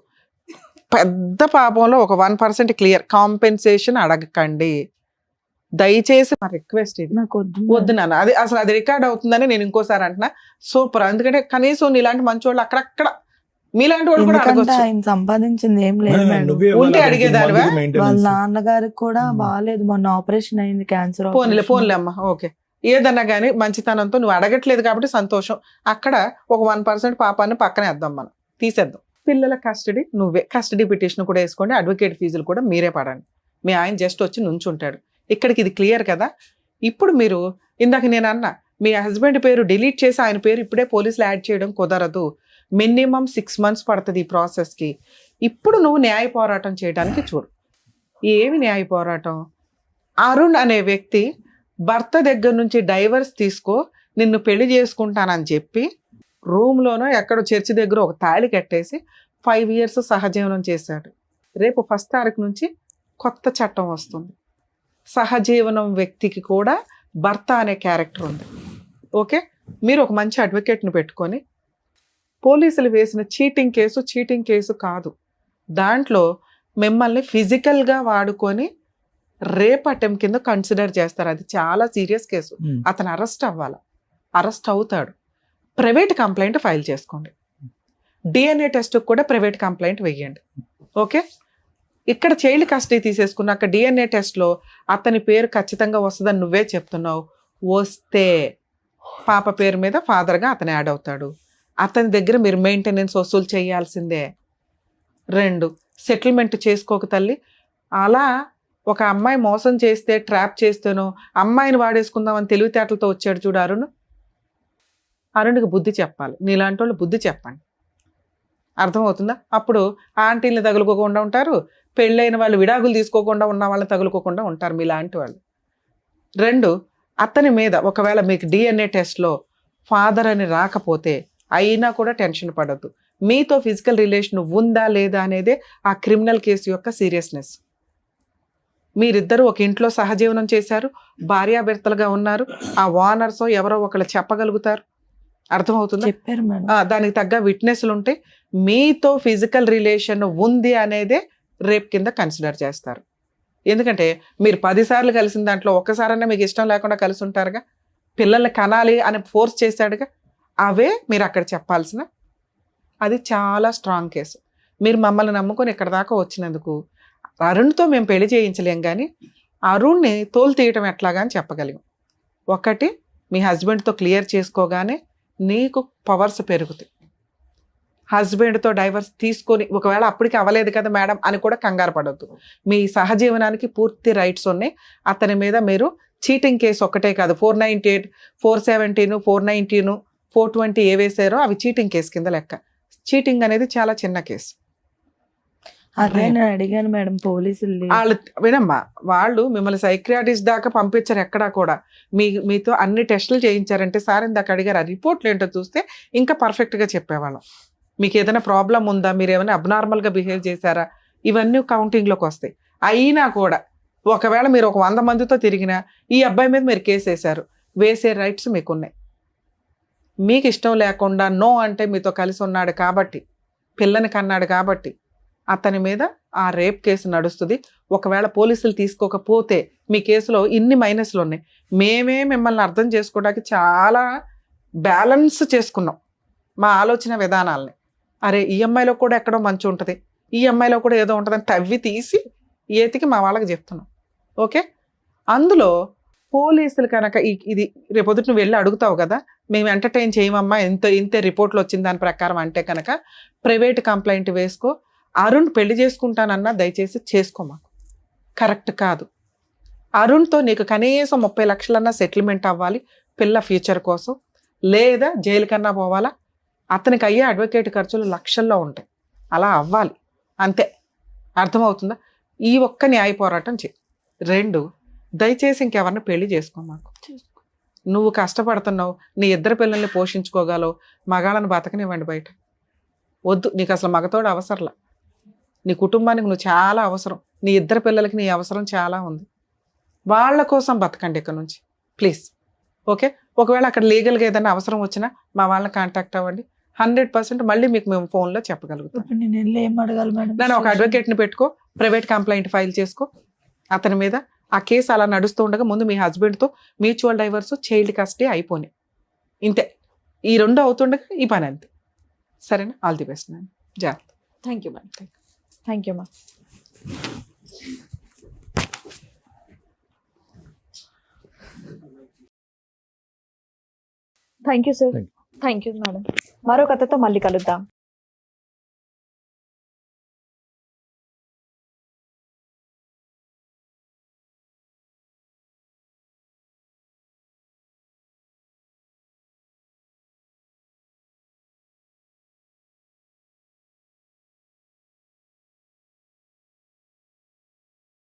పెద్ద పాపంలో ఒక 1% క్లియర్, కాంపెన్సేషన్ అడగకండి దయచేసి. మా రిక్వెస్ట్ ఇది, నాకు వద్దు నాన్న. అది అసలు అది రికార్డ్ అవుతుందని నేను ఇంకోసారి అంటున్నా. సూపర్. ఎందుకంటే కనీసం నీలాంటి మంచి వాళ్ళు అక్కడక్కడ మీలాంటి వాళ్ళు కూడా ఎందుకంటే అడగొచ్చు. ఆయన సంపాదించింది ఏం లేదు మేడం. ఉంటే అడిగేదానివా? వాళ్ళ నాన్నగారికి కూడా బాగాలేదు, మొన్న ఆపరేషన్ అయింది, క్యాన్సర్. పోన్లే అమ్మా, ఓకే. ఏదన్నా కానీ మంచితనంతో నువ్వు అడగట్లేదు కాబట్టి సంతోషం. అక్కడ ఒక 1% పాపాన్ని పక్కన వేద్దాం, మనం తీసేద్దాం. పిల్లల కస్టడీ నువ్వే, కస్టడీ పిటిషన్ కూడా వేసుకోండి, అడ్వకేట్ ఫీజులు కూడా మీరే పడండి. మీ ఆయన జస్ట్ వచ్చి నుంచుంటాడు. ఇక్కడికి ఇది క్లియర్ కదా. ఇప్పుడు మీరు ఇందాక నేను అన్నా మీ హస్బెండ్ పేరు డిలీట్ చేసి ఆయన పేరు ఇప్పుడే పోలీసులు యాడ్ చేయడం కుదరదు. మినిమం 6 months పడుతుంది ఈ ప్రాసెస్కి. ఇప్పుడు నువ్వు న్యాయ పోరాటం చేయడానికి చూడు. ఏమి న్యాయ పోరాటం? అరుణ్ అనే వ్యక్తి భర్త దగ్గర నుంచి డైవర్స్ తీసుకో, నిన్ను పెళ్లి చేసుకుంటానని చెప్పి రూమ్లోనో ఎక్కడో చర్చి దగ్గర ఒక తాళి కట్టేసి 5 years సహజీవనం చేశాడు. రేపు 1st తారీఖు నుంచి కొత్త చట్టం వస్తుంది. సహజీవనం వ్యక్తికి కూడా భర్త అనే క్యారెక్టర్ ఉంది. ఓకే, మీరు ఒక మంచి అడ్వకేట్ని పెట్టుకొని, పోలీసులు వేసిన చీటింగ్ కేసు కాదు, దాంట్లో మిమ్మల్ని ఫిజికల్గా వాడుకొని రేప్ అటెంప్ట్ కింద కన్సిడర్ చేస్తారు. అది చాలా సీరియస్ కేసు. అతను అరెస్ట్ అవ్వాలి, అరెస్ట్ అవుతాడు. ప్రైవేట్ కంప్లైంట్ ఫైల్ చేసుకోండి. DNA టెస్ట్ కూడా ప్రైవేట్ కంప్లైంట్ వెయ్యండి. ఓకే, ఇక్కడ చైల్డ్ కస్టడీ తీసేసుకున్నాక DNA టెస్ట్లో అతని పేరు ఖచ్చితంగా వస్తుందని నువ్వే చెప్తున్నావు. వస్తే పాప పేరు మీద ఫాదర్గా అతను యాడ్ అవుతాడు. అతని దగ్గర మీరు మెయింటెనెన్స్ వసూలు చేయాల్సిందే. 2 సెటిల్మెంట్ చేసుకోక తల్లి. అలా ఒక అమ్మాయి మోసం చేస్తే, ట్రాప్ చేస్తేనో అమ్మాయిని వాడేసుకుందామని తెలివితేటలతో వచ్చాడు చూడు అరుణ్. అరుణ్కి బుద్ధి చెప్పాలి. నీలాంటి వాళ్ళు బుద్ధి చెప్పండి. అర్థమవుతుందా? అప్పుడు ఆంటీని తగులుకోకుండా ఉంటారు, పెళ్ళైన వాళ్ళు విడాకులు తీసుకోకుండా ఉన్న వాళ్ళని తగులుకోకుండా ఉంటారు మీలాంటి వాళ్ళు. 2 అతని మీద ఒకవేళ మీకు DNA టెస్ట్లో ఫాదర్ అని రాకపోతే అయినా కూడా టెన్షన్ పడద్దు. మీతో ఫిజికల్ రిలేషన్ ఉందా లేదా అనేదే ఆ క్రిమినల్ కేసు యొక్క సీరియస్నెస్. మీరిద్దరూ ఒక ఇంట్లో సహజీవనం చేశారు, భార్యాభర్తలుగా ఉన్నారు. ఆ ఓనర్సో ఎవరో ఒకళ్ళు చెప్పగలుగుతారు. అర్థమవుతుందా? చెప్పారు మేడం. దానికి తగ్గ విట్నెస్లు ఉంటాయి. మీతో ఫిజికల్ రిలేషన్ ఉంది అనేదే రేప్ కింద కన్సిడర్ చేస్తారు. ఎందుకంటే మీరు 10 సార్లు కలిసిన దాంట్లో ఒక్కసారైనా మీకు ఇష్టం లేకుండా కలిసి ఉంటారుగా, పిల్లల్ని కనాలి అని ఫోర్స్ చేశాడుగా, అవే మీరు అక్కడ చెప్పాల్సిన, అది చాలా స్ట్రాంగ్ కేసు. మీరు మమ్మల్ని నమ్ముకొని ఇక్కడ దాకా వచ్చినందుకు అరుణ్తో మేము పెళ్లి చేయించలేం, కానీ అరుణ్ని తోలు తీయటం ఎట్లాగా అని చెప్పగలిగాం. ఒకటి, మీ హస్బెండ్తో క్లియర్ చేసుకోగానే నీకు పవర్స్ పెరుగుతాయి. హస్బెండ్తో డైవర్స్ తీసుకొని ఒకవేళ అప్పటికి అవ్వలేదు కదా మేడం అని కూడా కంగారు పడవద్దు. మీ సహజీవనానికి పూర్తి రైట్స్ ఉన్నాయి. అతని మీద మీరు చీటింగ్ కేసు ఒక్కటే కాదు, 498, 417, 419, 420 ఏ వేసారో అవి చీటింగ్ కేసు కింద లెక్క. చీటింగ్ అనేది చాలా చిన్న కేసు. అదే నేను అడిగాను మేడం పోలీసులు. వాళ్ళు వినమ్మా, వాళ్ళు మిమ్మల్ని సైక్రియాటిస్ట్ దాకా పంపించారు, ఎక్కడా కూడా మీతో అన్ని టెస్టులు చేయించారంటే సార్ ఇందాక అడిగారు, ఆ రిపోర్ట్లు ఏంటో చూస్తే ఇంకా పర్ఫెక్ట్గా చెప్పేవాళ్ళం. మీకు ఏదైనా ప్రాబ్లం ఉందా, మీరు ఏమైనా అబ్నార్మల్గా బిహేవ్ చేశారా, ఇవన్నీ కౌంటింగ్లోకి వస్తాయి. అయినా కూడా ఒకవేళ మీరు ఒక 100 మందితో తిరిగినా ఈ అబ్బాయి మీద మీరు కేసు వేశారు, వేసే రైట్స్ మీకు ఉన్నాయి. మీకు ఇష్టం లేకుండా నో అంటే మీతో కలిసి ఉన్నాడు కాబట్టి, పిల్లని కన్నాడు కాబట్టి అతని మీద ఆ రేప్ కేసు నడుస్తుంది. ఒకవేళ పోలీసులు తీసుకోకపోతే మీ కేసులో ఇన్ని మైనస్లు ఉన్నాయి. మేమే మిమ్మల్ని అర్థం చేసుకోవడానికి చాలా బ్యాలెన్స్ చేసుకున్నాం మా ఆలోచన విధానాలని. అరే ఈ అమ్మాయిలో కూడా ఎక్కడో మంచి ఉంటుంది, ఈ అమ్మాయిలో కూడా ఏదో ఉంటుందని తవ్వి తీసి ఏతికి మా వాళ్ళకి చెప్తున్నాం. ఓకే, అందులో పోలీసులు కనుక ఇది రేపొద్దుట నువ్వు వెళ్ళి అడుగుతావు కదా, మేము ఎంటర్టైన్ చేయమమ్మా, ఇంతే రిపోర్ట్లు వచ్చింది దాని ప్రకారం అంటే కనుక ప్రైవేట్ కంప్లైంట్ వేసుకో. అరుణ్ పెళ్లి చేసుకుంటానన్నా దయచేసి చేసుకోమా, కరెక్ట్ కాదు. అరుణ్తో నీకు కనీసం 30 లక్షలన్నా సెటిల్మెంట్ అవ్వాలి పిల్ల ఫ్యూచర్ కోసం, లేదా జైలు కన్నా పోవాలా. అతనికి అయ్యే అడ్వకేట్ ఖర్చులు లక్షల్లో ఉంటాయి, అలా అవ్వాలి అంతే. అర్థమవుతుందా? ఈ ఒక్క న్యాయ పోరాటం చేయి. 2, దయచేసి ఇంకెవరిని పెళ్లి చేసుకో మాకు. నువ్వు కష్టపడుతున్నావు, నీ 2 పిల్లల్ని పోషించుకోగలవు, మగాళ్ళని బతకనివ్వండి బయట. వద్దు, నీకు అసలు మగతోడు అవసరంలా. నీ కుటుంబానికి నువ్వు చాలా అవసరం, నీ 2 పిల్లలకి నీ అవసరం చాలా ఉంది. వాళ్ళ కోసం బతకండి ఇక్కడ నుంచి ప్లీజ్. ఓకే, ఒకవేళ అక్కడ లీగల్గా ఏదైనా అవసరం వచ్చినా మా వాళ్ళని కాంటాక్ట్ అవ్వండి. 100% మళ్ళీ మీకు మేము ఫోన్లో చెప్పగలుగుతాం. నేను వెళ్ళి ఏం అడగాలి మేడం? నేను ఒక అడ్వకేట్ని పెట్టుకో, ప్రైవేట్ కంప్లైంట్ ఫైల్ చేసుకో అతని మీద. ఆ కేసు అలా నడుస్తూ ఉండగా ముందు మీ హస్బెండ్తో మ్యూచువల్ డైవర్స్, చైల్డ్ కస్టడీ అయిపోయినాయి. ఇంతే, ఈ 2 అవుతుండగా ఈ పని అంతే. సరేనా? ఆల్ ది బెస్ట్ మ్యామ్, జాగ్రత్త. Thank you madam. Thank you మా. Thank you sir. Thank thank you madam. మరో కథతో మళ్ళీ కలుద్దాం.